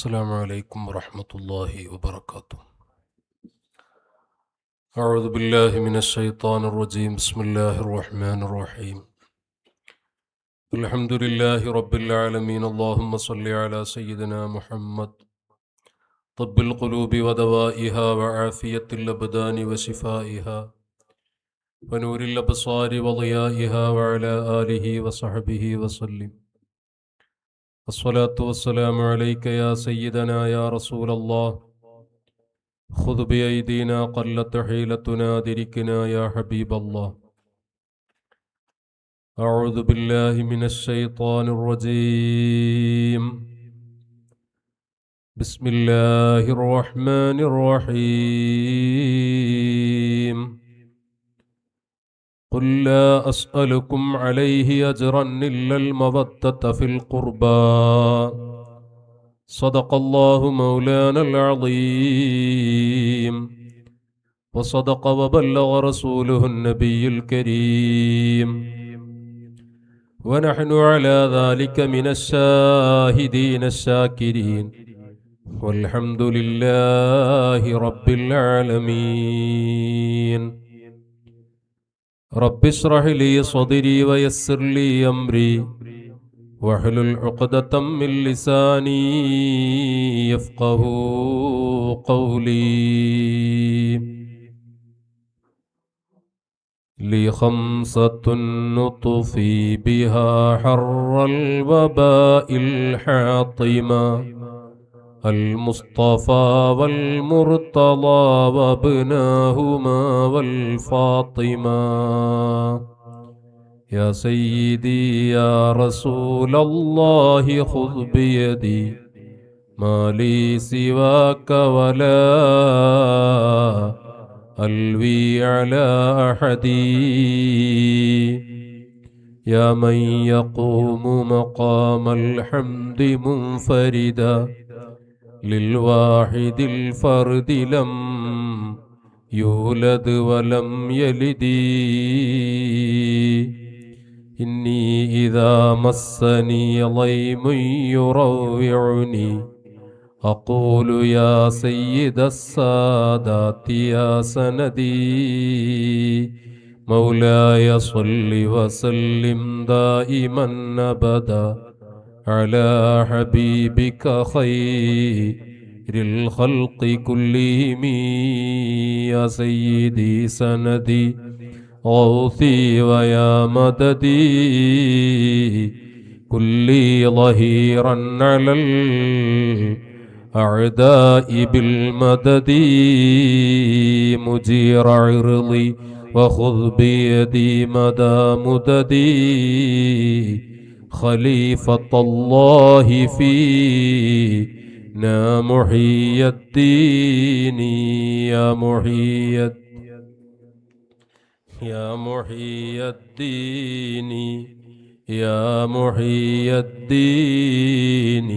السلام عليكم ورحمة الله وبركاته. أعوذ بالله من الشيطان الرجيم. بسم الله الرحمن الرحيم. الحمد لله رب العالمين. اللهم صل على سيدنا محمد طب القلوب ودوائها وعافية الأبدان وشفائها ونور الأبصار وضيائها وعلى آله وصحبه وسلم. الصلاة والسلام عليك يا سيدنا يا رسول الله. خذ بأيدينا قلت حيلتنا أدركنا يا حبيب الله. أعوذ بالله من الشيطان الرجيم. بسم الله الرحمن الرحيم. قل لا أسألكم عليه أجرا إلا المودة في القربى. صدق الله مولانا العظيم وصدق وبلغ رسوله النبي الكريم ونحن على ذلك من الشاهدين الشاكرين والحمد لله رب العالمين. رب اشرح لي صدري ويسر لي أمري واحلل عقدة من لساني يفقه قولي. لي خمسة نطفي بها حر الوباء الحاطمة المصطفى والمرتضى وابناهما والفاطمة. يا سيدي يا رسول الله خذ بيدي ما لي سواك ولا ألوي على أحد. يا من يقوم مقام الحمد منفردا للواحد الفرد لم يولد ولم يلد. إني إذا مسني ضيم يروعني أقول يا سيد السادات يا سندي. مولاي صل وسلم دائما أبدا على حبيبك خير الخلق كلهم. يا سيدي سندي غوثي ويا مددي كلي ظهيرا على الأعداء بالمدد. مجير عرضي وخذ بيدي مدى مددي. خليفة الله فينا محيي الدين يا محيي يا محيي الدين يا محيي الدين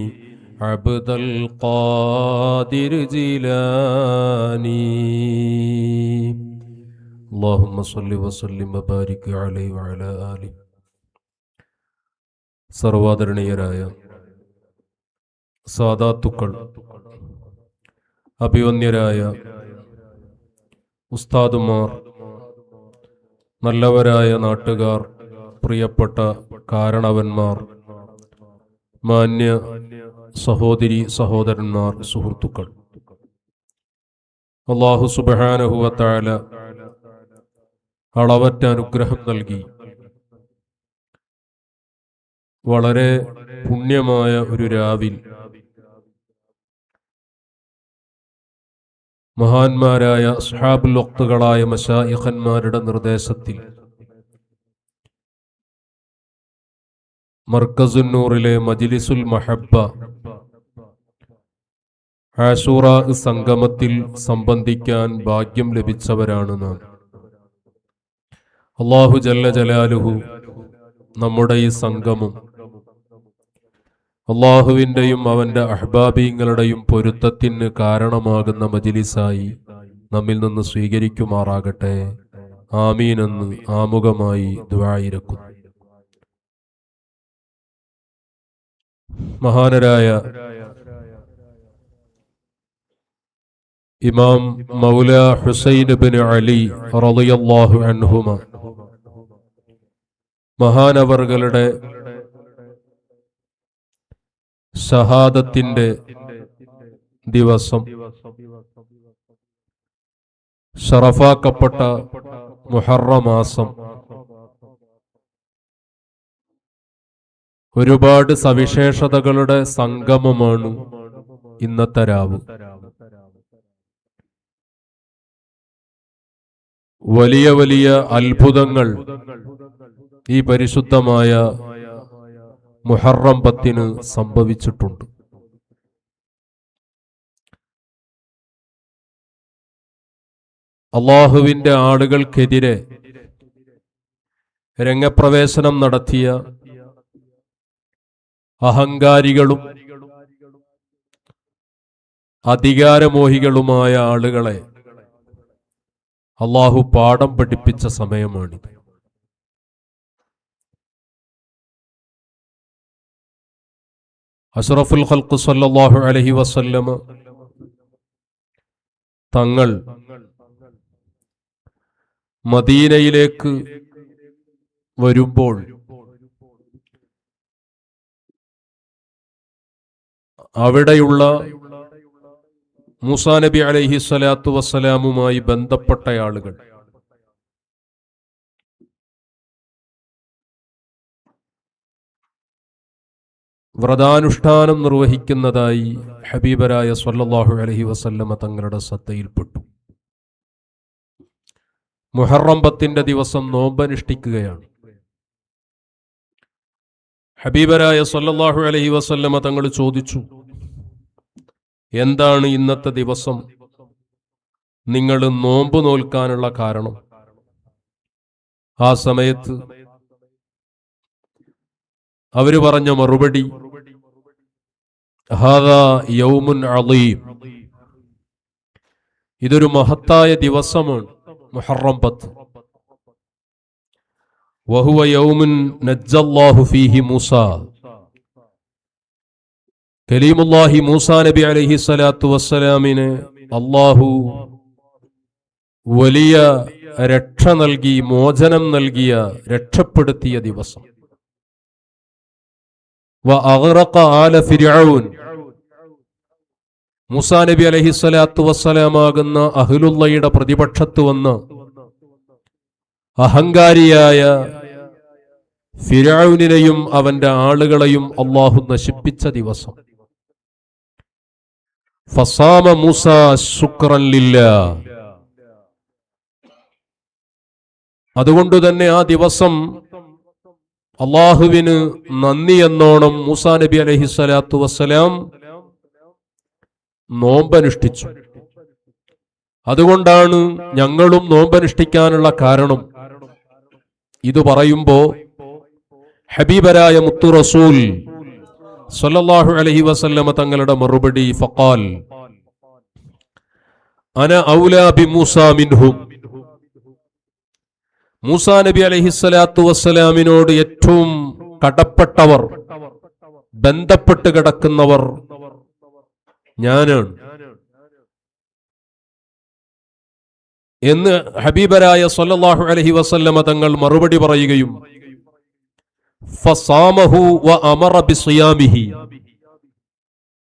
عبد القادر جيلاني. اللهم صل وسلم وبارك عليه وعلى آله. സർവാദരണീയരായ സാദാത്തുക്കൾ, അഭിവന്യരായ ഉസ്താദുമാർ, നല്ലവരായ നാട്ടുകാർ, പ്രിയപ്പെട്ട കാരണവന്മാർ, മാന്യ സഹോദരി സഹോദരന്മാർ, സുഹൃത്തുക്കൾ, അല്ലാഹു സുബ്ഹാനഹു വ തആല അളവറ്റ അനുഗ്രഹം നൽകി വളരെ പുണ്യമായ ഒരു രാവിൽ മഹാന്മാരായ അസ്ഹാബുൽ വഖ്തുകളായ മശായിഖന്മാരുടെ നിർദ്ദേശത്തിൽ മർക്കസുന്നൂറിലെ മജ്ലിസുൽ മഹബ്ബ ആശൂറാ സംഗമത്തിൽ സംബന്ധിക്കാൻ ഭാഗ്യം ലഭിച്ചവരാണ് നാം. അല്ലാഹു ജല്ല ജലാലുഹു നമ്മുടെ ഈ സംഗമം അള്ളാഹുവിൻ്റെയും അവൻ്റെ അഹ്ബാബീങ്ങളുടെയും പൊരുത്തത്തിന് കാരണമാകുന്ന മജ്ലിസായി നമ്മിൽ നിന്ന് സ്വീകരിക്കുമാറാകട്ടെ. ആമീൻ എന്ന് ആമുഖമായി ദുആയിരക്കുന്നു. മഹാനരായ ഇമാം മൗല ഹുസൈൻ ബിൻ അലി റളിയല്ലാഹു അൻഹുമ മഹാനവർകളുടെ ഷഹാദത്തിന്റെ ദിവസം ഷറഫാക്കപ്പെട്ട മുഹറം മാസം ഒരുപാട് സവിശേഷതകളുടെ സംഗമമാണ് ഇന്നത്തെ രാവ്. വലിയ വലിയ അത്ഭുതങ്ങൾ ഈ പരിശുദ്ധമായ മുഹറം 10 സംഭവിച്ചിട്ടുണ്ട്. അള്ളാഹുവിന്റെ ആളുകൾക്കെതിരെ രംഗപ്രവേശനം നടത്തിയ അഹങ്കാരികളും അധികാരമോഹികളുമായ ആളുകളെ അള്ളാഹു പാഠം പഠിപ്പിച്ച സമയമാണിത്. അഷ്റഫുൽ ഖൽഖ് സല്ലല്ലാഹു അലൈഹി വസല്ലമ തങ്ങൾ മദീനയിലേക്ക് വരുമ്പോൾ അവിടെയുള്ള മൂസാ നബി അലൈഹി സ്വലാത്തു വസ്സലാമുമായി ബന്ധപ്പെട്ട ആളുകൾ വ്രതാനുഷ്ഠാനം നിർവഹിക്കുന്നതായി ഹബീബരായ സ്വല്ലല്ലാഹു അലൈഹി വസല്ലമ തങ്ങളുടെ ശ്രദ്ധയിൽപ്പെട്ടു. മുഹറം 10 ദിവസം നോമ്പനുഷ്ഠിക്കുകയാണ്. ഹബീബരായ സ്വല്ലല്ലാഹു അലൈഹി വസല്ലമ തങ്ങൾ ചോദിച്ചു, എന്താണ് ഇന്നത്തെ ദിവസം നിങ്ങൾ നോമ്പ് നോൽക്കാനുള്ള കാരണം? ആ സമയത്ത് അവര് പറഞ്ഞ മറുപടി, ഹാദാ യൗമുൻ അളീം, ഇതൊരു മഹത്തായ ദിവസമാണ് മുഹറം 10. വഹുവ യൗമുൻ നജ്ജല്ലാഹു ഫീഹി മൂസ, കലീമുല്ലാഹി മൂസാ നബി അലൈഹി സ്വലാത്തു വസ്സലാമിന് അല്ലാഹു വലിയ രക്ഷ നൽകി, മോചനം നൽകിയ, രക്ഷപ്പെടുത്തിയ ദിവസം. വഅഗ്റഖ ആല ഫിർഔൻ, മൂസാ നബി അലൈഹി സ്വലാത്തു വസ്സലാമാകുന്ന അഹ്ലുള്ളയുടെ പ്രതിപക്ഷത്ത് വന്ന് അഹങ്കാരിയായ ഫിർഔനിനെയും അവന്റെ ആളുകളെയും അല്ലാഹു നശിപ്പിച്ച ദിവസം. ഫസാമ മൂസ ശുക്രൻ ലില്ലാഹ്, അതുകൊണ്ട് തന്നെ ആ ദിവസം അള്ളാഹുവിന് നന്ദി എന്നോണം മൂസാ നബി അലൈഹി സ്വലാത്തു വസ്സലാം നോമ്പനുഷ്ഠിച്ചു. അതുകൊണ്ടാണ് ഞങ്ങളും നോമ്പനുഷ്ഠിക്കാനുള്ള കാരണം. ഇത് പറയുമ്പോ ഹബീബരായ മുത്തു റസൂൽ സ്വല്ലല്ലാഹു അലൈഹി വസല്ലമ തങ്ങളുടെ മറുപടി, ഫഖാൽ അന ഔലാ ബി മൂസാ മിൻഹും, മൂസാ നബി അലൈഹി സ്വലാത്തു വസ്സലാമിനോട് ഏറ്റവും കടപ്പെട്ടവർ, ബന്ധപ്പെട്ട് കിടക്കുന്നവർ ഞാനാണ് എന്ന് ഹബീബരായ സ്വല്ലല്ലാഹു അലൈഹി വസല്ലമ തങ്ങൾ മറുപടി പറയുകയും ഫസാമഹു വഅമറ ബിസിയാമിഹി,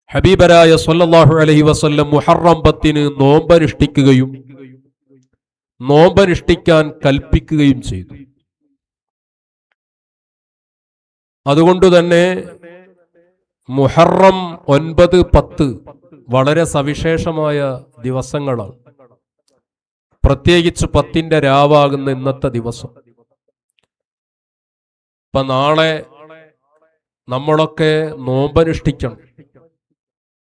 ഹബീബരായ സ്വല്ലല്ലാഹു അലൈഹി വസല്ലം മുഹറം 10 നോമ്പനുഷ്ഠിക്കുകയും നോമ്പനുഷ്ഠിക്കാൻ കൽപ്പിക്കുകയും ചെയ്തു. അതുകൊണ്ട് തന്നെ മുഹറം 9, 10 വളരെ സവിശേഷമായ ദിവസങ്ങളാണ്. പ്രത്യേകിച്ച് 10ന്റെ രാവാകുന്ന ഇന്നത്തെ ദിവസം. ഇപ്പൊ നാളെ നമ്മളൊക്കെ നോമ്പനുഷ്ഠിക്കണം.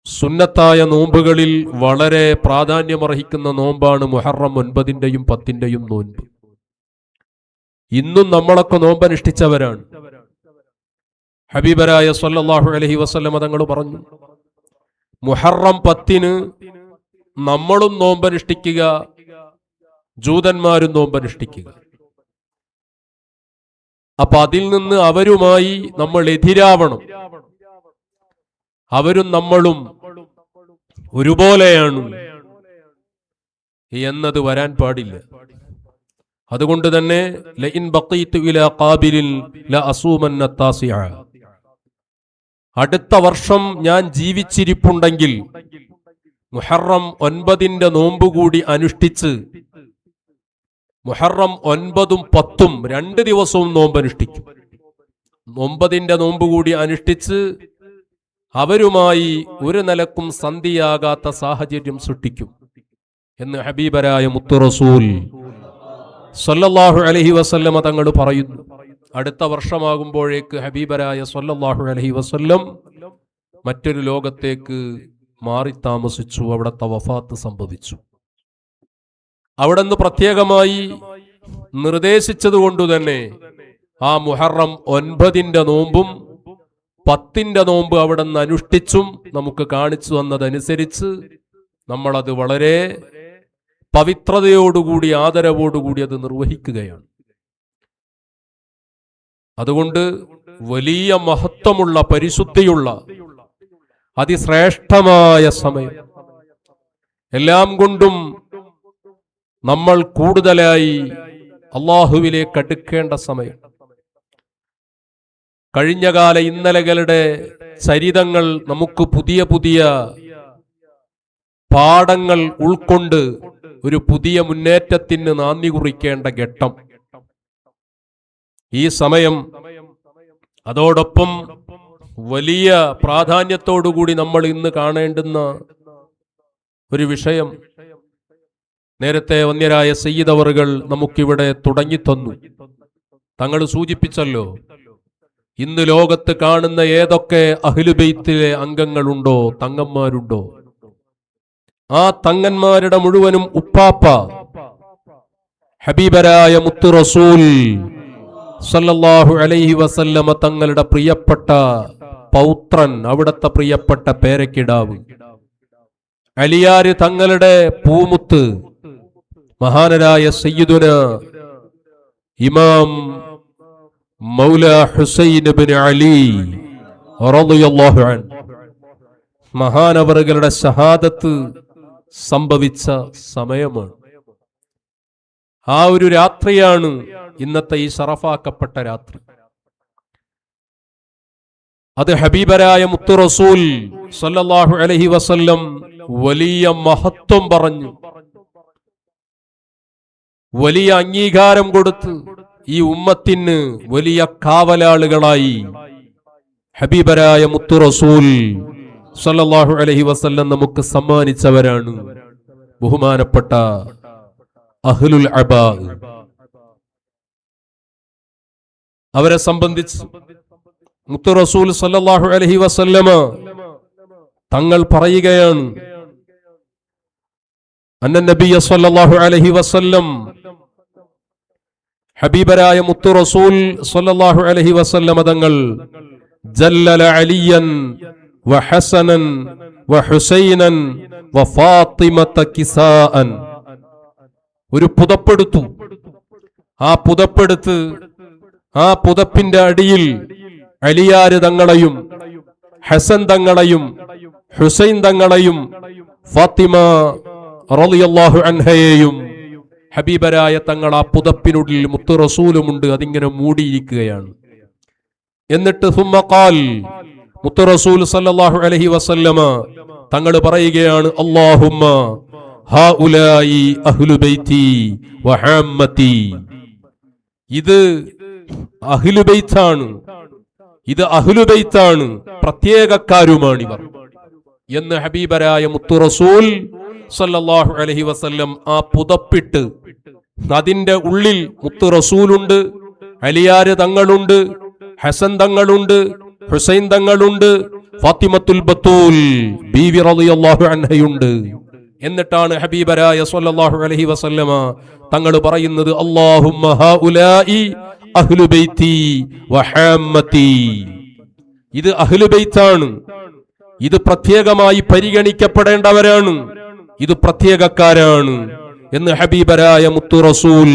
സുന്നത്തായ നോമ്പുകളിൽ വളരെ പ്രാധാന്യമർഹിക്കുന്ന നോമ്പാണ് മുഹറം 9ന്റെയും 10ന്റെയും നോമ്പ്. ഇന്നും നമ്മളൊക്കെ നോമ്പനുഷ്ഠിച്ചവരാണ്. ഹബീബരായ സ്വല്ലല്ലാഹു അലൈഹി വസല്ലമ തങ്ങൾ പറഞ്ഞു, മുഹറം 10 നമ്മളും നോമ്പനുഷ്ഠിക്കുക, ജൂതന്മാരും നോമ്പനുഷ്ഠിക്കുക. അപ്പൊ അതിൽ നിന്ന് അവരുമായി നമ്മൾ എതിരാവണം. അവരും നമ്മളും ഒരുപോലെയാണ് എന്നത് വരാൻ പാടില്ല. അതുകൊണ്ട് തന്നെ ലഇൻ ബഖീതു ഇലാ ഖാബിലിൻ ലഅസൂമന്ന താസിഅ, അടുത്ത വർഷം ഞാൻ ജീവിച്ചിരിപ്പുണ്ടെങ്കിൽ മുഹറം 9 നോമ്പ് കൂടി അനുഷ്ഠിച്ച്, മുഹറം 9ഉം 10ഉം 2 ദിവസവും നോമ്പ് അനുഷ്ഠിക്കും. 9 നോമ്പ് കൂടി അനുഷ്ഠിച്ച് അവരുമായി ഒരു നിലക്കും സന്ധിയാകാത്ത സാഹചര്യം സൃഷ്ടിക്കും എന്ന് ഹബീബരായ മുത്തു റസൂൽ സല്ലല്ലാഹു അലൈഹി വസല്ലമ തങ്ങൾ പറയുന്നു. അടുത്ത വർഷമാകുമ്പോഴേക്ക് ഹബീബരായ സല്ലല്ലാഹു അലൈഹി വസല്ലം മറ്റൊരു ലോകത്തേക്ക് മാറി താമസിച്ചു. അവിടുത്തെ വഫാത്ത് സംഭവിച്ചു. അവിടുന്ന് പ്രത്യേകമായി നിർദ്ദേശിച്ചത് കൊണ്ടുതന്നെ ആ മുഹറം 9 നോമ്പും 10 നോമ്പ് അവിടുന്ന് അനുഷ്ഠിച്ചും നമുക്ക് കാണിച്ചു തന്നതനുസരിച്ച് നമ്മളത് വളരെ പവിത്രതയോടുകൂടി ആദരവോടുകൂടി അത് നിർവഹിക്കുകയാണ്. അതുകൊണ്ട് വലിയ മഹത്വമുള്ള, പരിശുദ്ധിയുള്ള, അതിശ്രേഷ്ഠമായ സമയം, എല്ലാം കൊണ്ടും നമ്മൾ കൂടുതലായി അള്ളാഹുവിലേക്ക് അടുക്കേണ്ട സമയം. കഴിഞ്ഞകാല ഇന്നലകളുടെ ചരിതങ്ങൾ നമുക്ക് പുതിയ പുതിയ പാഠങ്ങൾ ഉൾക്കൊണ്ട് ഒരു പുതിയ മുന്നേറ്റത്തിന് നാന്ദി കുറിക്കേണ്ട ഘട്ടം ഈ സമയം. അതോടൊപ്പം വലിയ പ്രാധാന്യത്തോടുകൂടി നമ്മൾ ഇന്ന് കാണേണ്ടുന്ന ഒരു വിഷയം നേരത്തെ വന്യരായ സയ്യിദ് അവറുകൾ നമുക്കിവിടെ തുടങ്ങിത്തന്നു. തങ്ങൾ സൂചിപ്പിച്ചല്ലോ, ഇന്ന് ലോകത്ത് കാണുന്ന ഏതൊക്കെ അഹ്ലുബൈത്തിലെ അംഗങ്ങളുണ്ടോ, തങ്ങന്മാരുണ്ടോ, ആ തങ്ങന്മാരുടെ മുഴുവനും ഉപ്പാപ്പ ഹബീബരായ മുത്തു റസൂൽ സല്ലല്ലാഹു അലൈഹി വസല്ലമ തങ്ങളുടെ പ്രിയപ്പെട്ട പൗത്രൻ, അവിടത്തെ പ്രിയപ്പെട്ട പേരക്കിടാവ് അലിയാര് തങ്ങളുടെ പൂമുത്ത് മഹാനരായ സയ്യിദുന ഇമാം മൗല ഹുസൈൻ ഇബ്നു അലി റളിയല്ലാഹു അൻഹു മഹാനവറുകളുടെ ഷഹാദത്ത് സംഭവിച്ച സമയമാണ്. ആ ഒരു രാത്രിയാണ് ഇന്നത്തെ ഈ ശറഫാക്കപ്പെട്ട രാത്രി. അത് ഹബീബരായ മുത്തു റസൂൽ സല്ലല്ലാഹു അലൈഹി വസല്ലം വലിയ മഹത്വം പറഞ്ഞു, വലിയ അംഗീകാരം കൊടുത്ത് ഈ ഉമ്മത്തിന് വലിയ കാവലാളുകളായി ഹബീബരായ മുത്തു റസൂൽ സല്ലല്ലാഹു അലൈഹി വസല്ലം നമുക്ക് സമ്മാനിച്ചവരാണ് ബഹുമാനപ്പെട്ട അഹ്ലുൽ അബാ. അവരെ സംബന്ധിച്ച് മുത്തു റസൂൽ സല്ലല്ലാഹു അലൈഹി വസല്ലമ തങ്ങൾ പറയുകയാണ്, അന്ന നബിയ സല്ലല്ലാഹു അലൈഹി വസല്ലം, ഹബീബരായ മുത്തു റസൂൽ സല്ലല്ലാഹു അലൈഹി വസല്ലമ തങ്ങൾ ജല്ലല അലിയൻ വഹസനൻ വഹുസൈനൻ വഫാത്തിമത കിസാഅൻ, ഒരു പുതപ്പെടുത്തു. ആ പുതപ്പെടുത്ത്, ആ പുതപ്പിന്റെ അടിയിൽ അലിയാര് തങ്ങളെയും ഹസൻ തങ്ങളെയും ഹുസൈൻ തങ്ങളെയും ഫാത്തിമ റളിയല്ലാഹു അൻഹയെയും ഹബീബരായ തങ്ങൾ ആ പുതപ്പിനുള്ളിൽ മുത്തു റസൂലുമുണ്ട്, അതിങ്ങനെ മൂടിയിരിക്കുകയാണ്. എന്നിട്ട് സുമ്മ ഖാൽ, മുത്തു റസൂൽ സല്ലല്ലാഹു അലൈഹി വസല്ലമ തങ്ങൾ പറയുകയാണ്, അല്ലാഹുമ്മ ഹൗലായി അഹ്ലു ബൈതി വഹമ്മതി, ഇത് അഹ്ലു ബൈത്താണ്, ഇത് അഹ്ലു ബൈത്താണ്, പ്രത്യേകക്കാരുമാണിവർ എന്ന് ഹബീബരായ മുത്തു റസൂൽ സല്ലല്ലാഹു അലൈഹി വസല്ലം ആ പുതപ്പിട്ട് അതിന്റെ ഉള്ളിൽ മുത്തു റസൂലുണ്ട്, അലിയാര് തങ്ങളുണ്ട്, ഹസൻ തങ്ങളുണ്ട്, ഹുസൈൻ തങ്ങളുണ്ട്, ഫാത്തിമത്തുൽ ബത്തൂൽ ബീവി റളിയല്ലാഹു അൻഹയുണ്ട്. എന്നിട്ടാണ് ഹബീബരായ സല്ലല്ലാഹു അലൈഹി വസല്ലമ തങ്ങൾ പറയുന്നത്, അല്ലാഹുമ്മ ഹൗലായി അഹ്ലു ബൈതി വഹമ്മതി, ഇത് അഹ്ലു ബൈത്താണ്, ഇത് പ്രത്യേകമായി പരിഗണിക്കപ്പെടേണ്ടവരാണ്, ഇത് പ്രത്യേകക്കാരാണ് എന്ന് ഹബീബരായ മുത്തു റസൂൽ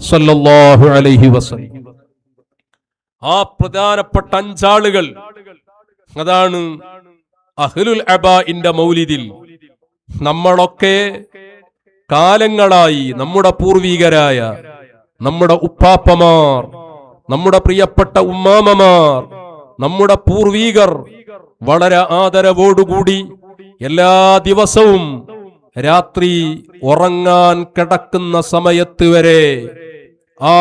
സല്ലല്ലാഹു അലൈഹി വസല്ലം. ആ പ്രധാനപ്പെട്ട 5 ആളുകൾ, അതാണ് അഹ്ലുൽ അബാഇന്റെ മൗലിദിൽ നമ്മളൊക്കെ കാലങ്ങളായി നമ്മുടെ പൂർവികരായ നമ്മുടെ ഉപ്പാപ്പമാർ, നമ്മുടെ പ്രിയപ്പെട്ട ഉമ്മാമമാർ, നമ്മുടെ പൂർവികർ വളരെ ആദരവോടുകൂടി എല്ലാ ദിവസവും രാത്രി ഉറങ്ങാൻ കിടക്കുന്ന സമയത്ത് വരെ ആ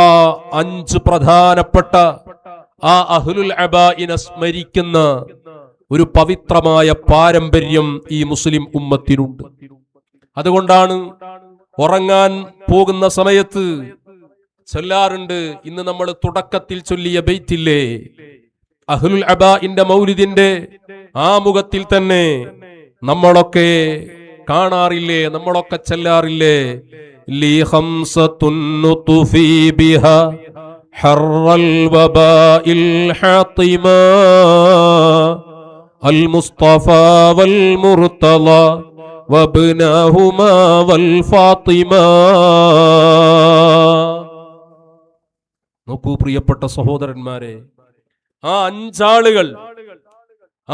5 പ്രധാനപ്പെട്ട ആ അഹ്ലുൽ അബാഇനെ സ്മരിക്കുന്ന ഒരു പവിത്രമായ പാരമ്പര്യം ഈ മുസ്ലിം ഉമ്മത്തിനുണ്ട്. അതുകൊണ്ടാണ് ഉറങ്ങാൻ പോകുന്ന സമയത്ത് ചൊല്ലാറുണ്ട്. ഇന്ന് നമ്മൾ തുടക്കത്തിൽ ചൊല്ലിയ ബൈത്തില്ലേ, അഹ്ലുൽ അബാഇന്റെ മൗലിദിന്റെ ആമുഖത്തിൽ തന്നെ നമ്മളൊക്കെ കാണാറില്ലേ, നമ്മളൊക്കെ ചൊല്ലാറില്ലേ, ലി ഖംസത്തുൻ നുത്ഫി ബിഹാ ഹർറൽ വബാഇൽ ഹാതിമാ അൽ മുസ്തഫ വൽ മുർതള വബ്നഹുമാ വൽ ഫാത്തിമ. നോക്കൂ പ്രിയപ്പെട്ട സഹോദരന്മാരെ, ആ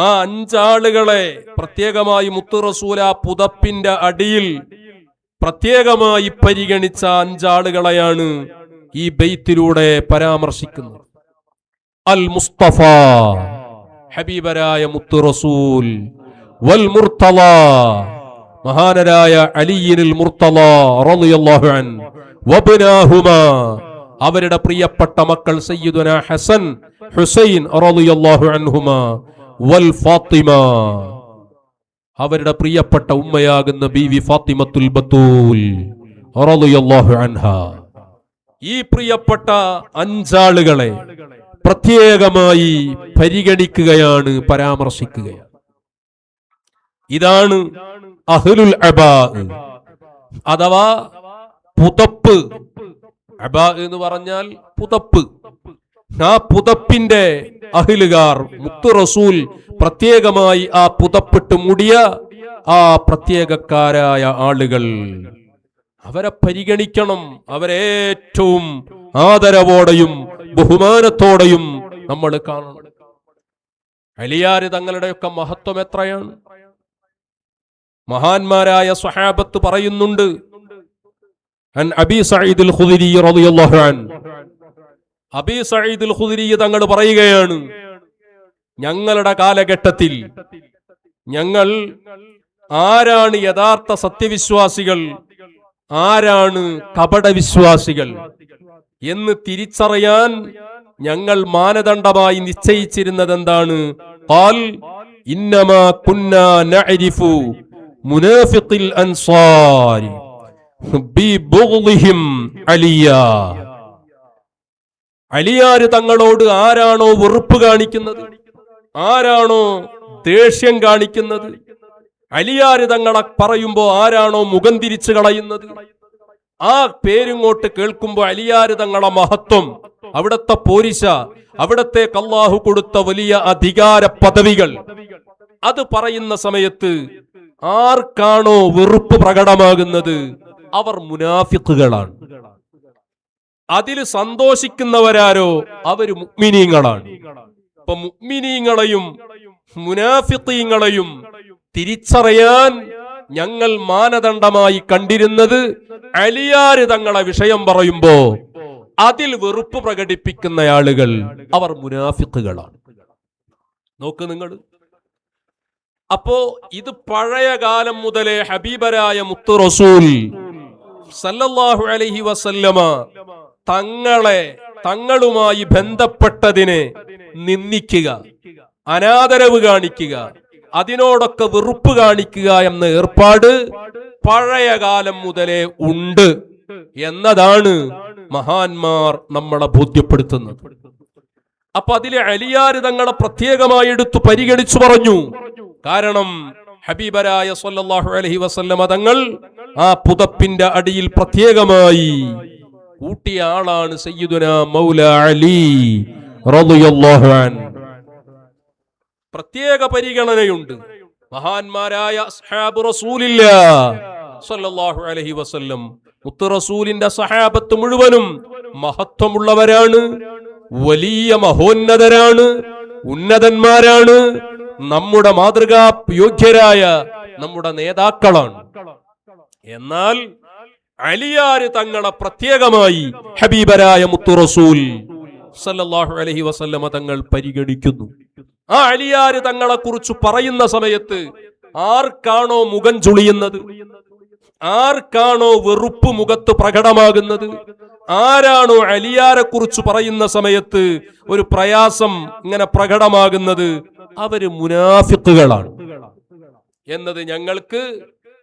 5 ആളുകളെ പ്രത്യേകമായി മുത്ത് റസൂൽ ആ പുതപ്പിന്റെ അടിയിൽ പ്രത്യേകമായി പരിഗണിച്ച 5 ആളുകളെയാണ് ഈ ബൈത്തിലൂടെ പരാമർശിക്കുന്നത്. അൽ മുസ്തഫ, ഹബീബരായ മുത്ത് റസൂൽ, വൽ മുർതള, മഹാനരായ അലിയിൽ മുർതള റളിയല്ലാഹു അൻഹു, വബ്നാഹുമാ, അവരുടെ പ്രിയപ്പെട്ട മക്കൾ സയ്യിദുന ഹസൻ ഹുസൈൻ റളിയല്ലാഹു അൻഹുമാ, വൽ ഫാത്തിമ, അവരുടെ പ്രിയപ്പെട്ട ഉമ്മയാകുന്ന ബീവി ഫാത്തിമത്തുൽ ബത്തൂൽ റളിയല്ലാഹു അൻഹാ. ഈ പ്രിയപ്പെട്ട 5 ആളുകളെ പ്രത്യേകമായി പരിഗണിക്കുകയാണ്, പരാമർശിക്കുകയാണ്. ഇതാണ് അഹ്ലുൽ അബാ അഥവാ പുതപ്പ്. അബാ എന്ന് പറഞ്ഞാൽ പുതപ്പ്. ആ പുതപ്പിന്റെ അഹ്ലുകാർ, മുത്ത് റസൂൽ പ്രത്യേകമായി ആ പുതപ്പിട്ട് മൂടിയ ആ പ്രത്യേകക്കാരായ ആളുകൾ, അവരെ പരിഗണിക്കണം. അവരേറ്റവും ആദരവോടെയും ബഹുമാനത്തോടെയും നമ്മൾ കാണണം. അലിയാര് തങ്ങളുടെയൊക്കെ മഹത്വം എത്രയാണ്. മഹാന്മാരായ സ്വഹാബത്ത് പറയുന്നുണ്ട്. അൻ അബീ സഈദുൽ ഖുദരി റളിയല്ലാഹു അൻഹു, അബീ സഈദുൽ ഖുദരി തങ്ങൾ പറയുകയാണ്, ഞങ്ങളുടെ കാലഘട്ടത്തിൽ ഞങ്ങൾ ആരാണ് യഥാർത്ഥ സത്യവിശ്വാസികൾ, ആരാണ് കപടവിശ്വാസികൾ എന്ന് തിരിച്ചറിയാൻ ഞങ്ങൾ മാനദണ്ഡമായി നിശ്ചയിച്ചിരുന്നത് എന്താണ്? ഖാൽ ഇന്നമാ കുന്നാ നഅരിഫു മുനാഫിഖിൽ അൻസാരി ബിബുഗ്ളിഹിം അലിയ. അലിയാര് തങ്ങളോട് ആരാണോ വെറുപ്പ് കാണിക്കുന്നത്, ആരാണോ ദേഷ്യം കാണിക്കുന്നത്, അലിയാര് തങ്ങളെ പറയുമ്പോ ആരാണോ മുഖം തിരിച്ചു കളയുന്നത്, ആ പേരിങ്ങോട്ട് കേൾക്കുമ്പോ അലിയാര് തങ്ങളെ മഹത്വം, അവിടത്തെ പോരിശ, അവിടത്തേക്ക് അല്ലാഹു കൊടുത്ത വലിയ അധികാര പദവികൾ, അത് പറയുന്ന സമയത്ത് ആർക്കാണോ വെറുപ്പ് പ്രകടമാകുന്നത് അവർ മുനാഫിഖുകളാണ്. അതിൽ സന്തോഷിക്കുന്നവരാരോ അവര് മുഅ്മിനീങ്ങളാണ്. അപ്പൊ മുഅ്മിനീങ്ങളെയും മുനാഫിഖീങ്ങളെയും തിരിച്ചറിയാൻ ഞങ്ങൾ മാനദണ്ഡമായി കണ്ടിരുന്നത് അലിയാര് തങ്ങളെ വിഷയം പറയുമ്പോ അതിൽ വെറുപ്പ് പ്രകടിപ്പിക്കുന്ന ആളുകൾ അവർ മുനാഫിഖുകളാണ്. നോക്ക് നിങ്ങൾ. അപ്പോ ഇത് പഴയ കാലം മുതലേ ഹബീബരായ മുത്ത് റസൂൽ സല്ലല്ലാഹു അലൈഹി വസല്ലമ തങ്ങളുമായി ബന്ധപ്പെട്ടതിനെ നിന്ദിക്കുക, അനാദരവ് കാണിക്കുക, അതിനോടൊക്കെ വെറുപ്പ് കാണിക്കുക എന്ന ഏർപ്പാട് പഴയ കാലം മുതലേ ഉണ്ട് എന്നതാണ് മഹാന്മാർ നമ്മളെ ബോധ്യപ്പെടുത്തുന്നത്. അപ്പൊ അതിലെ അലിയാര് തങ്ങളെ പ്രത്യേകമായി എടുത്തു പരിഗണിച്ചു പറഞ്ഞു. കാരണം ഹബീബരായ സ്വല്ലല്ലാഹു അലൈഹി വസല്ലമ തങ്ങൾ ആ പുതപ്പിന്റെ അടിയിൽ പ്രത്യേകമായി കൂട്ടിയ ആളാണ് സയ്യിദുന മൗല അലി റളിയല്ലാഹു അൻഹു. പ്രത്യേക പരിഗണനയുണ്ട്. മഹാന്മാരായ അസ്ഹാബ് റസൂലില്ലാഹ് സ്വല്ലല്ലാഹു അലൈഹി വസല്ലം, മുത്ത് റസൂലിന്റെ സഹാബത്ത് മുഴുവനും മഹത്വമുള്ളവരാണ്, വലിയ മഹോന്നതരാണ്, ഉന്നതന്മാരാണ്, നമ്മുടെ മാതൃകാ യോഗ്യരായ നമ്മുടെ നേതാക്കളാണ്. എന്നാൽ അലിയാര് തങ്ങളെ പ്രത്യേകമായി ഹബീബരായ മുത്തു റസൂൽ സല്ലല്ലാഹു അലൈഹി വസല്ലമ തങ്ങൾ പരിഗണിക്കുന്നു. ആ അലിയാര് തങ്ങളെ കുറിച്ച് പറയുന്ന സമയത്ത് ആർക്കാണോ മുഖം ചുളിയുന്നത്, ആർക്കാണോ വെറുപ്പ് മുഖത്ത് പ്രകടമാകുന്നത്, ആരാണോ അലിയാരെ കുറിച്ച് പറയുന്ന സമയത്ത് ഒരു പ്രയാസം ഇങ്ങനെ പ്രകടമാകുന്നത്, അവര് മുനാഫിക്കുകളാണ് എന്നത് ഞങ്ങൾക്ക്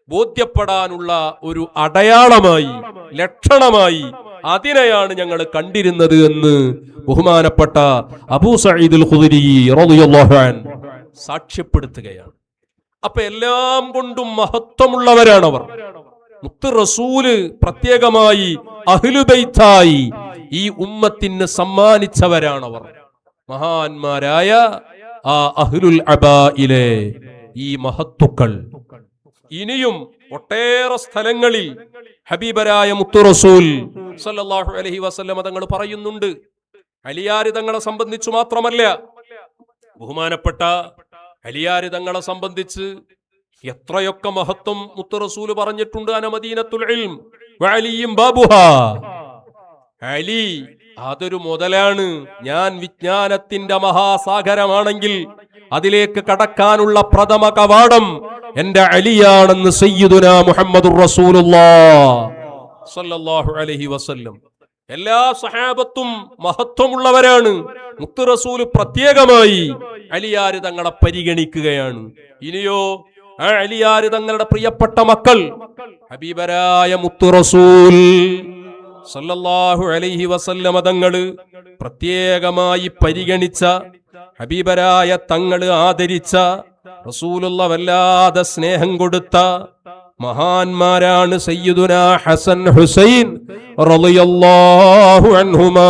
ബോധ്യപ്പെടാനുള്ള ഒരു അടയാളമായി, ലക്ഷണമായി അതിനെയാണ് ഞങ്ങൾ കണ്ടിരുന്നത് എന്ന് ബഹുമാനപ്പെട്ട അബൂ സഈദുൽ ഖുദരി റളിയല്ലാഹു അൻഹു സാക്ഷ്യപ്പെടുത്തുകയാണ്. അപ്പൊ എല്ലാം കൊണ്ടും മഹത്വമുള്ളവരാണവർ. മുത്ത് റസൂല് പ്രത്യേകമായി അഹ്ലുബൈത്തായി ഈ ഉമ്മത്തിന് സമ്മാനിച്ചവരാണവർ. മഹാന്മാരായ ആ അഹ്ലുൽ അബായിലെ ഈ മഹത്തുക്കൾ ഇനിയും ഒട്ടേറെ സ്ഥലങ്ങളിൽ ഹബീബരായ മുത്തു റസൂൽ സല്ലല്ലാഹു അലൈഹി വസല്ലമ തങ്ങൾ പറയുന്നുണ്ട്. അലിയാര് തങ്ങളെ സംബന്ധിച്ചു മാത്രമല്ല, ബഹുമാനപ്പെട്ട അലിയാര് തങ്ങളെ സംബന്ധിച്ച് എത്രയൊക്കെ മഹത്വം മുത്തു റസൂല് പറഞ്ഞിട്ടുണ്ട്. അന മദീനത്തുൽ ഇൽം വഅലിയും ബാബുഹാ. അലി അതൊരു മുതലാണ്. ഞാൻ വിജ്ഞാനത്തിന്റെ മഹാസാഗരമാണെങ്കിൽ അതിലേക്ക് കടക്കാനുള്ള പ്രഥമ കവാടം എന്റെ അലിയാണെന്ന് സയ്യിദുനാ മുഹമ്മദുർ റസൂലുള്ളാഹ് സ്വല്ലല്ലാഹു അലൈഹി വസല്ലം. എല്ലാ സഹാബത്തും മഹത്വമുള്ളവരാണ്. മുത്ത് റസൂല് പ്രത്യേകമായി അലിയാര് തങ്ങളെ പരിഗണിക്കുകയാണ്. ഇനിയോ ആ അലിയാര് തങ്ങളുടെ പ്രിയപ്പെട്ട മക്കൾ ഹബീബരായ മുത്ത് റസൂൽ സല്ലല്ലാഹു അലൈഹി വസല്ലമ തങ്ങള് പ്രത്യേകമായി പരിഗണിച്ച, ഹബീബരായ തങ്ങള് ആദരിച്ച, റസൂലുള്ള വല്ലാതെ സ്നേഹം കൊടുത്ത മഹാന്മാരാണ് സയ്യിദുനാ ഹസൻ ഹുസൈൻ റളിയല്ലാഹു അൻഹുമാ.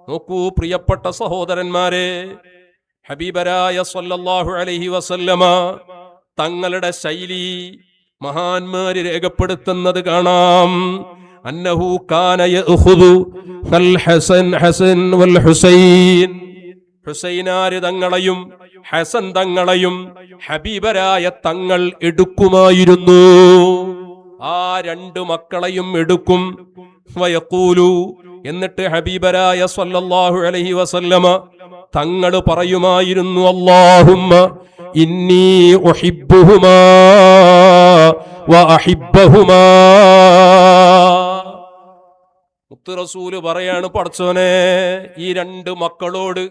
നോക്കൂ പ്രിയപ്പെട്ട സഹോദരന്മാരെ, ഹബീബരായ സല്ലല്ലാഹു അലൈഹി വസല്ലമ തങ്ങളുടെ ശൈലി മഹാന്മാര് രേഖപ്പെടുത്തുന്നത് കാണാം. അന്നഹു കാന യഖുദു അൽ ഹസൻ വൽ ഹുസൈൻ. ഹുസൈനാര് തങ്ങളെയും ഹസൻ തങ്ങളെയും ഹബീബരായ തങ്ങൾ എടുക്കുമായിരുന്നു. ആ രണ്ടു മക്കളെയും എടുക്കും. വയഖൂലു, എന്നിട്ട് ഹബീബരായ സല്ലല്ലാഹു അലൈഹി വസല്ലമ തങ്ങൾ പറയുമായിരുന്നു, അല്ലാഹുമ്മ ഇന്നി ഉഹിബ്ബുഹുമാ വ അഹിബ്ബഹുമാ. മുത്ത് റസൂല് പറയാണ്, പടച്ചോനെ ഈ രണ്ട് മക്കളോട്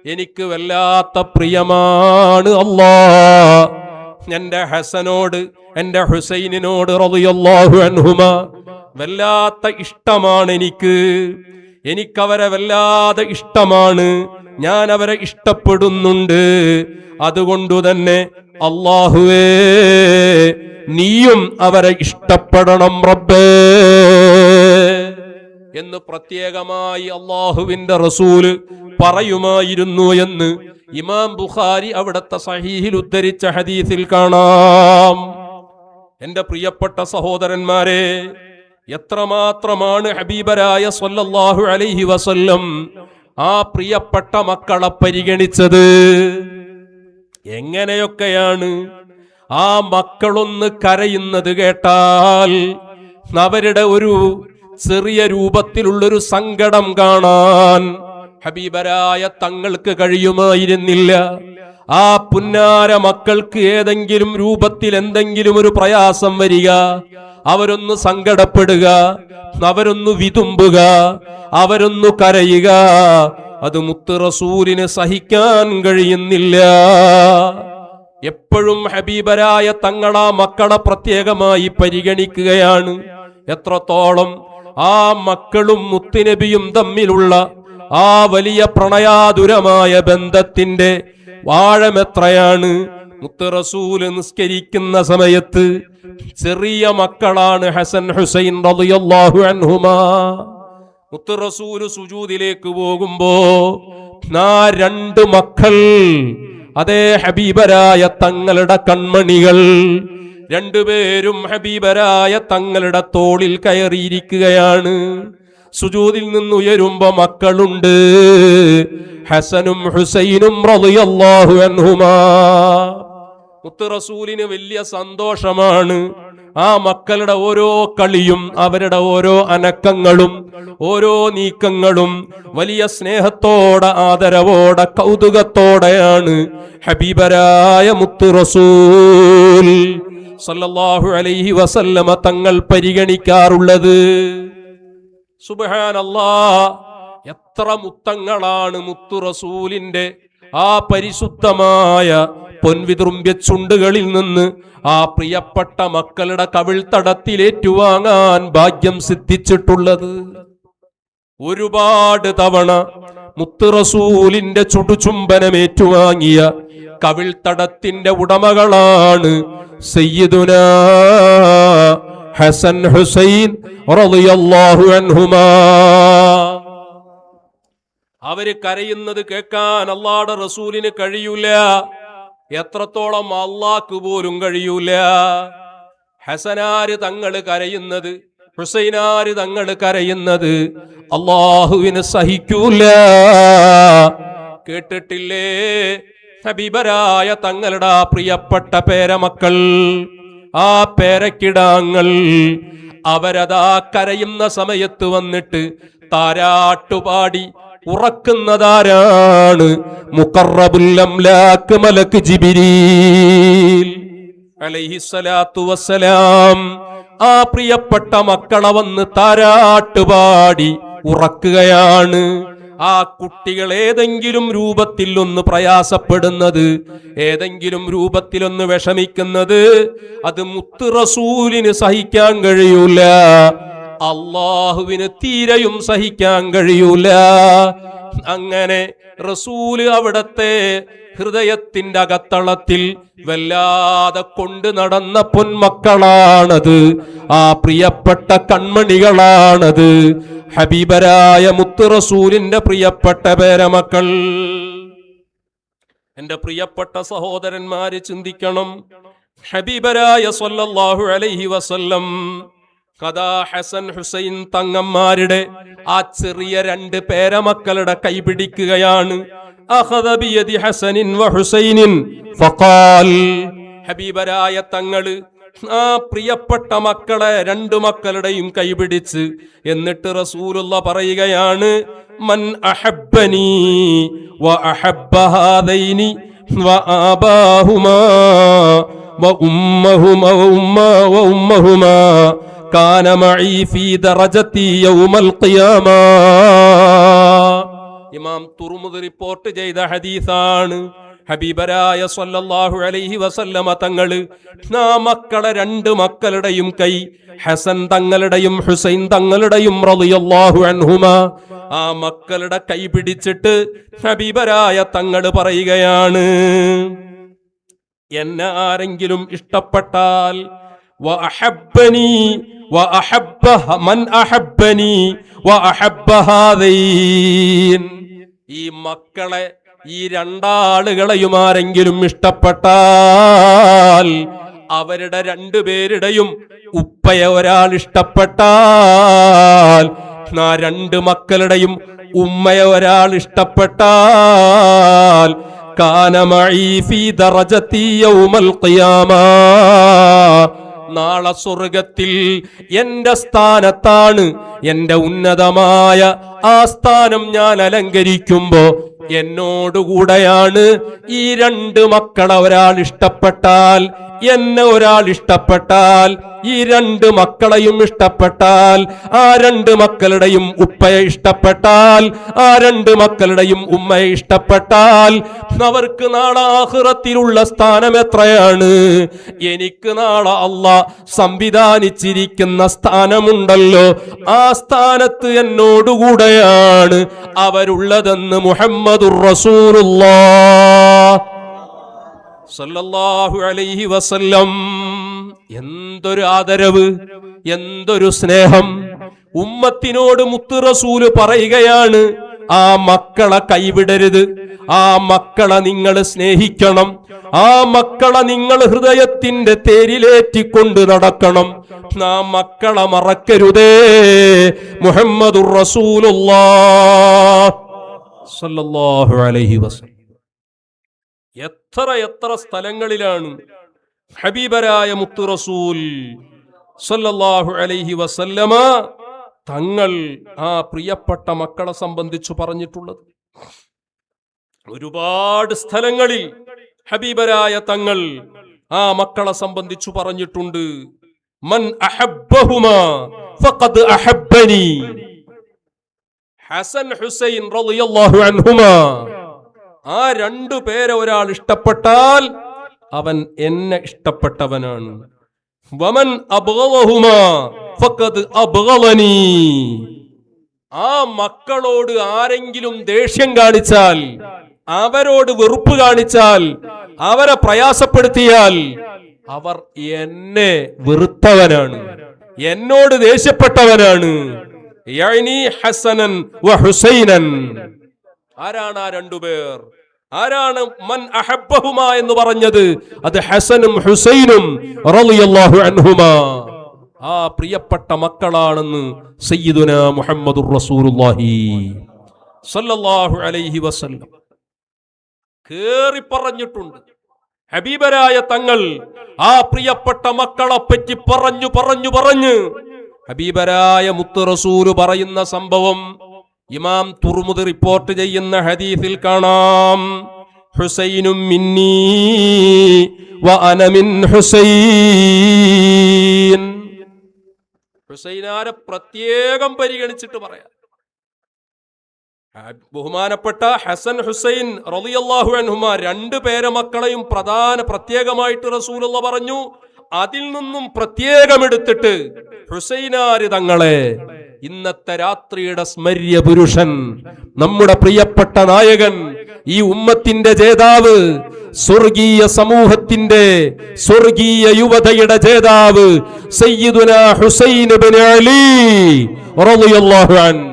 എനിക്ക് വല്ലാത്ത പ്രിയമാണ് അല്ലാഹ്. എന്റെ ഹസനോട് എന്റെ ഹുസൈനിനോട് റളിയല്ലാഹു അൻഹുമാ വല്ലാത്ത ഇഷ്ടമാണ് എനിക്കവരെ വല്ലാതെ ഇഷ്ടമാണ്. ഞാൻ അവരെ ഇഷ്ടപ്പെടുന്നുണ്ട്. അതുകൊണ്ടു തന്നെ അല്ലാഹുവേ നീയും അവരെ ഇഷ്ടപ്പെടണം റബ്ബേ എന്ന് പ്രത്യേകമായി അല്ലാഹുവിന്റെ റസൂല് പറയുമായിരുന്നു എന്ന് ഇമാം ബുഖാരി അവിടുത്തെ സഹീഹിൽ ഉദ്ധരിച്ച ഹദീസിൽ കാണാം. എന്റെ പ്രിയപ്പെട്ട സഹോദരന്മാരെ, എത്രമാത്രമാണ് ഹബീബരായ സ്വല്ലല്ലാഹു അലൈഹി വസല്ലം ആ പ്രിയപ്പെട്ട മക്കളെ പരിഗണിച്ചത്. എങ്ങനെയൊക്കെയാണ് ആ മക്കളൊന്ന് കരയുന്നത് കേട്ടാൽ അവരുടെ ഒരു ചെറിയ രൂപത്തിലുള്ളൊരു സങ്കടം കാണാൻ ഹബീബരായ തങ്ങൾക്ക് കഴിയുമായിരുന്നില്ല. ആ പുന്നാര മക്കൾക്ക് ഏതെങ്കിലും രൂപത്തിൽ എന്തെങ്കിലും ഒരു പ്രയാസം വരിക, അവരൊന്ന് സങ്കടപ്പെടുക, അവരൊന്ന് വിതുമ്പുക, അവരൊന്ന് കരയുക, അത് മുത്ത് റസൂലിന് സഹിക്കാൻ കഴിയുന്നില്ല. എപ്പോഴും ഹബീബരായ തങ്ങളാ മക്കളെ പ്രത്യേകമായി പരിഗണിക്കുകയാണ്. എത്രത്തോളം ആ മക്കളും മുത്തുനബിയും തമ്മിലുള്ള ആ വലിയ പ്രണയാതുരമായ ബന്ധത്തിന്റെ ആഴമെത്രയാണ്. മുത്ത് റസൂല് നിസ്കരിക്കുന്ന സമയത്ത് ചെറിയ മക്കളാണ് ഹസൻ ഹുസൈൻ റളിയല്ലാഹു അൻഹുമാ. മുത്ത് റസൂല് സുജൂദിലേക്ക് പോകുമ്പോ ആ രണ്ട് മക്കൾ, അതേ ഹബീബരായ തങ്ങളുടെ കൺമണികൾ, രണ്ടുപേരും ഹബീബരായ തങ്ങളുടെ തോളിൽ കയറിയിരിക്കുകയാണ്. സുജൂദിൽ നിന്ന് ഉയരുമ്പോ മക്കളുണ്ട്, ഹസനും ഹുസൈനും റളിയല്ലാഹു അൻഹുമാ. മുത്ത് റസൂലിന് വലിയ സന്തോഷമാണ്. ആ മക്കളുടെ ഓരോ കളിയും അവരുടെ ഓരോ അനക്കങ്ങളും ഓരോ നീക്കങ്ങളും വലിയ സ്നേഹത്തോടെ ആദരവോടെ കൗതുകത്തോടെയാണ് ഹബീബരായ മുത്ത് റസൂൽ സല്ലല്ലാഹു അലൈഹി വസല്ലമ തങ്ങൾ പരിഗണിക്കാറുള്ളത്. സുബ്ഹാനല്ലാഹ്, എത്ര മുത്തങ്ങളാണ് മുത്തു റസൂലിന്റെ ആ പരിശുദ്ധമായ പൊൻവിതുമ്പ്യ ചുണ്ടുകളിൽ നിന്ന് ആ പ്രിയപ്പെട്ട മക്കളുടെ കവിൾത്തടത്തിലേറ്റുവാങ്ങാൻ ഭാഗ്യം സിദ്ധിച്ചിട്ടുള്ളത്. ഒരുപാട് തവണ മുത്ത് റസൂലിന്റെ ചുടുചുംബനമേറ്റുവാങ്ങിയ കവിൾത്തടത്തിന്റെ ഉടമകളാണ് സയ്യിദുനാ ഹസൻ ഹുസൈൻ റളിയല്ലാഹു അൻഹുമാ. അവര് കരയുന്നത് കേൾക്കാൻ അല്ലാഹുവിന്റെ റസൂലിന് കഴിയൂല. എത്രത്തോളം അല്ലാഹ്ക്ക് പോലും കഴിയൂല. ഹസനാര് തങ്ങള് കരയുന്നത്, ഹുസൈനാര് തങ്ങള് കരയുന്നത് അല്ലാഹുവിന് സഹിക്കൂല. കേട്ടിട്ടില്ലേ ഹബീബരായ തങ്ങളുടെ പ്രിയപ്പെട്ട പേരമക്കൾ, ആ പേരക്കിടാങ്ങൾ അവരതാ കരയുന്ന സമയത്ത് വന്നിട്ട് താരാട്ടുപാടി ഉറക്കുന്നതാരാണ്? മുഖറബുൽ അംലാക്ക് മലക്ക് ജിബ്രീൽ അലൈഹിസ്സലാത്തു വസ്സലാം. ആ പ്രിയപ്പെട്ട മക്കളെ വന്ന് താരാട്ടുപാടി ഉറക്കുകയാണ്. ആ കുട്ടികൾ ഏതെങ്കിലും രൂപത്തിൽ ഒന്ന് പ്രയാസപ്പെടുന്നത്, ഏതെങ്കിലും രൂപത്തിലൊന്ന് വിഷമിക്കുന്നത്, അത് മുത്ത് റസൂലിന് സഹിക്കാൻ കഴിയൂല. അള്ളാഹുവിന് തീരെയും സഹിക്കാൻ കഴിയൂല. അങ്ങനെ റസൂല് അവിടത്തെ ഹൃദയത്തിന്റെ അകത്തളത്തിൽ വല്ലാതെ കൊണ്ട് നടന്ന പൊന്മക്കളാണത്. ആ പ്രിയപ്പെട്ട കൺമണികളാണത്. ഹബീബരായ മുത്ത് റസൂലിന്റെ പ്രിയപ്പെട്ട പേരമക്കൾ. എന്റെ പ്രിയപ്പെട്ട സഹോദരന്മാര് ചിന്തിക്കണം. ഹബീബരായ സ്വല്ലല്ലാഹു അലൈഹി വസല്ലം കഥാ ഹസൻ ഹുസൈൻ തങ്ങന്മാരുടെ ആ ചെറിയ രണ്ട് പേരമക്കളുടെ കൈപിടിക്കുകയാണ്. അഖദ ബിയദി ഹസനിൻ വ ഹുസൈനിൻ ഫഖാൽ. ഹബീബരായ തങ്ങള് ആ പ്രിയപ്പെട്ട മക്കളെ രണ്ടു മക്കളുടെയും കൈപിടിച്ച് എന്നിട്ട് റസൂലുള്ള പറയുകയാണ്, മൻ അഹബ്ബനി വ അഹബ്ബ ഹാദൈനി വ ആബാഹുമാ വ ഉമ്മഹുമാ വ ഉമ്മഹുമാ കാന മഈ ഫീ ദറജതി യൗമൽ ഖിയാമ. ഇമാം തുർമുദി റിപ്പോർട്ട് ചെയ്ത ഹദീസാണ്. ഹബീബരായ സ്വല്ലല്ലാഹു അലൈഹി വസല്ലമ തങ്ങള് ആ മക്കളെ രണ്ട് മക്കളുടെയും കൈ, ഹസൻ തങ്ങളുടെയും ഹുസൈൻ തങ്ങളുടെയും റളിയല്ലാഹു അൻഹുമാ, ആ മക്കളുടെ കൈ പിടിച്ചിട്ട് ഹബീബരായ തങ്ങള് പറയുകയാണ്, എന്നെ ആരെങ്കിലും ഇഷ്ടപ്പെട്ടാൽ വഅഹബ്ബനി വഅഹബ്ബ മൻ അഹബ്ബനി വഅഹബ്ബ ഹാദൈൻ, ഈ മക്കളെ ഈ രണ്ടാളുകളെയും ആരെങ്കിലും ഇഷ്ടപ്പെട്ടാൽ, അവരുടെ രണ്ടുപേരുടെയും ഉപ്പയെ ഒരാൾ ഇഷ്ടപ്പെട്ടാൽ, ആ രണ്ട് മക്കളുടെയും ഉമ്മയെ ഒരാൾ ഇഷ്ടപ്പെട്ടാൽ, കാന മഈ ഫീ ദറജതി യൗമൽ ഖിയാമ, നാളെ സ്വർഗത്തിൽ എന്റെ സ്ഥാനത്താണ്, എന്റെ ഉന്നതമായ ആ സ്ഥാനം ഞാൻ അലങ്കരിക്കുമ്പോ എന്നോടുകൂടെയാണ്. ഈ രണ്ട് മക്കളെ ഒരാൾ ഇഷ്ടപ്പെട്ടാൽ, എന്നെ ഒരാൾ ഇഷ്ടപ്പെട്ടാൽ, ഈ രണ്ട് മക്കളെയും ഇഷ്ടപ്പെട്ടാൽ, ആ രണ്ട് മക്കളുടെയും ഉപ്പയെ ഇഷ്ടപ്പെട്ടാൽ, ആ രണ്ട് മക്കളുടെയും ഉമ്മയെ ഇഷ്ടപ്പെട്ടാൽ, അവർക്ക് നാളെ ആഖിറത്തിലുള്ള സ്ഥാനം എത്രയാണ്? എനിക്ക് നാളെ അല്ലാഹ് സംവിധാനിച്ചിരിക്കുന്ന സ്ഥാനമുണ്ടല്ലോ, ആ സ്ഥാനത്ത് എന്നോടുകൂടെയാണ് അവരുള്ളതെന്ന് മുഹമ്മദുർ റസൂലുള്ളാഹ് സല്ലല്ലാഹു അലൈഹി വസല്ലം. എന്തൊരു ആദരവ്, എന്തൊരു സ്നേഹം! ഉമ്മത്തിനോട് മുത്ത് റസൂല് പറയുകയാണ്, ആ മക്കളെ കൈവിടരുത്, ആ മക്കളെ നിങ്ങൾ സ്നേഹിക്കണം, ആ മക്കളെ നിങ്ങൾ ഹൃദയത്തിന്റെ തേരിലേറ്റിക്കൊണ്ട് നടക്കണം, ആ മക്കളെ മറക്കരുതേ. മുഹമ്മദുർ റസൂലുള്ളാഹ് സല്ലല്ലാഹു അലൈഹി വസല്ലം. എത്ര എത്ര സ്ഥലങ്ങളിലാണ് ഹബീബരായ മുത്തു റസൂൽ സല്ലല്ലാഹു അലൈഹി വസല്ലമ തങ്ങൾ ആ പ്രിയപ്പെട്ട മക്കളെ സംബന്ധിച്ചു പറഞ്ഞിട്ടുള്ളത്. ഒരുപാട് സ്ഥലങ്ങളിൽ ഹബീബരായ തങ്ങൾ ആ മക്കളെ സംബന്ധിച്ചു പറഞ്ഞിട്ടുണ്ട്. മൻ അഹബ്ബഹുമാ ഫഖദ് അഹബ്ബനി. ഹസൻ ഹുസൈൻ റളിയല്ലാഹു അൻഹുമാ, ആ രണ്ടു പേരെ ഒരാൾ ഇഷ്ടപ്പെട്ടാൽ അവൻ എന്നെ ഇഷ്ടപ്പെട്ടവനാണ്. വമൻ അബ്ഗളഹുമാ ഫഖദ് അബ്ഗളനി. ആ മക്കളോട് ആരെങ്കിലും ദേഷ്യം കാണിച്ചാൽ, അവരോട് വെറുപ്പ് കാണിച്ചാൽ, അവരെ പ്രയാസപ്പെടുത്തിയാൽ അവർ എന്നെ വെറുത്തവനാണ്, എന്നോട് ദേഷ്യപ്പെട്ടവനാണ്. യഅനി ഹസനൻ വ ഹുസൈനൻ. ആരാണ് ആ രണ്ടുപേർ? ആരാണ് മൻ അഹബ്ബഹുമാ എന്ന് പറഞ്ഞത്? അത് ഹസനും ഹുസൈനും റളിയല്ലാഹു അൻഹുമാ, ആ പ്രിയപ്പെട്ട മക്കളാണെന്ന് സയ്യിദുനാ മുഹമ്മദുർ റസൂലുള്ളാഹി സ്വല്ലല്ലാഹു അലൈഹി വസല്ലം കേറി പറഞ്ഞിട്ടുണ്ട്. ഹബീബരായ തങ്ങൾ ആ പ്രിയപ്പെട്ട മക്കളെ പറ്റി പറഞ്ഞു ഹബീബരായ മുത്ത് റസൂല് പറയുന്ന സംഭവം ഇമാം തുർമുദി റിപ്പോർട്ട് ചെയ്യുന്ന ഹദീസിൽ കാണാം. ഹുസൈനും മിന്നീ വ അന മിൻ ഹുസൈൻ. ഹുസൈനാരെ പ്രത്യേകം പരിഗണിച്ചിട്ട് പറയാം. ബഹുമാനപ്പെട്ട ഹസൻ ഹുസൈൻ റളിയല്ലാഹു അൻഹുമാ രണ്ടു പേരെ മക്കളെയും പ്രത്യേകമായിട്ട് റസൂലുള്ള പറഞ്ഞു. അതിൽ നിന്നും പ്രത്യേകം എടുത്തിട്ട് ഹുസൈനാര് തങ്ങളെ, ഇന്നത്തെ രാത്രിയുടെ സ്മര്യ പുരുഷൻ, നമ്മുടെ പ്രിയപ്പെട്ട നായകൻ, ഈ ഉമ്മത്തിന്റെ ജേതാവ്, സ്വർഗീയ സമൂഹത്തിന്റെ സ്വർഗീയ യുവതയുടെ ജേതാവ് സയ്യിദുനാ ഹുസൈൻ ഇബ്നു അലി റളിയല്ലാഹു അൻഹു,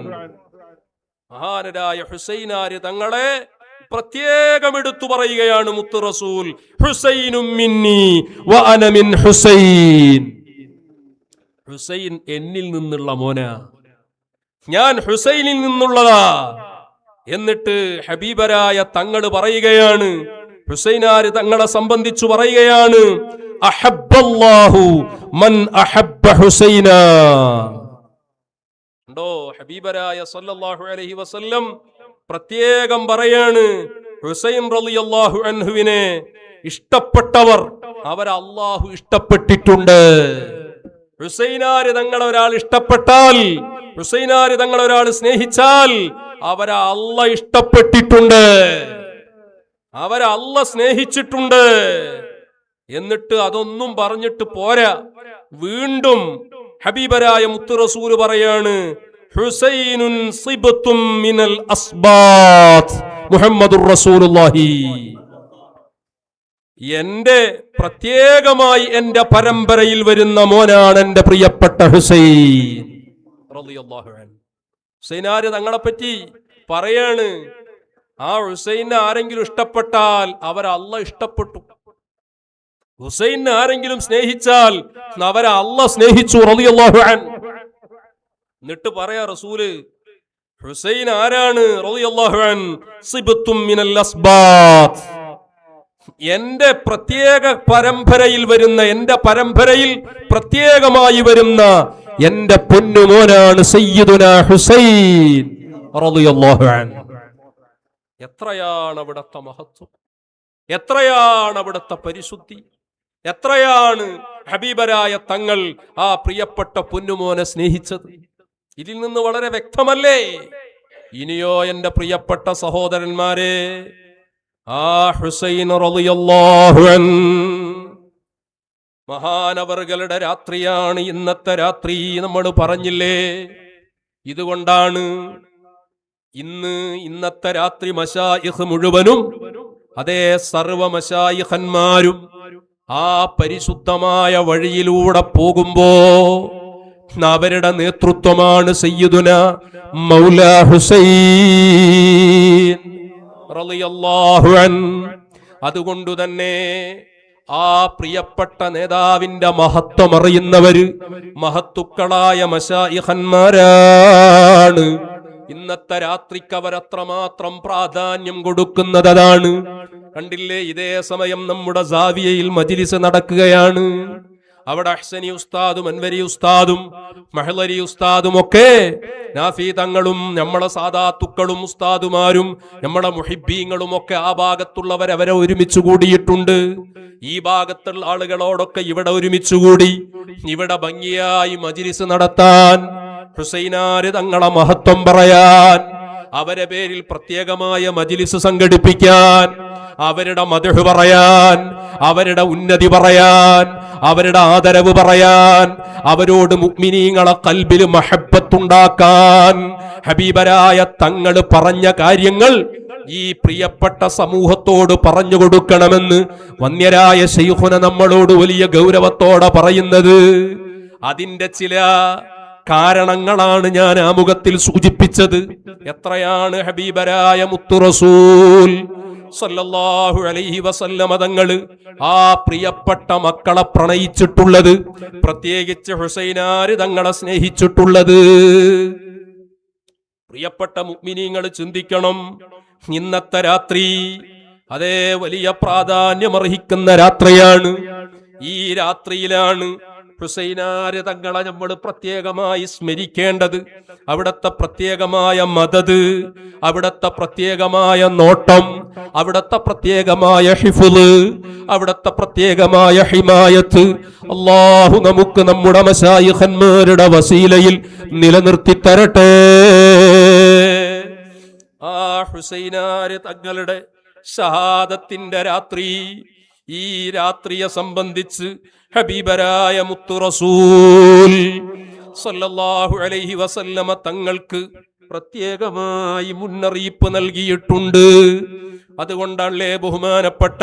മഹാനരായ ഹുസൈനാര് തങ്ങളെ പ്രത്യേകം എടുത്തു പറയുകയാണ് മുത്ത് റസൂൽ. ഹുസൈനും മിന്നി വ അന മിൻ ഹുസൈൻ. ഹുസൈൻ എന്നിൽ നിന്നുള്ള മോനാ, ഞാൻ ഹുസൈനിൽ നിന്നുള്ളതാ. എന്നിട്ട് ഹബീബരായ തങ്ങൾ പറയുകയാണ്, ഹുസൈനാര് തങ്ങളെ സംബന്ധിച്ചു പറയുകയാണ്, അഹബ്ബല്ലാഹു മൻ അഹബ്ബ ഹുസൈനാ. ണ്ടോ ഹബീബരായ സല്ലല്ലാഹു അലൈഹി വസല്ലം പ്രത്യേകം പറയാണ്, ഹുസൈൻ റളിയല്ലാഹു അൻഹുവിനെ ഇഷ്ടപ്പെട്ടവർ അവരെ അല്ലാഹു ഇഷ്ടപ്പെട്ടിട്ടുണ്ട്. ഹുസൈനാര് തങ്ങളെ ഒരാൾ ഇഷ്ടപ്പെട്ടാൽ, ഹുസൈനാര് തങ്ങളെ ഒരാൾ സ്നേഹിച്ചാൽ അവരെ അല്ല ഇഷ്ടപ്പെട്ടിട്ടുണ്ട്, അവരെ അല്ല സ്നേഹിച്ചിട്ടുണ്ട്. എന്നിട്ട് അതൊന്നും പറഞ്ഞിട്ട് പോരാ, വീണ്ടും ഹബീബരായ മുത്ത് റസൂല് പറയാണ്, ഹുസൈനുൻ സിബ്തും മിനൽ അസ്ബാത്ത് മുഹമ്മദുർ റസൂലുള്ളാഹി. എന്റെ പ്രത്യേകമായി എന്റെ പരമ്പരയിൽ വരുന്ന മോനാണ് എന്റെ പ്രിയപ്പെട്ട ഹുസൈൻ റളിയല്ലാഹു അൻഹു. ഹുസൈനാര് തങ്ങളെ പറ്റി പറയാണ്, ആ ഹുസൈനെ ആരെങ്കിലും ഇഷ്ടപ്പെട്ടാൽ അവരെ അല്ല ഇഷ്ടപ്പെട്ടു, ഹുസൈനെ ആരെങ്കിലും സ്നേഹിച്ചാൽ അവരെ അല്ല സ്നേഹിച്ചു റളിയല്ലാഹു അൻഹു. എന്നിട്ട് പറയാ റസൂല്, ഹുസൈൻ ആരാണ് റളിയല്ലാഹു അൻഹു? സിബ്തും മിനൽ അസ്ബാത്ത്, എന്റെ പ്രത്യേക പരമ്പരയിൽ വരുന്ന, എന്റെ പരമ്പരയിൽ പ്രത്യേകമായി വരുന്ന എന്റെ പൊന്നുമോനാണ് സയ്യിദുനാ ഹുസൈൻ റളിയല്ലാഹു അൻഹു. എത്രയാണ് അവിടുത്തെ മഹത്വം, എത്രയാണ് അവിടുത്തെ പരിശുദ്ധി, എത്രയാണ് ഹബീബരായ തങ്ങൾ ആ പ്രിയപ്പെട്ട പൊന്നുമോനെ സ്നേഹിച്ചത്. ഇതിൽ നിന്ന് വളരെ വ്യക്തമല്ലേ? ഇനിയോ എന്റെ പ്രിയപ്പെട്ട സഹോദരന്മാരെ, ആ ഹുസൈൻ റളിയല്ലാഹു അൻഹു മഹാനവറുകളുടെ രാത്രിയാണ് ഇന്നത്തെ രാത്രി, നമ്മൾ പറഞ്ഞില്ലേ? ഇതുകൊണ്ടാണ് ഇന്നത്തെ രാത്രി മശായിഖ് മുഴുവനും, അതേ സർവ മശായിഖന്മാരും ആ പരിശുദ്ധമായ വഴിയിലൂടെ പോകുമ്പോ അവരുടെ നേതൃത്വമാണ് സയ്യിദുന മൗലാ ഹുസൈൻ റളിയല്ലാഹു അൻഹു. അതുകൊണ്ട് തന്നെ ആ പ്രിയപ്പെട്ട നേതാവിന്റെ മഹത്വം അറിയുന്നവര് മഹത്തുക്കളായ മശായിഖന്മാരാണ്. ഇന്നത്തെ രാത്രിക്ക് അവരത്രമാത്രം പ്രാധാന്യം കൊടുക്കുന്നത് അതാണ്. കണ്ടില്ലേ, ഇതേ സമയം നമ്മുടെ സാവിയയിൽ മജ്ലിസ് നടക്കുകയാണ്. അവിടെ അഹ്സനി ഉസ്താദും അൻവരി ഉസ്താദും മഹ്ലരി ഉസ്താദും ഒക്കെ നാഫി തങ്ങളും നമ്മളെ സാദാത്തുക്കളും ഉസ്താദുമാരും നമ്മളെ മുഹിബ്ബീങ്ങളും ഒക്കെ ആ ഭാഗത്തുള്ളവർ അവരെ ഒരുമിച്ച് കൂടിയിട്ടുണ്ട്. ഈ ഭാഗത്തുള്ള ആളുകളോടൊക്കെ ഇവിടെ ഒരുമിച്ചുകൂടി ഇവിടെ ഭംഗിയായി മജ്ലിസ് നടത്താൻ, ഹുസൈനാര് തങ്ങളെ മഹത്വം പറയാൻ, അവരെ പേരിൽ പ്രത്യേകമായ മജ്ലിസ് സംഘടിപ്പിക്കാൻ, അവരുടെ മദ്ഹ് പറയാൻ, അവരുടെ ഉന്നതി പറയാൻ, അവരുടെ ആദരവ് പറയാൻ, അവരോട് മുഅ്മിനീങ്ങളെ ഖൽബിൽ മഹബ്ബത്തുണ്ടാക്കാൻ ഹബീബരായ തങ്ങൾ പറഞ്ഞ കാര്യങ്ങൾ ഈ പ്രിയപ്പെട്ട സമൂഹത്തോട് പറഞ്ഞു കൊടുക്കണമെന്ന് വന്യരായ ശൈഖുന നമ്മളോട് വലിയ ഗൗരവത്തോടെ പറയുന്നത്. അതിന്റെ ചില കാരണങ്ങളാണ് ഞാൻ ആമുഖത്തിൽ സൂചിപ്പിച്ചത്. എത്രയാണ് ഹബീബരായ മുത്തു റസൂൽ സല്ലല്ലാഹു അലൈഹി വസല്ലമ തങ്ങൾ ആ പ്രിയപ്പെട്ട മക്കളെ പ്രണയിച്ചിട്ടുള്ളത്, പ്രത്യേകിച്ച് ഹുസൈനാര് തങ്ങളെ സ്നേഹിച്ചിട്ടുള്ളത്. പ്രിയപ്പെട്ട മുഅ്മിനീങ്ങൾ ചിന്തിക്കണം, ഇന്നത്തെ രാത്രി അതേ വലിയ പ്രാധാന്യമർഹിക്കുന്ന രാത്രിയാണ്. ഈ രാത്രിയിലാണ് ഹുസൈനാര് തങ്ങളെ നമ്മൾ പ്രത്യേകമായി സ്മരിക്കേണ്ടത്. അവിടത്തെ പ്രത്യേകമായ മദദ്, അവിടത്തെ പ്രത്യേകമായ നോട്ടം, അവിടത്തെ പ്രത്യേകമായ ഹിഫ്ള്, അവിടത്തെ പ്രത്യേകമായ ഹിമായത്ത് അല്ലാഹു നമുക്ക് നമ്മുടെ മശായിഖന്മാരുടെ വസീലയിൽ നിലനിർത്തി തരട്ടെ. ആ ഹുസൈനാര് തങ്ങളുടെ ഷഹാദത്തിന്റെ രാത്രി, ഈ രാത്രിയെ സംബന്ധിച്ച് ഹബീബരായ മുത്തു റസൂൽ സല്ലല്ലാഹു അലൈഹി വസല്ലമ തങ്ങൾക്ക് പ്രത്യേകമായി മുന്നറിയിപ്പ് നൽകിയിട്ടുണ്ട്. അതുകൊണ്ടല്ലേ ബഹുമാനപ്പെട്ട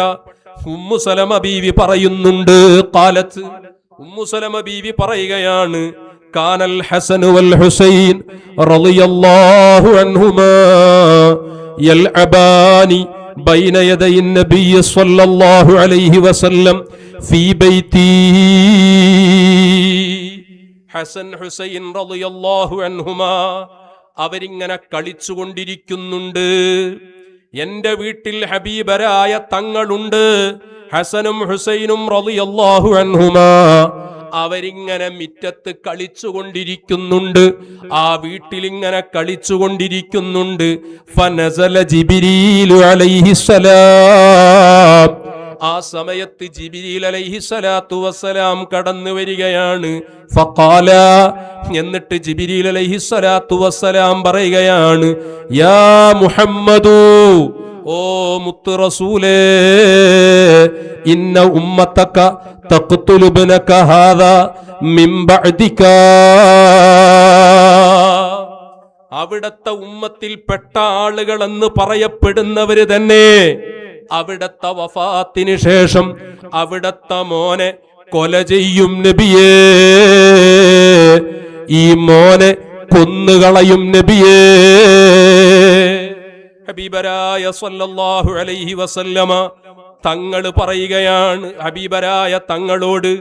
ഉമ്മു സലമ ബീവി പറയുന്നുണ്ട്, ഖാലത്ത്, ഉമ്മു സലമ ബീവി പറയുകയാണ്, കാനൽ ഹസൻ വൽ ഹുസൈൻ റളിയല്ലാഹു അൻഹുമാ യൽഅബാനി ബൈന യദൈ നബി സ്വല്ലല്ലാഹു അലൈഹി വസല്ലം ഫീ ബൈതി. ഹസൻ ഹുസൈൻ റളിയല്ലാഹു അൻഹുമാ അവരിങ്ങനെ കളിച്ചുകൊണ്ടിരിക്കുന്നുണ്ട്. എന്റെ വീട്ടിൽ ഹബീബരായ തങ്ങളുണ്ട്. ഹസനും ഹുസൈനും റളിയല്ലാഹു അൻഹുമാ അവരിങ്ങനെ മിറ്റത്ത് കളിച്ചുകൊണ്ടിരിക്കുന്നുണ്ട്. ആ വീട്ടിലിങ്ങനെ കളിച്ചുകൊണ്ടിരിക്കുന്നുണ്ട്. ഫനസല ജിബ്രീലു അലൈഹിസ്സലാം, ആ സമയത്ത് ജിബ്രീൽ അലൈഹിസ്സലാത്തു വസ്സലാം കടന്നു വരികയാണ്. ഫഖാല, എന്നിട്ട് ജിബ്രീൽ അലൈഹിസ്സലാത്തു വസ്സലാം പറയുകയാണ്, യാ മുഹമ്മദു, ഓ മുത്ത് റസൂലേ, ഇന്ന ഉമ്മതക തഖ്തുലു ഇബ്നക ഹാദാ മിൻ ബഅദിക. അവിടത്തെ ഉമ്മത്തിൽപ്പെട്ട ആളുകളെന്ന് പറയപ്പെടുന്നവര് തന്നെ അവിടത്തെ വഫാത്തിന് ശേഷം അവിടത്തെ മോനെ കൊല ചെയ്യും നബിയേ, ഈ മോനെ കൊന്നുകളയും നബിയേ. ഹബീബരായ സ്വല്ലല്ലാഹു അലൈഹി വസല്ലമ തങ്ങൾ പറയുകയാണ് ഹബീബരായ തങ്ങളോട്,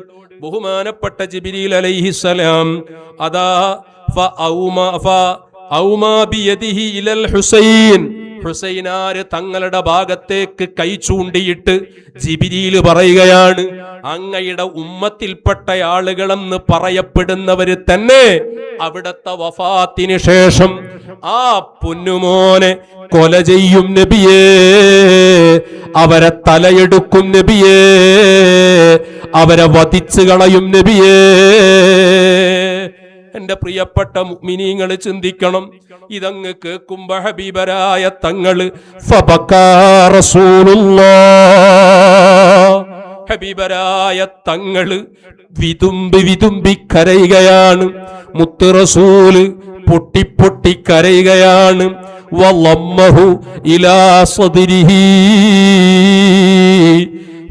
ബഹുമാനപ്പെട്ട ജിബ്രീൽ അലൈഹിസ്സലാം അതാ ഔമാ ബിയദിഹി ഇലൽ ഹുസൈൻ, ഹുസൈനാര് തങ്ങളുടെ ഭാഗത്തേക്ക് കൈ ചൂണ്ടിയിട്ട് ജിബ്രീൽ പറയുകയാണ്, അങ്ങയുടെ ഉമ്മത്തിൽപ്പെട്ട ആളുകളെന്ന് പറയപ്പെടുന്നവര് തന്നെ അവിടത്തെ വഫാത്തിന് ശേഷം ആ പൊന്നുമോനെ കൊല ചെയ്യും നബിയേ, അവരെ തലയെടുക്കും നബിയേ, അവരെ വധിച്ചു കളയും നബിയേ. എന്റെ പ്രിയപ്പെട്ട മുഅ്മിനീങ്ങൾ ചിന്തിക്കണം, ഇതങ്ങ് കേൾക്കുമ്പോ ഹബീബരായ തങ്ങള് ഫബക്കാ റസൂലുള്ളാഹ്, ഹബീബരായ തങ്ങള് വിതുമ്പി വിതുമ്പി കരയുകയാണ്. മുത്ത് റസൂല് പൊട്ടി പൊട്ടി കരയുകയാണ്. വളമ്മഹു ഇലാ സദ്രിഹി,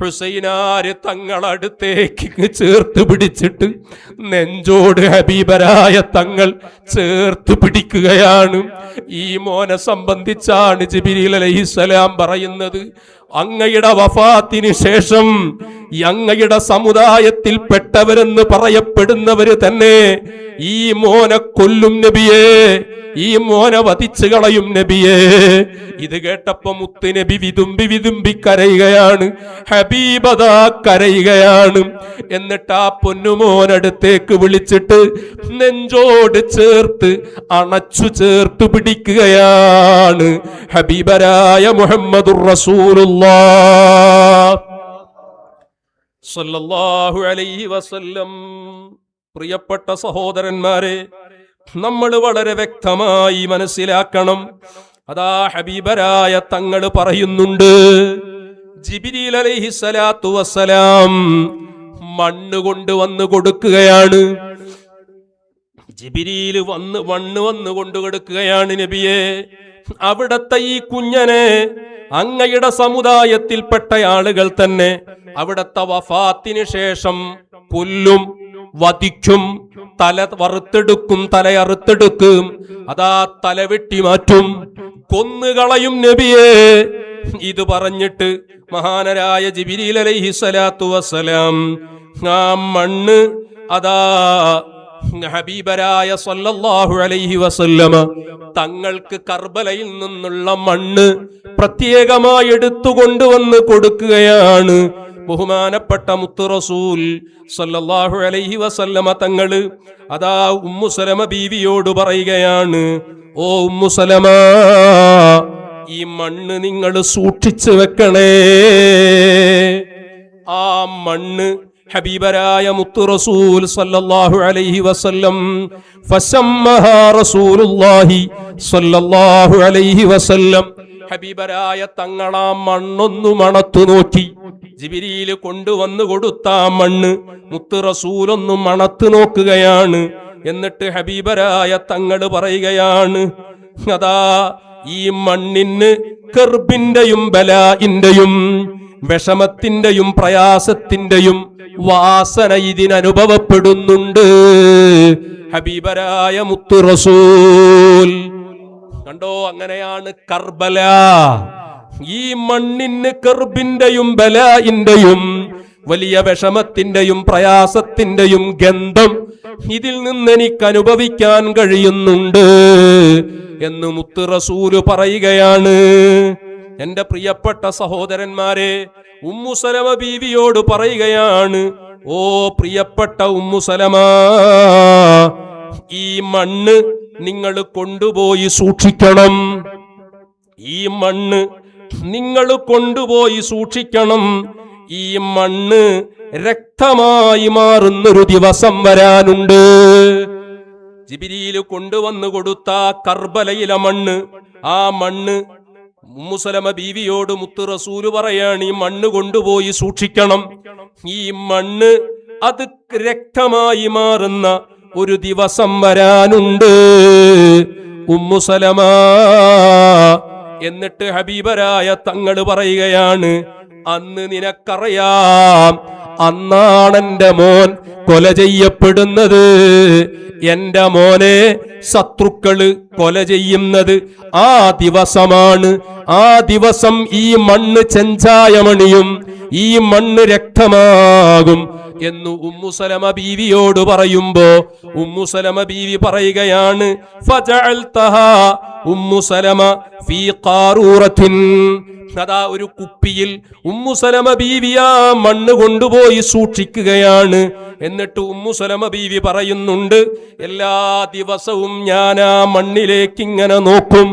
ഹുസൈനാര് തങ്ങളടുത്തേക്ക് ചേർത്ത് പിടിച്ചിട്ട് നെഞ്ചോട് ഹബീബരായ തങ്ങൾ ചേർത്ത് പിടിക്കുകയാണ്. ഈ മോനെ സംബന്ധിച്ചാണ് ജിബ്രീൽ അലൈഹിസ്സലാം പറയുന്നത്, അങ്ങയുടെ വഫാത്തിന് ശേഷം അങ്ങയുടെ സമുദായത്തിൽപ്പെട്ടവരെന്ന് പറയപ്പെടുന്നവര് തന്നെ ഈ മോനെ കൊല്ലും നബിയേ, ഈ മോനെ വധിച്ചു കളയും നബിയേ. ഇത് കേട്ടപ്പോ മുത്ത് നബി വിതുമ്പി വിതുമ്പി കരയുകയാണ്, ഹബീബദാ കരയുകയാണ്. എന്നിട്ട് ആ പൊന്നുമോനടുത്തേക്ക് വിളിച്ചിട്ട് നെഞ്ചോട് ചേർത്ത് അണച്ചു ചേർത്ത് പിടിക്കുകയാണ് ഹബീബരായ മുഹമ്മദുർ റസൂലുള്ളാഹ് സല്ലല്ലാഹു അലൈഹി വസല്ലം. പ്രിയപ്പെട്ട സഹോദരന്മാരെ, നമ്മൾ വളരെ വ്യക്തമായി മനസ്സിലാക്കണം. അതാ ഹബീബരായ തങ്ങൾ പറയുന്നുണ്ട്, ജിബ്രീൽ അലൈഹിസ്സലാത്തു വസ്സലാം മണ്ണ് കൊണ്ട് വന്നു കൊടുക്കുകയാണ്. ജിബ്രീൽ മണ്ണ് വന്നു കൊണ്ടു കൊടുക്കുകയാണ് നബിയെ. അവിടത്തെ ഈ കുഞ്ഞനെ അങ്ങയുടെ സമുദായത്തിൽപ്പെട്ട ആളുകൾ തന്നെ അവിടത്തെ വഫാത്തിന് ശേഷം കൊല്ലും, വധിക്കും, തല വറുത്തെടുക്കും, തലയറുത്തെടുക്കും, അതാ തല വെട്ടി മാറ്റും, കൊന്നുകളയും നബിയെ. ഇത് പറഞ്ഞിട്ട് മഹാനരായ ജിബ്രീൽ അലൈഹിസ്സലാത്തു വസ്സലാം ആ മണ്ണ് അതാ ഹബീബരായ സല്ലല്ലാഹു അലൈഹി വസല്ലമ തങ്ങൾക്ക് കർബലയിൽ നിന്നുള്ള മണ്ണ് പ്രത്യേകമായി എടുത്തുകൊണ്ടുവന്ന് കൊടുക്കുകയാണ്. ബഹുമാനപ്പെട്ട മുത്ത് റസൂൽ സല്ലല്ലാഹു അലൈഹി വസല്ലമ തങ്ങള് അതാ ഉമ്മു സലമ ബീവിയോട് പറയുകയാണ്, ഓ ഉമ്മു സലമ, ഈ മണ്ണ് നിങ്ങൾ സൂക്ഷിച്ചു വെക്കണേ. ആ മണ്ണ് ഹബീബരായ മുത്ത് റസൂൽ സല്ലല്ലാഹു അലൈഹി വസല്ലം ഫസമ്മഹാ റസൂലുള്ളാഹി സല്ലല്ലാഹു അലൈഹി വസല്ലം. ഹബീബരായ തങ്ങളാ മണ്ണൊന്നു മണത്തു നോക്കി. ജിബ്രീൽ കൊണ്ടുവന്നു കൊടുത്ത മണ്ണ് മുത്ത് റസൂലൊന്നും മണത്തു നോക്കുകയാണ്. എന്നിട്ട് ഹബീബരായ തങ്ങൾ പറയുകയാണ്, അതാ ഈ മണ്ണിന് കർബിന്റെയും ബലാഇന്റെയും വിഷമത്തിന്റെയും പ്രയാസത്തിന്റെയും വാസന ഇതിനനുഭവപ്പെടുന്നുണ്ട്. ഹബീബരായ മുത്ത് റസൂൽ കണ്ടോ, അങ്ങനെയാണ് കർബല. ഈ മണ്ണിന് കർബിന്റെയും ബലാഇന്റെയും വലിയ വിഷമത്തിന്റെയും പ്രയാസത്തിന്റെയും ഗന്ധം ഇതിൽ നിന്ന് എനിക്ക് അനുഭവിക്കാൻ കഴിയുന്നുണ്ട് എന്ന് മുത്ത് റസൂല് പറയുകയാണ്. എന്റെ പ്രിയപ്പെട്ട സഹോദരന്മാരെ, ഉമ്മു സലമ ബീവിയോട് പറയുകയാണ്, ഓ പ്രിയപ്പെട്ട ഉമ്മു സലമ, ഈ മണ്ണ് നിങ്ങൾ കൊണ്ടുപോയി സൂക്ഷിക്കണം. ഈ മണ്ണ് നിങ്ങൾ കൊണ്ടുപോയി സൂക്ഷിക്കണം. ഈ മണ്ണ് രക്തമായി മാറുന്നൊരു ദിവസം വരാനുണ്ട്. ജിബ്രീൽ കൊണ്ടുവന്നു കൊടുത്ത കർബലയിലെ മണ്ണ്, ആ മണ്ണ് ഉമ്മു സലമ ബീവിയോട് മുത്ത് റസൂല് പറയാണ്, ഈ മണ്ണ് കൊണ്ടുപോയി സൂക്ഷിക്കണം. ഈ മണ്ണ് അത് രക്തമായി മാറുന്ന ഒരു ദിവസം വരാനുണ്ട് ഉമ്മു സലമ. എന്നിട്ട് ഹബീബരായ തങ്ങൾ പറയുകയാണ്, അന്ന് നിനക്കറിയാം, അന്നാണ് എന്റെ മോൻ കൊല ചെയ്യപ്പെടുന്നത്. എന്റെ മോനെ ശത്രുക്കള് കൊല ചെയ്യുന്നത് ആ ദിവസമാണ്. ആ ദിവസം ഈ മണ്ണ് ചെഞ്ചായമണിയും, ഈ മണ്ണ് രക്തമാകും എന്ന് ഉമ്മു സലമ ബീവിയോട് പറയുമ്പോ ഉമ്മു സലമ ബീവി പറയുകയാണ്, ഫജഅൽതഹാ ഉമ്മു സലമ ഫീ ഖാറൂറത്തിൻ. അതാ ഒരു കുപ്പിയിൽ ഉമ്മു സലമ ബീവി ആ മണ്ണ് കൊണ്ടുപോയി സൂക്ഷിക്കുകയാണ്. എന്നിട്ട് ഉമ്മു സലമ ബീവി പറയുന്നുണ്ട്, എല്ലാ ദിവസവും ഞാൻ ആ മണ്ണിലേക്ക് ഇങ്ങനെ നോക്കും.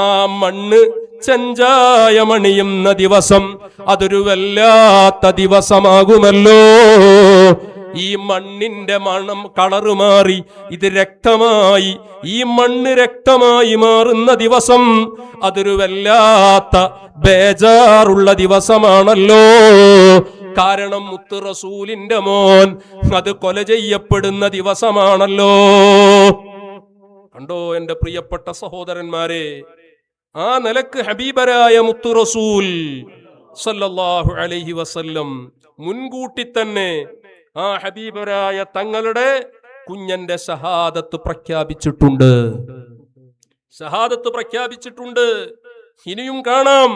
ആ മണ്ണ് ചെഞ്ചായമണിയുന്ന ദിവസം അതൊരു വല്ലാത്ത ദിവസമാകുമല്ലോ. ഈ മണ്ണിന്റെ മണം കളറ് മാറി ഇത് രക്തമായി, ഈ മണ്ണ് രക്തമായി മാറുന്ന ദിവസം അതൊരു വല്ലാത്ത ബേജാറുള്ള ദിവസമാണല്ലോ. കാരണം മുത്ത് റസൂലിന്റെ മോൻ അത് കൊല ചെയ്യപ്പെടുന്ന ദിവസമാണല്ലോ. കണ്ടോ എന്റെ പ്രിയപ്പെട്ട സഹോദരന്മാരെ, ആ നിലക്ക് ഹബീബരായ മുത്ത് റസൂൽ സല്ലല്ലാഹു അലൈഹി വസല്ലം മുൻകൂട്ടി തന്നെ ആ ഹബീബരായ തങ്ങളുടെ കുഞ്ഞന്റെ ഷഹാദത്ത് പ്രഖ്യാപിച്ചിട്ടുണ്ട്. ഷഹാദത്ത് പ്രഖ്യാപിച്ചിട്ടുണ്ട്. ഇനിയും കാണാം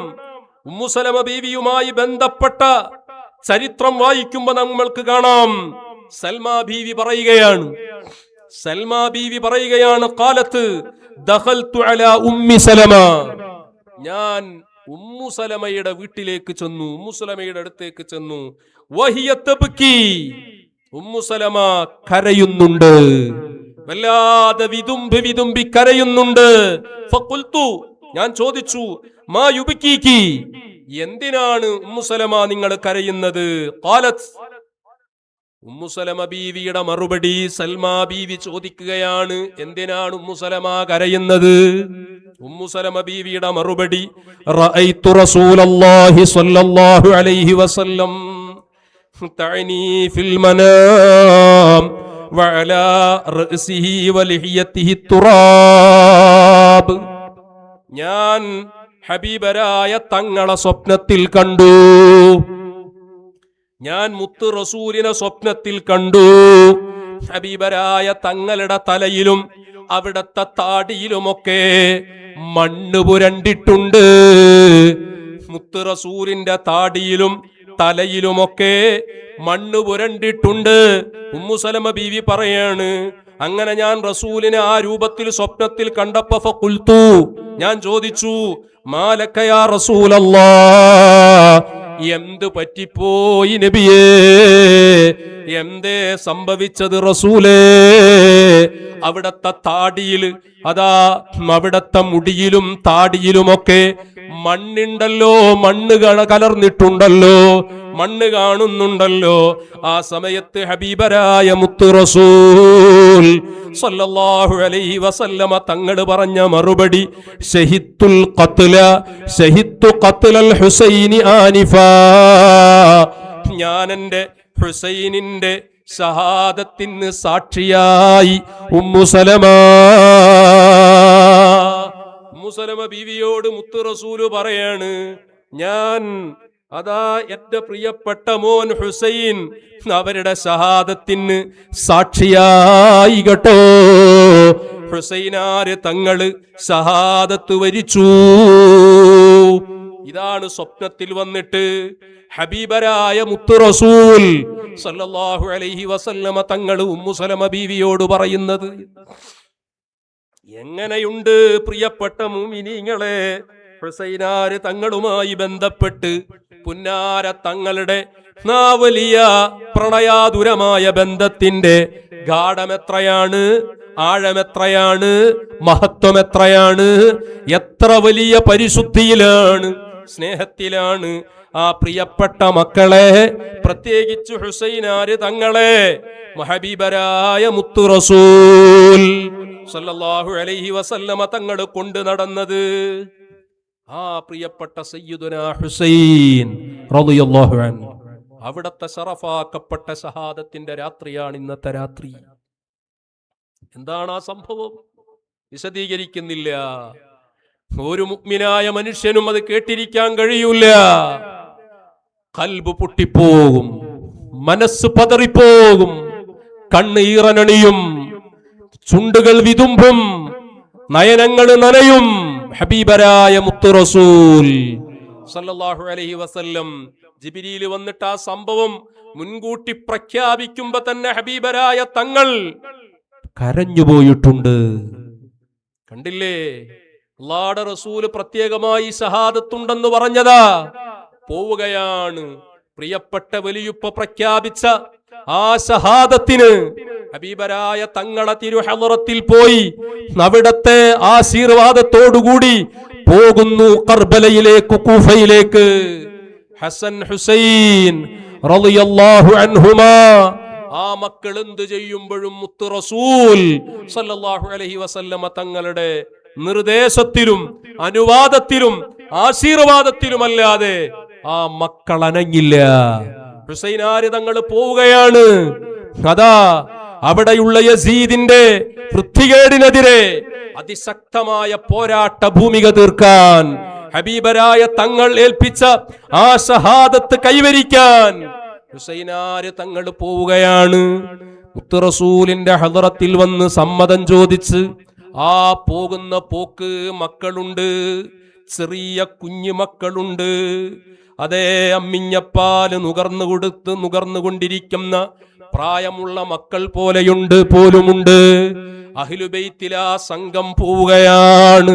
ഉമ്മു സലമ ബീവിയുമായി ബന്ധപ്പെട്ട ചരിത്രം വായിക്കുമ്പോ നമ്മൾക്ക് കാണാം, സൽമാ ബീവി പറയുകയാണ് ഖാലത്ത് ദഖൽതു അലാ ഉമ്മി സലമ, ഞാൻ ഉമ്മു സലമയുടെ വീട്ടിലേക്ക് ചെന്നു, ഉമ്മു സലമയുടെ അടുത്തേക്ക് ചെന്നു. വഹിയ തബ്കി, ഉമ്മു സലമ കരയുന്നുണ്ട്, വല്ലാതെ വിതുമ്പി കരയുന്നുണ്ട്. ഫഖുൽതു, ഞാൻ ചോദിച്ചു, മാ യുബ്കീകി, എന്തിനാണ് ഉമ്മു സലമ നിങ്ങൾ കരയുന്നത്? ഖാലത്ത്, ഉമ്മു സലമ ബീവിയുടെ മറുപടി, സൽമാ ബീവി ചോദിക്കുകയാണ് എന്തിനാണ് ഉമ്മു സലമ കരയുന്നത്? ഉമ്മു സലമ ബീവിയുടെ മറുപടി, റഅയ്തു റസൂലല്ലാഹി സ്വല്ലല്ലാഹു അലൈഹി വസല്ലം തഅനി ഫിൽ മനാം വഅലാ റഅസിഹി വലിഹ്യതിഹി തുറാബ്, ഞാൻ ഹബീബരായ തങ്ങളെ സ്വപ്നത്തിൽ കണ്ടു, ഞാൻ മുത്ത് റസൂലിനെ സ്വപ്നത്തിൽ കണ്ടു. ഹബീബരായ തങ്ങളുടെ തലയിലും അവിടത്തെ താടിയിലുമൊക്കെ മണ്ണ് പുരണ്ടിട്ടുണ്ട്. മുത്ത് റസൂലിന്റെ താടിയിലും തലയിലുമൊക്കെ മണ്ണ് പുരണ്ടിട്ടുണ്ട്. ഉമ്മു സലമ ബീവി പറയാണ്, അങ്ങനെ ഞാൻ റസൂലിനെ ആ രൂപത്തിൽ സ്വപ്നത്തിൽ കണ്ടപ്പോ ഫഖുൽതു, ഞാൻ ചോദിച്ചു, മാലക യാ റസൂലല്ലാഹ്, എന്ത് പറ്റിപ്പോയി നബിയേ, എന്തേ സംഭവിച്ചത് റസൂലേ? അവിടത്തെ താടിയിൽ, അതാ അവിടത്തെ മുടിയിലും താടിയിലുമൊക്കെ മണ്ണുണ്ടല്ലോ, മണ്ണ് കലർന്നിട്ടുണ്ടല്ലോ, മണ്ണ് കാണുന്നുണ്ടല്ലോ. ആ സമയത്ത് ഹബീബരായ മുത്തു റസൂൽ സല്ലല്ലാഹു അലൈഹി വസല്ലമ തങ്ങൾ പറഞ്ഞ മറുപടി, ഷഹിത്തുൽ ഖത്ലൽ ഹുസൈനി ആനിഫാ, ഞാൻ എൻ്റെ ഹുസൈനിന്റെ ഷഹാദത്തിന് സാക്ഷിയായി ഉമ്മു സലമ ബീവിയോട് മുത്തു റസൂല് പറയാണ്, ഞാൻ അതാ എന്റെ പ്രിയപ്പെട്ട മോൻ ഹുസൈൻ അവരുടെ ഷഹാദത്തിന് സാക്ഷിയായി കേട്ടോ. ഹുസൈനാര് തങ്ങള് ഷഹാദത്ത് വരിച്ചു. ഇതാണ് സ്വപ്നത്തിൽ വന്നിട്ട് ഹബീബരായ മുത്തു റസൂൽ സല്ലല്ലാഹു അലൈഹി വസല്ലമ തങ്ങൾ ഉമ്മു സലമ ബീവിയോട് പറയുന്നത്. എങ്ങനെയുണ്ട് പ്രിയപ്പെട്ട മുഅ്മിനീങ്ങളെ, ഹുസൈനാര് തങ്ങളുമായി ബന്ധപ്പെട്ട് പുന്നാര തങ്ങളുടെ വലിയ പ്രണയാതുരമായ ബന്ധത്തിന്റെ ഗാഢമെത്രയാണ്, ആഴമെത്രയാണ്, മഹത്വമെത്രയാണ്, എത്ര വലിയ പരിശുദ്ധിയിലാണ്, സ്നേഹത്തിലാണ് ആ പ്രിയപ്പെട്ട മക്കളെ, പ്രത്യേകിച്ച് ഹുസൈനാര് തങ്ങളെ ഹബീബരായ മുത്തു റസൂൽ സല്ലല്ലാഹു അലൈഹി വസല്ലമ തങ്ങൾ കൊണ്ടു നടന്നത്. ആ പ്രിയപ്പെട്ട സയ്യിദുനാ ഹുസൈൻ റളിയല്ലാഹു അൻഹു, അവിടത്തെ ശറഫാക്കപ്പെട്ട ഷഹാദത്തിന്റെ രാത്രിയാണ് ഇന്നത്തെ രാത്രി. എന്താണ് ആ സംഭവം? വിശദീകരിക്കുന്നില്ല. ഒരു മുഅ്മിനായ മനുഷ്യനും അത് കേട്ടിരിക്കാൻ കഴിയൂല. ഖൽബ് പൊട്ടിപ്പോകും, മനസ്സ് പതറിപ്പോകും, കണ്ണ് ഈറനണിയും, ചുണ്ടുകൾ വിതുമ്പും, നയനങ്ങൾ നനയും. ഹബീബരായ മുത്തു റസൂൽ സല്ലല്ലാഹു അലൈഹി വസല്ലം ജിബ്രീൽ വന്നിട്ട് ആ സംഭവം മുൻകൂട്ടി പ്രഖ്യാപിക്കുമ്പോ തന്നെ ഹബീബരായ തങ്ങൾ കരഞ്ഞുപോയിട്ടുണ്ട്. കണ്ടില്ലേ, അല്ലാഹുവിന്റെ റസൂല് പ്രത്യേകമായി ഷഹാദത്തുണ്ടെന്ന് പറഞ്ഞതാ. പോവുകയാണ് പ്രിയപ്പെട്ട വലിയുപ്പ പ്രഖ്യാപിച്ച ആ ഷഹാദത്തിന് ഹബീബരായ തങ്ങളെ തിരുഹളറത്തിൽ പോയി അവിടത്തെ ആശീർവാദത്തോടുകൂടി പോകുന്നു കർബലയിലേക്ക്, കൂഫയിലേക്ക്. ഹസൻ ഹുസൈൻ റളിയല്ലാഹു അൻഹുമാ, ആ മക്കൾ എന്ത് ചെയ്യുമ്പോഴും മുത്തു റസൂൽ സല്ലല്ലാഹു അലൈഹി വസല്ലമ തങ്ങളുടെ നിർദ്ദേശത്തിലും അനുവാദത്തിലും ആശീർവാദത്തിലുമല്ലാതെ ആ മക്കൾ അനങ്ങില്ല. ഹുസൈനാര് തങ്ങൾ പോവുകയാണ്. അതാ അവിടെയുള്ള യസീദിന്റെ വൃത്തികേടിനെതിരെ അതിശക്തമായ പോരാട്ട ഭൂമിക തീർക്കാൻ, ഹബീബരായ തങ്ങൾ ഏൽപ്പിച്ച ആ ഷഹാദത്ത് കൈവരിക്കാൻ ഹുസൈനാര് തങ്ങൾ പോവുകയാണ്. മുത്തു റസൂലിന്റെ ഹളറത്തിൽ വന്ന് സമ്മതം ചോദിച്ച് ആ പോകുന്ന പോക്ക് മക്കളുണ്ട്, ചെറിയ കുഞ്ഞുമക്കളുണ്ട്. അതേ, അമ്മിഞ്ഞപ്പാല് നുകർന്നുകൊണ്ടിരിക്കുന്ന പ്രായമുള്ള മക്കൾ പോലുമുണ്ട്. അഹ്ലുബൈത്തിൽ ആ സംഘം പോവുകയാണ്.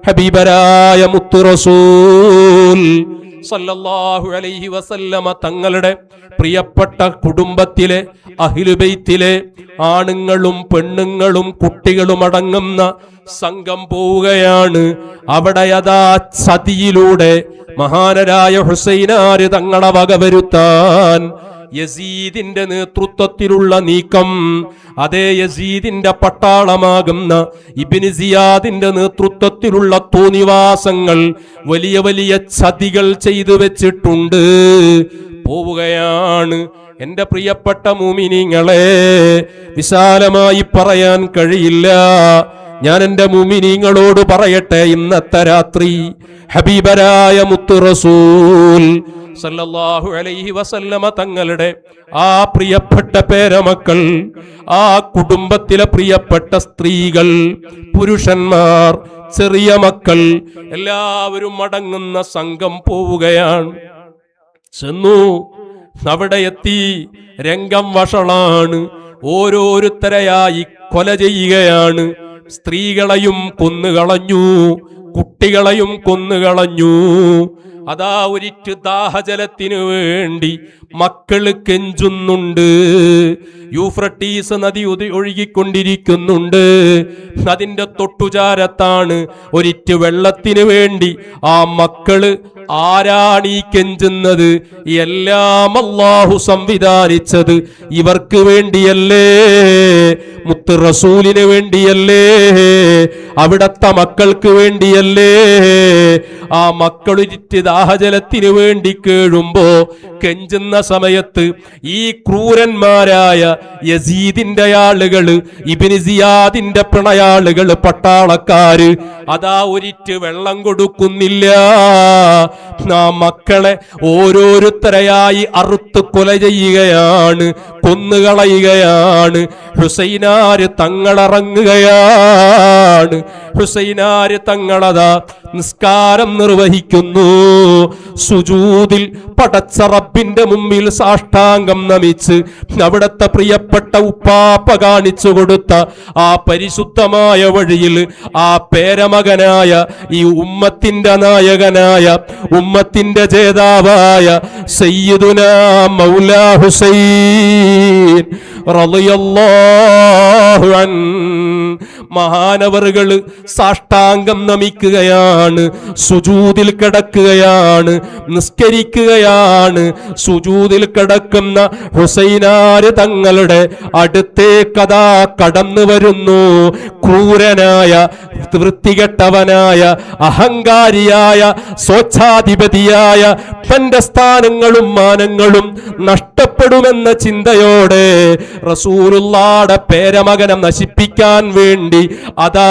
ഹബീബരായ മുത്തു റസൂൽ സല്ലല്ലാഹു അലൈഹി വസല്ലമ തങ്ങളുടെ പ്രിയപ്പെട്ട കുടുംബത്തിലെ അഹ്ലുബൈത്തിലെ ആണുങ്ങളും പെണ്ണുങ്ങളും കുട്ടികളും അടങ്ങുന്ന സംഘം പോവുകയാണ്. അവിടെ അതാ ചതിയിലൂടെ മഹാനരായ ഹുസൈനാര് തങ്ങളെ വകവരുത്താൻ യസീദിന്റെ നേതൃത്വത്തിലുള്ള നീക്കം, അതേ യസീദിന്റെ പട്ടാളമാകുന്ന ഇബ്നു സിയാദിന്റെ നേതൃത്വത്തിലുള്ള തോന്നിവാസങ്ങൾ, വലിയ വലിയ ചതികൾ ചെയ്തു വെച്ചിട്ടുണ്ട്. പോവുകയാണ്. എന്റെ പ്രിയപ്പെട്ട മുഅ്മിനീങ്ങളെ, വിശാലമായി പറയാൻ കഴിയില്ല. ഞാൻ എന്റെ മുഅ്മിനീങ്ങളോട് പറയട്ടെ, ഇന്നത്തെ രാത്രി ഹബീബരായ മുത്തു റസൂൽ സല്ലല്ലാഹു അലൈഹി വസല്ലമ തങ്ങളുടെ ആ പ്രിയപ്പെട്ട പേരമക്കൾ, ആ കുടുംബത്തിലെ പ്രിയപ്പെട്ട സ്ത്രീകൾ, പുരുഷന്മാർ, ചെറിയ മക്കൾ എല്ലാവരും അടങ്ങുന്ന സംഘം പോവുകയാണ്. ചെന്നു, അവിടെ എത്തി. രംഗം വഷളാണ്. ഓരോരുത്തരെയായി കൊല ചെയ്യുകയാണ്. സ്ത്രീകളെയും കൊന്നുകളഞ്ഞു, കുട്ടികളെയും കൊന്നുകളഞ്ഞു. അതാ ഒരിറ്റു ദാഹജലത്തിനു വേണ്ടി മക്കള് കെഞ്ചുന്നുണ്ട്. യൂഫ്രട്ടീസ് നദി ഒഴുകിക്കൊണ്ടിരിക്കുന്നുണ്ട്. അതിന്റെ തൊട്ടുചാരത്താണ് ഒരിറ്റു വെള്ളത്തിനു വേണ്ടി ആ മക്കള്. ആരാണ് ഈ കെഞ്ചുന്നത്? എല്ലാം അല്ലാഹു സംവിധാനിച്ചത് ഇവർക്ക് വേണ്ടിയല്ലേ, മുത്ത് റസൂലിന് വേണ്ടിയല്ലേ, അവിടത്തെ മക്കൾക്ക് വേണ്ടിയല്ലേ. ആ മക്കളൊരിറ്റ് ദാഹജലത്തിന് വേണ്ടി കേഴുമ്പോ കെഞ്ചുന്ന സമയത്ത് ഈ ക്രൂരന്മാരായ യസീദിന്റെ ആളുകള്, ഇബ്നു സിയാദിന്റെ പിണയാളുകള്, പട്ടാളക്കാര് അതാ ഒരിറ്റ് വെള്ളം കൊടുക്കുന്നില്ല. ആ മക്കളെ ഓരോരുത്തരെയായി അറുത്ത് കൊല ചെയ്യുകയാണ്, കൊന്നുകളയുകയാണ്. ഹുസൈനാര് തങ്ങളിറങ്ങുകയാണ്. ഹുസൈനാര് തങ്ങളതാ നിസ്കാരം നിർവഹിക്കുന്നു. സുജൂദിൽ പടച്ച റബ്ബിന്റെ മുമ്പിൽ സാഷ്ടാംഗം നമിച്ച് അവിടത്തെ പ്രിയപ്പെട്ട ഉപ്പാപ്പ കാണിച്ചു കൊടുത്ത ആ പരിശുദ്ധമായ വഴിയിൽ ആ പേരമകനായ ഈ ഉമ്മത്തിന്റെ നായകനായ, ഉമ്മത്തിന്റെ ജേതാവായ സയ്യിദുനാ മൗലാ ഹുസൈൻ റളിയല്ലാഹു അൻഹു മഹാനവറുകള് സാഷ്ടാംഗം നമിക്കുകയാണ്, സുജൂദിൽ കിടക്കുകയാണ്, നിസ്കരിക്കുകയാണ്. സുജൂദിൽ കിടക്കുന്ന ഹുസൈനാര് തങ്ങളുടെ അടുത്തേക്കതാ കടന്നു വരുന്നു ക്രൂരനായ, വൃത്തികെട്ടവനായ, അഹങ്കാരിയായ, സ്വച്ഛാധിപതിയായ, തന്റെ സ്ഥാനങ്ങളും മാനങ്ങളും നഷ്ടപ്പെടുമെന്ന ചിന്തയോടെ റസൂലുള്ളാഹിയുടെ പേരമകനെ നശിപ്പിക്കാൻ വേണ്ടി അതാ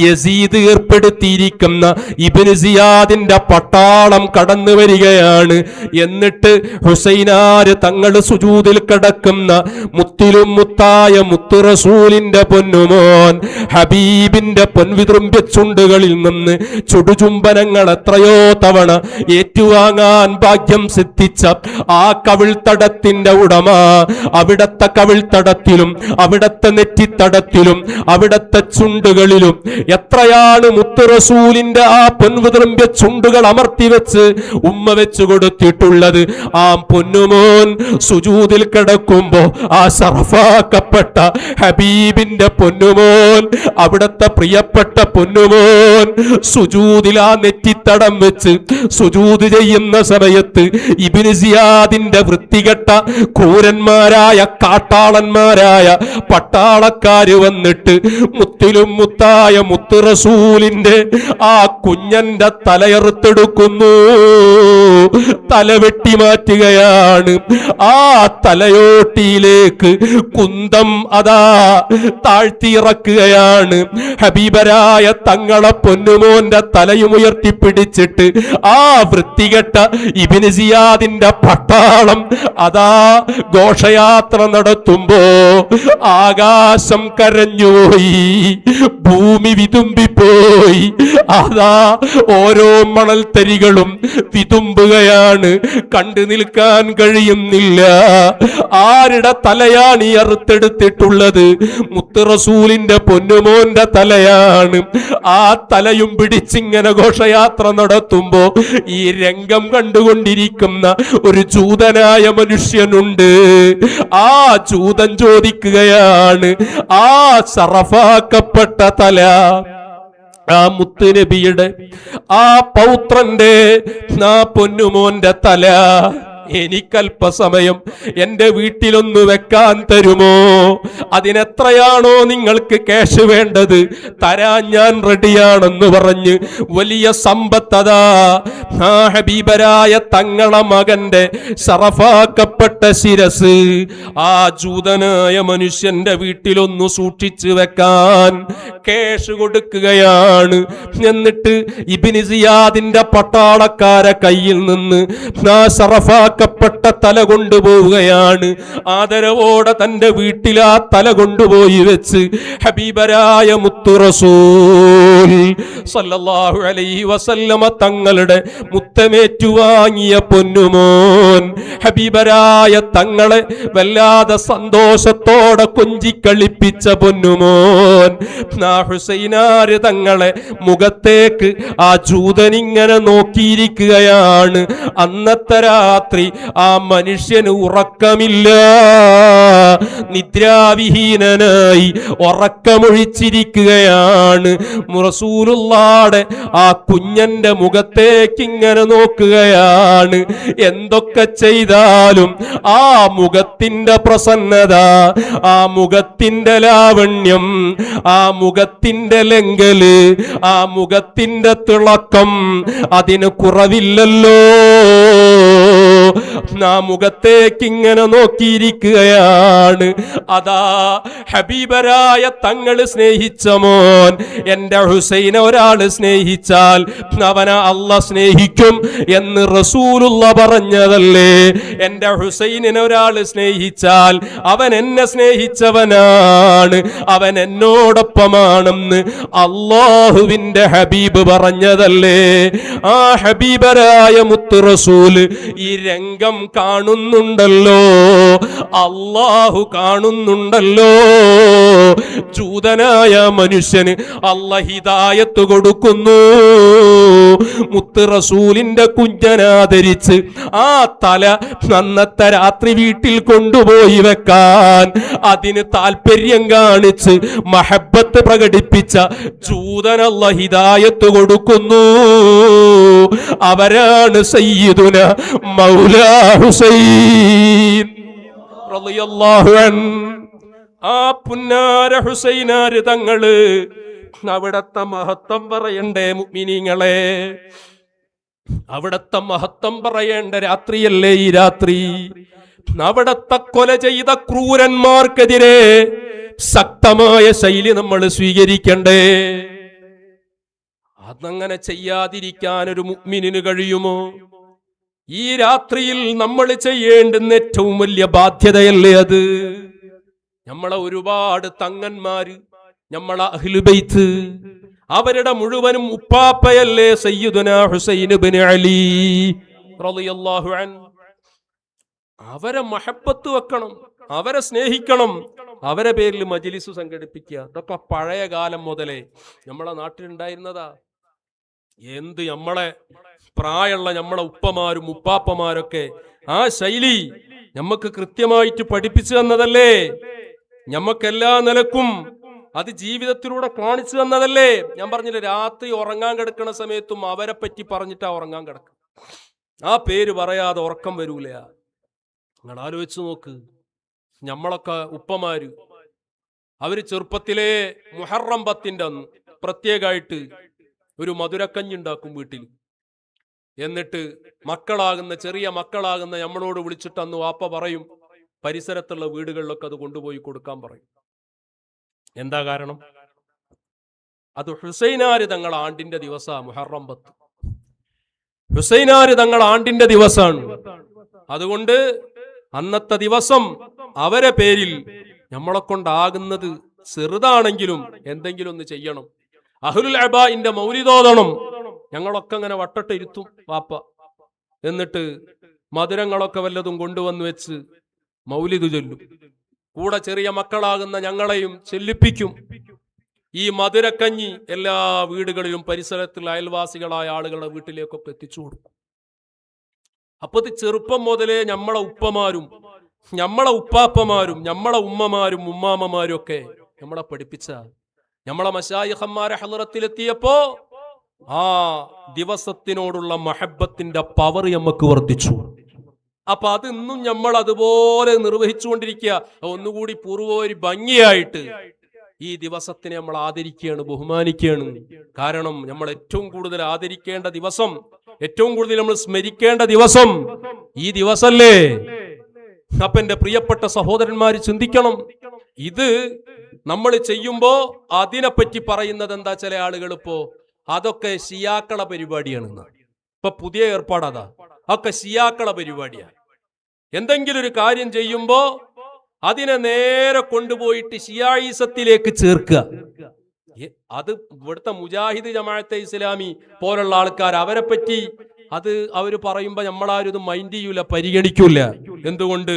യസീദ് ഏർപ്പെടുത്തിയിരിക്കുന്ന ഇബ്നു സിയാദിന്റെ പട്ടാളം കടന്നു വരികയാണ്. എന്നിട്ട് ഹുസൈനാര് തങ്ങൾ സുജൂദിൽ കിടക്കുന്ന മുത്തിലും മുത്തായ മുത്തു റസൂലിന്റെ പൊന്നുമോൻ ഹബീബിന്റെ പൊൻവിതൃമ്പ്യ ചുണ്ടുകളിൽ നിന്ന് ചുടുചുംബനങ്ങൾ എത്രയോ തവണ ഏറ്റുവാങ്ങാൻ ഭാഗ്യം സിദ്ധിച്ച ആ കവിൾത്തടത്തിന്റെ ഉടമ, അവിടത്തെ കവിൾത്തടത്തിലും അവിടത്തെ നെറ്റിത്തടത്തിലും അവിടത്തെ ചുണ്ടുകളിലും എത്രയാണ് മുത്തു റസൂലിന്റെ ആ പൊൻവിതൃമ്പ്യ ചുണ്ടുകൾ അമർത്തി വെച്ച് ഉമ്മ വെച്ചു കൊടുത്തിട്ടുള്ളത്. ആ പൊന്നുമോൻ സുജൂദിൽ കിടക്കുമ്പോ ആ ശറഫാക്കപ്പെട്ട ഹബീബിന്റെ പൊന്നുമോൻ, അവിടത്തെ പ്രിയപ്പെട്ട പൊന്നുമോൻ സുജൂദിൽ ആ നെറ്റിത്തടം വെച്ച് സുജൂദ് ചെയ്യുന്ന സമയത്ത് ഇബ്നു സിയാദിന്റെ വൃത്തികെട്ട ക്രൂരന്മാരായ കാട്ടാളന്മാരായ പട്ടാളക്കാര് വന്നിട്ട് മുത്തിലും മുത്തായ മുത്തു റസൂലിന്റെ ആ കുഞ്ഞന്റെ തലയെറുത്തെടുക്കുന്നു, തല വെട്ടി മാറ്റുകയാണ്. ആ തലയോട്ടിയിലേക്ക് കുന്തം അതാ താഴ്ത്തിയിറക്കുകയാണ്. ഹബീബരായ തങ്ങളെ പൊന്നുമോന്റെ തലയും ഉയർത്തിപ്പിടിച്ചിട്ട് ആ വൃത്തികെട്ട ഇബ്നു സിയാദിന്റെ പട്ടാളം അതാ ഘോഷയാത്ര നടത്തുമ്പോ ആകാശം കരഞ്ഞുപോയി, ഭൂമി വിതുമ്പിപ്പോയി. അതാ ഓരോ മണൽത്തരികളും വിതുമ്പുകയാണ്, കണ്ടു നിൽക്കാൻ കഴിയുന്നില്ല. ആരുടെ തലയാണ് ഈ അറുത്തെടുത്തിട്ടുള്ളത്? മുത്ത് റസൂലിന്റെ പൊന്നുമോന്റെ തലയാണ്. ആ തലയും പിടിച്ചിങ്ങനെ ഘോഷയാത്ര നടത്തുമ്പോ ഈ രംഗം കണ്ടുകൊണ്ടിരിക്കുന്ന ഒരു ജൂതനായ മനുഷ്യനുണ്ട്. ആ ജൂതൻ ചോദിക്കുകയാണ്, ആ സറഫാക്കപ്പെട്ട തല, ആ മുത്തുനബിയുടെ, ആ പൗത്രന്റെ, ആ പൊന്നുമോന്റെ തല എനിക്കല്പസമയം എന്റെ വീട്ടിലൊന്ന് വെക്കാൻ തരുമോ? അതിനെത്രയാണോ നിങ്ങൾക്ക് ക്യാഷ് വേണ്ടത് തരാൻ ഞാൻ റെഡിയാണെന്ന് പറഞ്ഞ് വലിയ സമ്പത്തതാ ആ ഹബീബരായ തങ്ങളെ മകന്റെ ശറഫാക്കപ്പെട്ട ശിരസ് ആ ജൂതനായ മനുഷ്യന്റെ വീട്ടിലൊന്ന് സൂക്ഷിച്ചു വെക്കാൻ ക്യാഷ് കൊടുക്കുകയാണ്. എന്നിട്ട് ഇബ്നു സിയാദിന്റെ പട്ടാളക്കാരെ കയ്യിൽ നിന്ന് ആ ശറഫാക്കപ്പെട്ട തല കൊണ്ടുപോവുകയാണ്. ആദരവോടെ തന്റെ വീട്ടിൽ ആ തല കൊണ്ടുപോയി വെച്ച് ഹബീബരായ മുത്തു റസൂൽ സല്ലല്ലാഹു അലൈഹി വസല്ലമ തങ്ങളുടെ മുത്തമേറ്റുവാങ്ങിയ പൊന്നുമോൻ ഹബീബരായ തങ്ങളെ വല്ലാതെ സന്തോഷത്തോടെ കൊഞ്ചിക്കളിപ്പിച്ച പൊന്നുമോൻ ഹുസൈനാര് തങ്ങളെ മുഖത്തേക്ക് ആ ജൂതനിങ്ങനെ നോക്കിയിരിക്കുകയാണ്. അന്നത്തെ രാത്രി ആ മനുഷ്യന് ഉറക്കമില്ല, നിദ്രാവിഹീനനായി ഉറക്കമൊഴിച്ചിരിക്കുകയാണ്. റസൂലുള്ളാഹിയുടെ ആ കുഞ്ഞന്റെ മുഖത്തേക്ക് ഇങ്ങനെ നോക്കുകയാണ്. എന്തൊക്കെ ചെയ്താലും ആ മുഖത്തിന്റെ പ്രസന്നത, ആ മുഖത്തിന്റെ ലാവണ്യം, ആ മുഖത്തിന്റെ ലങ്കല്, ആ മുഖത്തിന്റെ തിളക്കം അതിന് കുറവില്ലല്ലോ. ആ മുഖത്തേക്ക് ഇങ്ങനെ നോക്കിയിരിക്കുകയാണ്. അതാ ഹബീബരായ തങ്ങള് സ്നേഹിച്ച മോൻ, എന്റെ ഹുസൈനെ ഒരാള് സ്നേഹിച്ചാൽ അവനെ അല്ലാഹ് സ്നേഹിക്കും എന്ന് റസൂലുള്ള പറഞ്ഞതല്ലേ? എന്റെ ഹുസൈനിനെ ഒരാള് സ്നേഹിച്ചാൽ അവൻ എന്നെ സ്നേഹിച്ചവനാണ്, അവൻ എന്നോടൊപ്പമാണെന്ന് അല്ലാഹുവിന്റെ ഹബീബ് പറഞ്ഞതല്ലേ? ആ ഹബീബരായ മുത്ത് റസൂല് ഈ രംഗം കാണുന്നുണ്ടല്ലോ, അല്ലാഹു കാണുന്നുണ്ടല്ലോ. ജൂതനായ മനുഷ്യന് അല്ലാഹ് ഹിദായത്ത് കൊടുക്കുന്നു. മുത്ത് റസൂലിന്റെ കുഞ്ഞനാദരിച്ച് ആ തല അന്നത്തെ രാത്രി വീട്ടിൽ കൊണ്ടുപോയി വെക്കാൻ അതിന് താല്പര്യം കാണിച്ച് മഹബത്ത് പ്രകടിപ്പിച്ച ജൂതൻ അല്ലാഹ് ഹിദായത്ത് കൊടുക്കുന്നു. അവരാണ് സയ്യിദുന മൗലാ ഹുസൈൻ റളിയല്ലാഹു അൻഹു. ആ പുന്നാര ഹുസൈനാര് തങ്ങള് അവിടത്തെ മഹത്വം പറയണ്ടേ മുഅ്മിനീങ്ങളെ? അവിടത്തെ മഹത്വം പറയേണ്ട രാത്രിയല്ലേ ഈ രാത്രി? അവിടത്തെ കൊല ചെയ്ത ക്രൂരന്മാർക്കെതിരെ ശക്തമായ ശൈലി നമ്മൾ സ്വീകരിക്കണ്ടേ? അതങ്ങനെ ചെയ്യാതിരിക്കാൻ ഒരു മുഅ്മിനിന് കഴിയുമോ? ഈ രാത്രിയിൽ നമ്മൾ ചെയ്യേണ്ടുന്ന ഏറ്റവും വലിയ ബാധ്യതയല്ലേ അത്? നമ്മളെ ഒരുപാട് തങ്ങന്മാര്, നമ്മളെ അഹ്ലു ബൈത്ത്, അവരുടെ മുഴുവനും ഉപ്പാപ്പയല്ലേ സയ്യിദുനാ ഹുസൈൻ ഇബ്നു അലി റളിയല്ലാഹു അൻഹു. അവരെ മഹബത്ത് വെക്കണം, അവരെ സ്നേഹിക്കണം, അവരെ പേരിൽ മജ്ലിസ് സംഘടിപ്പിക്കുക. അതൊക്കെ പഴയ കാലം മുതലേ നമ്മളെ നാട്ടിലുണ്ടായിരുന്നതാ. എന്ത് നമ്മളെ പ്രായമുള്ള നമ്മളെ ഉപ്പമാരും ഉപ്പാപ്പമാരൊക്കെ ആ ശൈലി നമുക്ക് കൃത്യമായിട്ട് പഠിപ്പിച്ചു തന്നതല്ലേ? ഞമ്മക്കെല്ലാ നിലക്കും അത് ജീവിതത്തിലൂടെ കാണിച്ചു തന്നതല്ലേ? ഞാൻ പറഞ്ഞില്ലേ, രാത്രി ഉറങ്ങാൻ കിടക്കുന്ന സമയത്തും അവരെ പറ്റി പറഞ്ഞിട്ടാ ഉറങ്ങാൻ കിടക്കുക. ആ പേര് പറയാതെ ഉറക്കം വരൂല. നിങ്ങൾ ആലോചിച്ച് നോക്ക്, നമ്മളൊക്കെ ഉപ്പമാര് അവര് ചെറുപ്പത്തിലെ മുഹറം 10 അന്ന് പ്രത്യേകമായിട്ട് ഒരു മധുരക്കഞ്ഞി ഉണ്ടാക്കും വീട്ടിൽ. എന്നിട്ട് മക്കളാകുന്ന ചെറിയ മക്കളാകുന്ന നമ്മളോട് വിളിച്ചിട്ട് അന്ന് വാപ്പ പറയും, പരിസരത്തുള്ള വീടുകളിലൊക്കെ അത് കൊണ്ടുപോയി കൊടുക്കാൻ പറയും. എന്താ കാരണം? അത് ഹുസൈനാര് തങ്ങൾ ആണ്ടിന്റെ ദിവസമാണ് മുഹറം 10. ഹുസൈനാര് തങ്ങൾ ആണ്ടിന്റെ ദിവസമാണ്. അതുകൊണ്ട് അന്നത്തെ ദിവസം അവരെ പേരിൽ നമ്മളെ കൊണ്ടാകുന്നത് ചെറുതാണെങ്കിലും എന്തെങ്കിലും ഒന്ന് ചെയ്യണം. അഹ്ലുൽ അബാഇന്റെ മൗലിദോദണം. ഞങ്ങളൊക്കെ അങ്ങനെ വട്ടട്ട് ഇരുത്തും വാപ്പ. എന്നിട്ട് മധുരങ്ങളൊക്കെ വല്ലതും കൊണ്ടുവന്ന് വെച്ച് മൗലിദ് ചൊല്ലും. കൂടെ ചെറിയ മക്കളാകുന്ന ഞങ്ങളെയും ചെല്ലിപ്പിക്കും. ഈ മധുരക്കഞ്ഞി എല്ലാ വീടുകളിലും പരിസരത്തുള്ള അയൽവാസികളായ ആളുകളുടെ വീട്ടിലേക്കൊക്കെ എത്തിച്ചു കൊടുക്കും. അപ്പൊ ഇത് ചെറുപ്പം മുതലേ നമ്മളെ ഉപ്പമാരും നമ്മളെ ഉപ്പാപ്പമാരും നമ്മളെ ഉമ്മമാരും ഉമ്മാമ്മമാരും ഒക്കെ നമ്മളെ പഠിപ്പിച്ച നമ്മളെ മശായിഖന്മാരെ ഹളറത്തിലെത്തിയപ്പോ ആ ദിവസത്തിനോടുള്ള മഹബത്തിന്റെ പവർ നമുക്ക് വർദ്ധിച്ചു. അപ്പൊ അത് ഇന്നും നമ്മൾ അതുപോലെ നിർവഹിച്ചുകൊണ്ടിരിക്കുക. ഒന്നുകൂടി പൂർവ്വ ഭംഗിയായിട്ട് ഈ ദിവസത്തിനെ നമ്മൾ ആദരിക്കുകയാണ്, ബഹുമാനിക്കുകയാണ്. കാരണം നമ്മൾ ഏറ്റവും കൂടുതൽ ആദരിക്കേണ്ട ദിവസം, ഏറ്റവും കൂടുതൽ നമ്മൾ സ്മരിക്കേണ്ട ദിവസം ഈ ദിവസല്ലേ. അപ്പൊ എന്റെ പ്രിയപ്പെട്ട സഹോദരന്മാര് ചിന്തിക്കണം, ഇത് നമ്മൾ ചെയ്യുമ്പോ അതിനെപ്പറ്റി പറയുന്നത് എന്താ? ചില ആളുകൾ ഇപ്പോ അതൊക്കെ ഷിയാക്കള പരിപാടിയാണെന്ന്. ഇപ്പൊ പുതിയ ഏർപ്പാടതാ, അതൊക്കെ ഷിയാക്കള പരിപാടിയാണ്. എന്തെങ്കിലും ഒരു കാര്യം ചെയ്യുമ്പോ അതിനെ നേരെ കൊണ്ടുപോയിട്ട് ഷിയായിസത്തിലേക്ക് ചേർക്കുക. അത് ഇവിടുത്തെ മുജാഹിദ് ജമാഅത്തെ ഇസ്ലാമി പോലുള്ള ആൾക്കാർ അവരെ പറ്റി അത് അവര് പറയുമ്പോ നമ്മളാരും ഇത് മൈൻഡ് ചെയ്യൂല, പരിഗണിക്കൂല. എന്തുകൊണ്ട്?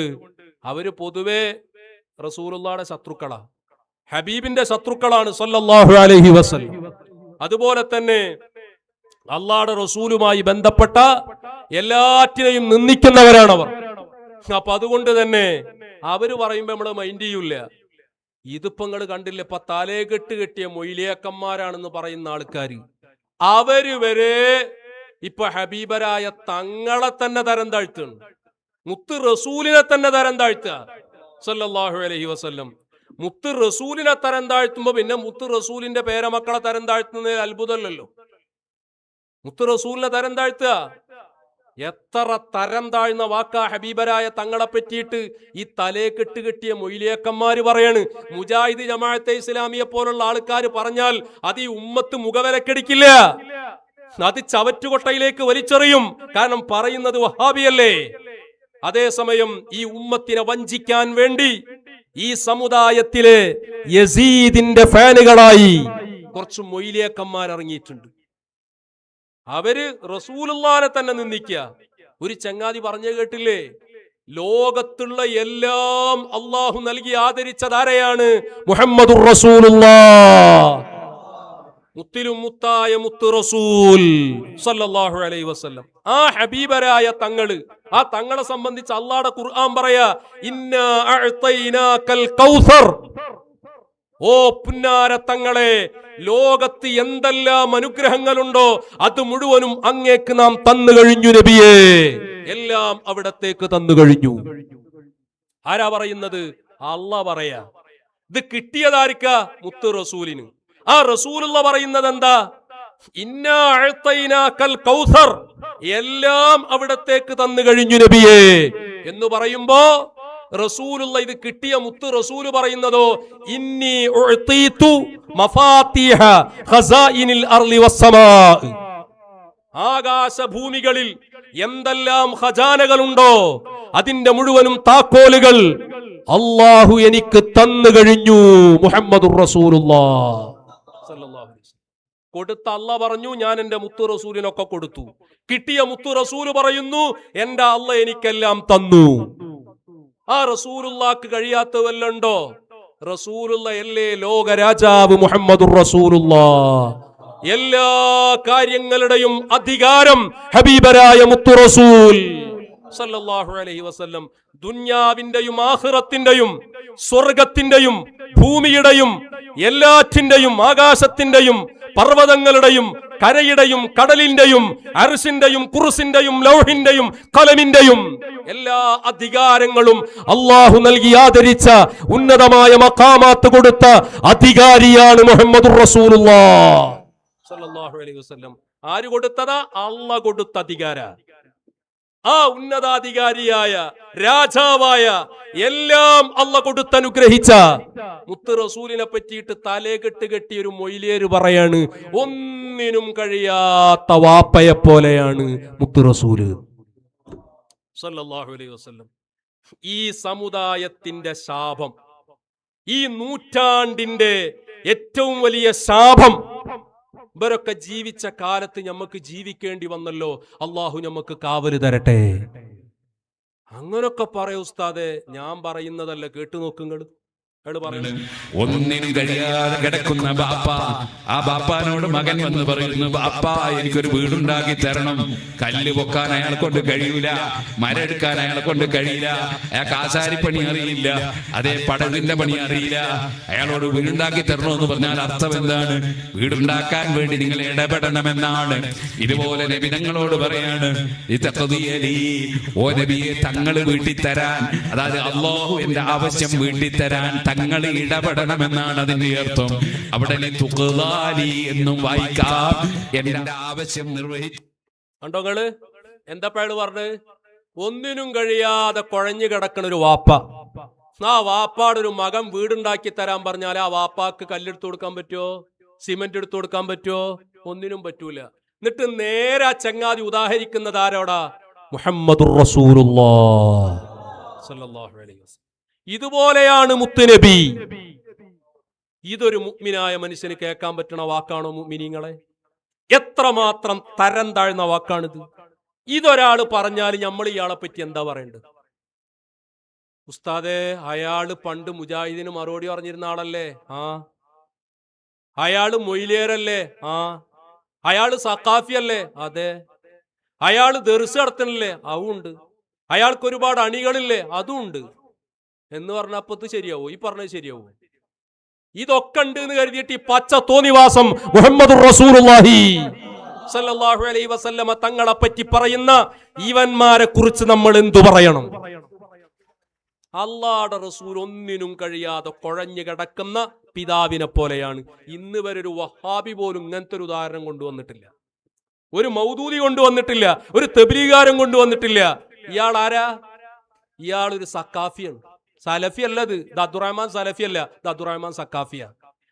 അവര് പൊതുവെ റസൂലുള്ളാഹിയുടെ ശത്രുക്കളാ, ഹബീബിന്റെ ശത്രുക്കളാണ് സല്ലല്ലാഹു അലൈഹി വസല്ലം. അതുപോലെ തന്നെ അള്ളാഹുടെ റസൂലുമായി ബന്ധപ്പെട്ട എല്ലാറ്റിനെയും നിന്ദിക്കുന്നവരാണവർ. അപ്പൊ അതുകൊണ്ട് തന്നെ അവര് പറയുമ്പോ നമ്മള് മൈൻഡ് ചെയ്യൂല. ഇതിപ്പോ നിങ്ങള് കണ്ടില്ല, ഇപ്പൊ തലേകെട്ട് കെട്ടിയ മൊയിലിയക്കന്മാരാണെന്ന് പറയുന്ന ആൾക്കാര്, അവര് വരെ ഇപ്പൊ ഹബീബരായ തങ്ങളെ തന്നെ തരം താഴ്ത്തുന്നു, മുത്ത് റസൂലിനെ തന്നെ തരം താഴ്ത്തുക സല്ലല്ലാഹു അലൈഹി വസല്ലം. മുത്ത് റസൂലിനെ തരം താഴ്ത്തുമ്പോ പിന്നെ മുത്ത് റസൂലിന്റെ പേരമക്കളെ തരം താഴ്ത്തുന്നതിൽ അത്ഭുതമല്ലല്ലോ. മുത്ത് റസൂലിനെ തരം താഴ്ത്തുക എത്ര തരം താഴ്ന്ന വാക്കാ ഹബീബരായ തങ്ങളെ പറ്റിയിട്ട് ഈ തലേ കെട്ട് കെട്ടിയ മൊയിലിയക്കന്മാര് പറയാണ്. മുജാഹിദ് ജമാഅത്തെ ഇസ്ലാമിയെ പോലുള്ള ആൾക്കാർ പറഞ്ഞാൽ അത് ഈ ഉമ്മത്ത് മുഖവിലക്കടിക്കില്ല, അത് ചവറ്റുകൊട്ടയിലേക്ക് വലിച്ചെറിയും. കാരണം പറയുന്നത് വഹാബിയല്ലേ. അതേസമയം ഈ ഉമ്മത്തിനെ വഞ്ചിക്കാൻ വേണ്ടി ഈ സമുദായത്തിലെ യസീദിന്റെ ഫാനുകളായി കുറച്ച് മൊയിലിയക്കന്മാർ ഇറങ്ങിയിട്ടുണ്ട്. അവര് റസൂലുള്ളാഹിനെ തന്നെ നിന്ദിക്കുക. ഒരു ചങ്ങാതി പറഞ്ഞു കേട്ടില്ലേ, ലോകത്തുള്ള എല്ലാം അള്ളാഹു നൽകി ആദരിച്ചതാരെയാണ്? മുഹമ്മദുർ റസൂലുള്ളാഹ്. മുത്തിലും മുത്തായ മുത്ത് റസൂൽ സല്ലല്ലാഹു അലൈഹി വസല്ലം. ആ ഹബീബരായ തങ്ങള്, ആ തങ്ങളെ സംബന്ധിച്ച് അള്ളാഹുടെ ഖുർആൻ പറയാ, ഇന്നാ അഅ്തൈനാകൽ കൗസർ. ഓ പുന്നാര തങ്ങളെ, ലോകത്ത് എന്തെല്ലാം അനുഗ്രഹങ്ങളുണ്ടോ അത് മുഴുവനും അങ്ങേക്ക് നാം തന്നു കഴിഞ്ഞു നബിയേ. എല്ലാം അവിടത്തേക്ക് തന്നു കഴിഞ്ഞു. ആരാ പറയുന്നത്? അല്ലാഹ് പറയാ. ഇത് കിട്ടിയതാർക്ക? മുത്ത് റസൂലിന്. ആ റസൂലുള്ള പറയുന്നത് എന്താ? ഇന്നാ അഅ്തൈനാകൽ കൗസർ, എല്ലാം അവിടത്തേക്ക് തന്നു കഴിഞ്ഞു നബിയേ എന്ന് പറയുമ്പോ റസൂലുള്ള ഇത് കിട്ടിയ മുത്ത് റസൂല് പറയുന്നതോ, ഇന്നി ഉഅ്തീതു മഫാത്തിഹ ഖസാഇനിൽ അർളി വസ്സമാ. ആകാശഭൂമികളിൽ എന്തെല്ലാം ഖജാനകളുണ്ടോ അതിന്റെ മുഴുവനും താക്കോലുകൾ അല്ലാഹു എനിക്ക് തന്നു കഴിഞ്ഞു. മുഹമ്മദുർ റസൂലുള്ളാഹ് സല്ലല്ലാഹു അലൈഹി വസല്ലം. കൊടുത്ത അല്ലാഹ് പറഞ്ഞു, ഞാൻ എന്റെ മുത്ത് റസൂലിനൊക്കെ കൊടുത്തു. കിട്ടിയ മുത്ത് റസൂല് പറയുന്നു, എന്റെ അല്ലാഹ് എനിക്കെല്ലാം തന്നു. ആ റസൂലുള്ളാഹിക്ക് കഴിയാത്ത വല്ലുണ്ടോ? റസൂലുള്ള അല്ലേ ലോകരാജാവ് മുഹമ്മദുർ റസൂലുള്ളാഹ്. എല്ലാ കാര്യങ്ങളുടെയും അധികാരം ഹബീബരായ മുത്തു റസൂൽ സല്ലല്ലാഹു അലൈഹി വസല്ലം. ദുനിയാവിന്റെയും ആഖിറത്തിന്റെയും സ്വർഗത്തിന്റെയും ഭൂമിയുടെയും എല്ലാറ്റിന്റെയും ആകാശത്തിന്റെയും പർവ്വതങ്ങളുടെയും കരയുടെയും കടലിന്റെയും അർശിന്റെയും കുർസിന്റെയും ലൗഹിന്റെയും കലമിന്റെയും എല്ലാ അധികാരങ്ങളും അള്ളാഹു നൽകി ആദരിച്ച ഉന്നതമായ മഖാമാത്ത് കൊടുത്ത അധികാരിയാണ് മുഹമ്മദുർ റസൂലുള്ളാഹ് സല്ലല്ലാഹു അലൈഹി വസല്ലം. ആര് കൊടുത്തതാ? അള്ളാഹ് കൊടുത്ത അധികാര. ആ ഉന്നതാധികാരിയായ രാജാവായ എല്ലാം അള്ളാഹ് കൊടുത്തനുഗ്രഹിച്ച മുത്ത് റസൂലിനെ പറ്റിയിട്ട് തലേകെട്ട് കെട്ടിയ ഒരു മൊയിലിയര് പറയാണ്, ഒന്നിനും കഴിയാത്ത വാപ്പയെ പോലെയാണ് മുത്ത് റസൂല് സല്ലല്ലാഹു അലൈഹി വസല്ലം. ഈ സമുദായത്തിന്റെ ശാപം, ഈ നൂറ്റാണ്ടിന്റെ ഏറ്റവും വലിയ ശാപം, ഇവരൊക്കെ ജീവിച്ച കാലത്ത് നമുക്ക് ജീവിക്കേണ്ടി വന്നല്ലോ. അള്ളാഹു നമുക്ക് കാവല് തരട്ടെ. അങ്ങനൊക്കെ പറയൂ ഉസ്താദെ, ഞാൻ പറയുന്നതല്ല, കേട്ടു നോക്കുങ്ങൾ. ഒന്നിനും കഴിയാതെ കിടക്കുന്ന ബാപ്പ, ആ ബാപ്പാനോട് മകൻ വന്ന് പറയുന്നു, ബാപ്പ എനിക്കൊരു വീടുണ്ടാക്കി തരണം. കല്ല് പൊക്കാൻ അയാളെ കൊണ്ട് കഴിയൂല, മരെടുക്കാൻ അയാളെ കൊണ്ട് കഴിയില്ല, അയാൾക്ക് ആശാരിപ്പണി അറിയില്ല, അതേ പടവിന്റെ പണി അറിയില്ല. അയാളോട് വീടുണ്ടാക്കി തരണമെന്ന് പറഞ്ഞാൽ അർത്ഥം എന്താണ്? വീടുണ്ടാക്കാൻ വേണ്ടി നിങ്ങൾ ഇടപെടണമെന്നാണ്. ഇതുപോലെ നബി തങ്ങളോട് പറയാണ്, ഓ നബിയെ, തങ്ങൾ വീട്ടിൽ തരാൻ, അതായത് അല്ലാഹു എന്റെ ആവശ്യം വീട്ടിൽ തരാൻ തങ്ങൾ ഇടപെടണമെന്നാണ് അതിന്റെ അർത്ഥം. അവിടെ എന്നും വായിക്കാം, എന്റെ ആവശ്യം നിർവഹിച്ചു. കണ്ടോങ്ങള് എന്താ പേള് പറഞ്ഞ്? ഒന്നിനും കഴിയാതെ കുഴഞ്ഞു കിടക്കണ ഒരു വാപ്പ, ആ വാപ്പാടൊരു മകൻ വീടുണ്ടാക്കി തരാൻ പറഞ്ഞാൽ ആ വാപ്പാക്ക് കല്ലെടുത്ത് കൊടുക്കാൻ പറ്റുമോ? സിമെന്റ് എടുത്തു കൊടുക്കാൻ പറ്റുമോ? ഒന്നിനും പറ്റൂല. എന്നിട്ട് നേരെ ആ ചങ്ങാതി ഉദാഹരിക്കുന്നത് ആരോടാ? മുഹമ്മദുർ റസൂലുള്ളാഹ് സ്വല്ലല്ലാഹു അലൈഹി വസല്ലം. ഇതുപോലെയാണ് മുത്തുനബി. ഇതൊരു മുഅ്മിനായ മനുഷ്യന് കേൾക്കാൻ പറ്റുന്ന വാക്കാണോ മുഅ്മിനീങ്ങളെ? എത്രമാത്രം തരം താഴ്ന്ന വാക്കാണിത്. ഇതൊരാള് പറഞ്ഞാൽ നമ്മൾ ഇയാളെ പറ്റി എന്താ പറയേണ്ടത്? ഉസ്താദേ, അയാള് പണ്ട് മുജാഹിദിന് മറുപടി പറഞ്ഞിരുന്ന ആളല്ലേ? ആ. അയാള് മൊയ്ലിയരല്ലേ? ആ. അയാള് സഖാഫി അല്ലേ? അതെ. അയാള് ദർസ് നടത്തണല്ലേ? അതുണ്ട്. അയാൾക്ക് ഒരുപാട് അണികളില്ലേ? അതും ഉണ്ട് എന്ന് പറഞ്ഞപ്പത്ത് ശരിയാവോ? ഈ പറഞ്ഞത് ശരിയാവോ? ഇതൊക്കെ ഉണ്ട് എന്ന് കരുതിയിട്ട് ഈ പച്ച തോന്നിവാസം മുഹമ്മദുർ റസൂലുള്ളാഹി സല്ലല്ലാഹു അലൈഹി വസല്ലമ തങ്ങളെ പറ്റി പറയുന്ന ഈവന്മാരെ കുറിച്ച് നമ്മൾ എന്തു പറയണം? അല്ലാഹുവിന്റെ റസൂൽ ഒന്നിനും കഴിയാതെ കുഴഞ്ഞു കിടക്കുന്ന പിതാവിനെ പോലെയാണ്. ഇന്ന് വരെ ഒരു വഹാബി പോലും ഇങ്ങനത്തെ ഒരു ഉദാഹരണം കൊണ്ടുവന്നിട്ടില്ല, ഒരു മൗദൂദി കൊണ്ടുവന്നിട്ടില്ല, ഒരു തബ്ലീഗാരൻ കൊണ്ടുവന്നിട്ടില്ല. ഇയാൾ ആരാ? ഇയാൾ ഒരു സക്കാഫിയാണ്. സലഫി അല്ല, ഇത് അബ്ദുറഹ്മാൻ സലഫി അല്ല, ഇത് അബ്ദുറഹ്മാൻ സക്കാഫിയ.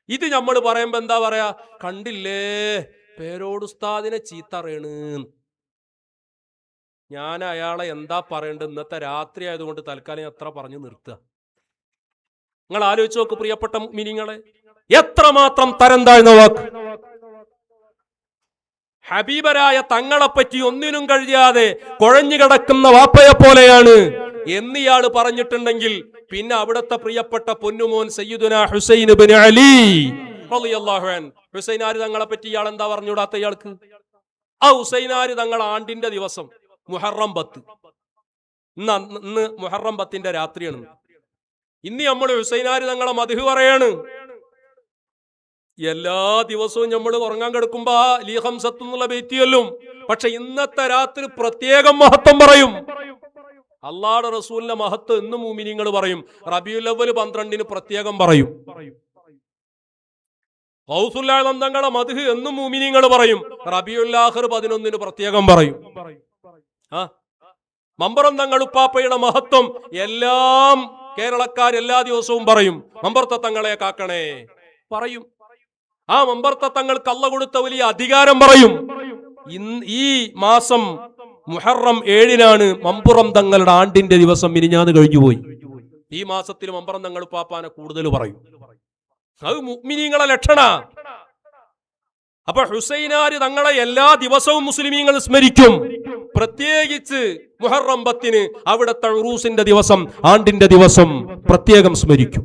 ഇത് നമ്മൾ പറയുമ്പോ എന്താ പറയാ? കണ്ടില്ലേ, പേരോട് ഉസ്താദിനെ ചീത്തറയണ്. ഞാൻ അയാളെ എന്താ പറയേണ്ടത്? ഇന്നത്തെ രാത്രി ആയതുകൊണ്ട് തൽക്കാലം എത്ര പറഞ്ഞു നിർത്തുക. നിങ്ങൾ ആലോചിച്ച് നോക്ക് പ്രിയപ്പെട്ട മുഅ്മിനീങ്ങളെ, എത്രമാത്രം തരം താഴ്ന്ന വാക്ക്. ഹബീബരായ തങ്ങളെപ്പറ്റി ഒന്നിനും കഴിയാതെ കുഴഞ്ഞു കിടക്കുന്ന വാപ്പയെ പോലെയാണ് എന്നിയാള് പറഞ്ഞിട്ടുണ്ടെങ്കിൽ പിന്നെ അവിടുത്തെ പ്രിയപ്പെട്ട പൊന്നുമോൻ സയ്യിദുനാ ഹുസൈൻ ഇബ്നു അലി റളിയല്ലാഹു അൻഹു, ഹുസൈനാര് തങ്ങളെ പറ്റി ഇയാൾ എന്താ പറഞ്ഞുകൂടാത്ത ഇയാൾക്ക്? ആ ഹുസൈനാര് തങ്ങൾ ആണ്ടിന്റെ ദിവസം മുഹറം 10, ഇന്ന് മുഹറം 10ന്റെ രാത്രിയാണ്. ഇന്ന് നമ്മൾ ഹുസൈനാര് തങ്ങളെ മദ്ഹ് പറയാണ്. എല്ലാ ദിവസവും നമ്മൾ ഉറങ്ങാൻ കിടക്കുമ്പോ ലീ ഹംസത്ത് എന്നുള്ള ബൈത്തിയല്ലും, പക്ഷെ ഇന്നത്തെ രാത്രി പ്രത്യേകം മഹത്വം പറയും. അല്ലാഹുവിന്റെ റസൂലിന്റെ മഹത്വം എന്നും മുഅ്മിനീങ്ങൾ പറയും. റബീഉൽ അവ്വൽ 12 പ്രത്യേകം പറയും. ഗൗസുൽ ആലം തങ്ങളെ മദ്ഹ് എന്നും മുഅ്മിനീങ്ങൾ പറയും. റബീഉൽ ആഖിർ 11 പ്രത്യേകം പറയും. മമ്പറം തങ്ങൾ ഉപ്പാപ്പയുടെ മഹത്വം എല്ലാം കേരളക്കാർ എല്ലാ ദിവസവും പറയും. മമ്പർത്ത തങ്ങളെ കാക്കണേ പറയും. ആ മമ്പർത്ത തങ്ങൾക്ക് അല്ലാഹു കൊടുത്ത വലിയ അധികാരം പറയും. ഈ മാസം മുഹറം 7 മമ്പുറം തങ്ങളുടെ ആണ്ടിന്റെ ദിവസം മിനിഞ്ഞാന്ന് കഴിഞ്ഞുപോയി. ഈ മാസത്തിൽ മമ്പുറം തങ്ങൾ പാപ്പാനെ കൂടുതൽ പറയും. അത് മുഅ്മിനീങ്ങളെ ലക്ഷണ. അപ്പൊ ഹുസൈനാര് തങ്ങളെ എല്ലാ ദിവസവും മുസ്ലിമീങ്ങൾ സ്മരിക്കും. പ്രത്യേകിച്ച് മുഹറം 10 അവിടുത്തെ ഉറൂസിന്റെ ദിവസം, ആണ്ടിന്റെ ദിവസം പ്രത്യേകം സ്മരിക്കും.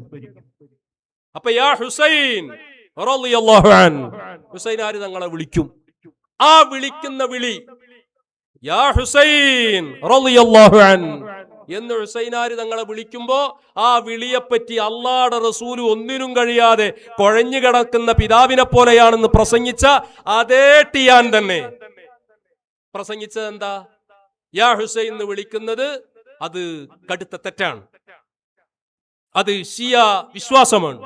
അപ്പൊ യാ ഹുസൈൻ റളിയല്ലാഹു അൻഹു, ഹുസൈനാര് തങ്ങളെ വിളിക്കും. ആ വിളിക്കുന്ന വിളി യാ ഹുസൈൻ റളിയല്ലാഹു അൻഹു എന്ന് ഹുസൈനാര് തങ്ങളെ വിളിക്കുമ്പോ ആ വിളിയെപ്പറ്റി അല്ലാഹുവിന്റെ റസൂൽ ഒന്നിനും കഴിയാതെ കുഴഞ്ഞു കിടക്കുന്ന പിതാവിനെ പോലെയാണെന്ന് പ്രസംഗിച്ച അതേ ടിയാൻ തന്നെ പ്രസംഗിച്ചത് എന്താ? യാ ഹുസൈൻ എന്ന് വിളിക്കുന്നത് അത് കടുത്ത തെറ്റാണ്, അത് ഷിയ വിശ്വാസമാണ്.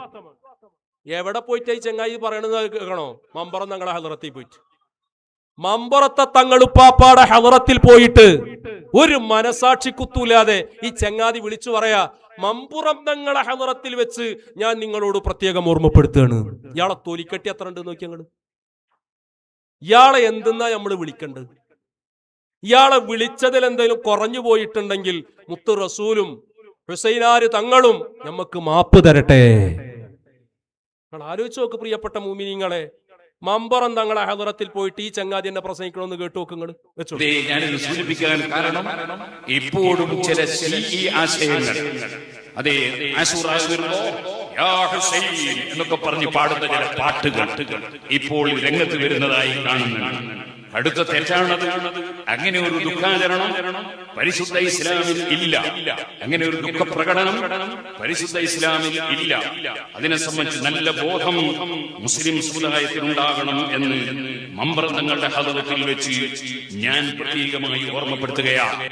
എവിടെ പോയിട്ട് ഈ ചങ്ങായി പറയണത് കേൾക്കണോ? മമ്പറം തങ്ങളെ ഹളറത്തിൽ പോയിട്ട്, മമ്പറത്തെ തങ്ങളുപ്പാപ്പാടെ ഹളറത്തിൽ പോയിട്ട് ഒരു മനസാക്ഷി കുത്തൂലാതെ ഈ ചങ്ങാതി വിളിച്ചു പറയാ, മമ്പുറം തങ്ങളെ ഹളറത്തിൽ വെച്ച് ഞാൻ നിങ്ങളോട് പ്രത്യേകം ഓർമ്മപ്പെടുത്തുകയാണ്. ഇയാളെ തൊലിക്കെട്ടി എത്ര ഉണ്ട് നോക്കി ഞങ്ങള്. ഇയാളെ എന്തെന്നാ നമ്മൾ വിളിക്കേണ്ടത്? ഇയാളെ വിളിച്ചതിൽ എന്തെങ്കിലും കുറഞ്ഞു പോയിട്ടുണ്ടെങ്കിൽ മുത്തു റസൂലും ഹുസൈനാര് തങ്ങളും നമുക്ക് മാപ്പ് തരട്ടെ. നിങ്ങൾ ആലോചിച്ച് നോക്ക് പ്രിയപ്പെട്ട മുഅ്മിനീങ്ങളെ, മമ്പറം തങ്ങളെ ഹദറത്തിൽ പോയിട്ട് ഈ ചങ്ങാതി എന്നെ പ്രസംഗിക്കണമെന്ന് കേട്ടു നോക്ക് നിങ്ങൾ വെച്ചോ. ഞാനിത് സൂചിപ്പിക്കാൻ കാരണം ഇപ്പോഴും ചില ആശയങ്ങൾ അതെ എന്നൊക്കെ പറഞ്ഞ് പാടുന്ന ചില പാട്ടുകൾ ഇപ്പോൾ രംഗത്ത് വരുന്നതായി കാണുന്നുണ്ട്. അടുത്ത തെറ്റാണത്. അങ്ങനെ ഒരു ദുഃഖാചരണം പരിശുദ്ധ ഇസ്ലാമിൽ ഇല്ല. അങ്ങനെ ഒരു ദുഃഖ പ്രകടനം പരിശുദ്ധ ഇസ്ലാമിൽ ഇല്ല. അതിനെ സംബന്ധിച്ച് നല്ല ബോധം മുസ്ലിം സമുദായത്തിനുണ്ടാകണം എന്ന് മമ്പറം തങ്ങളുടെ ഹദറത്തിൽ വെച്ച് ഞാൻ പ്രത്യേകമായി ഓർമ്മപ്പെടുത്തുകയാണ്.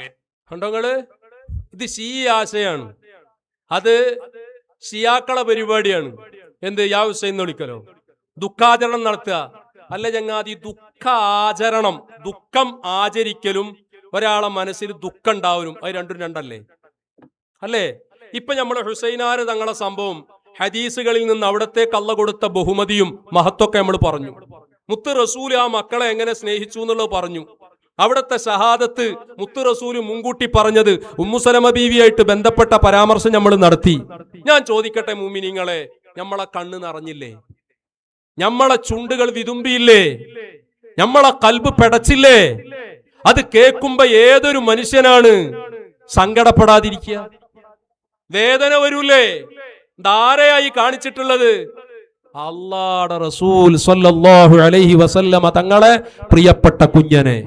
കണ്ടോങ്ങള്, ഇത് ഷീഈ ആശയാണ്. അത് ഷിയാക്കളെ പരിപാടിയാണ്. എന്ത് യാ ഹുസൈൻ എന്ന് വിളിക്കലോ, ദുഃഖാചരണം നടത്തുക. അല്ല ചങ്ങാതി, ദുഃഖാചരണം, ദുഃഖം ആചരിക്കലും ഒരാളെ മനസ്സിൽ ദുഃഖം ഉണ്ടാവലും അത് രണ്ടും രണ്ടല്ലേ? അല്ലേ? ഇപ്പൊ നമ്മളെ ഹുസൈനാര് തങ്ങളെ സംഭവം ഹദീസുകളിൽ നിന്ന് അവിടത്തേക്ക് അള്ള കൊടുത്ത ബഹുമതിയും മഹത്വമൊക്കെ നമ്മൾ പറഞ്ഞു. മുത്ത് റസൂൽ ആ മക്കളെ എങ്ങനെ സ്നേഹിച്ചു എന്നുള്ളത് പറഞ്ഞു. അവിടുത്തെ ഷഹാദത്ത് മുത്ത് റസൂല് മുൻകൂട്ടി പറഞ്ഞത് ഉമ്മുസലമ ബീവിയായിട്ട് ബന്ധപ്പെട്ട പരാമർശം നമ്മൾ നടത്തി. ഞാൻ ചോദിക്കട്ടെ മുഅ്മിനീങ്ങളെ, നമ്മളെ കണ്ണ് നിറഞ്ഞില്ലേ? നമ്മളെ ചുണ്ടുകൾ വിതുമ്പിയില്ലേ? നമ്മളെ കൽബ് പെടച്ചില്ലേ? അത് കേൾക്കുമ്പോ ഏതൊരു മനുഷ്യനാണ് സങ്കടപ്പെടാതിരിക്കുക? വേദന വരൂലേ? ധാരയായി കാണിച്ചിട്ടുള്ളത് അല്ലാഹുവിന്റെ റസൂൽ സ്വല്ലല്ലാഹു അലൈഹി വസല്ലമ തങ്ങളെ പ്രിയപ്പെട്ട കുഞ്ഞനെ,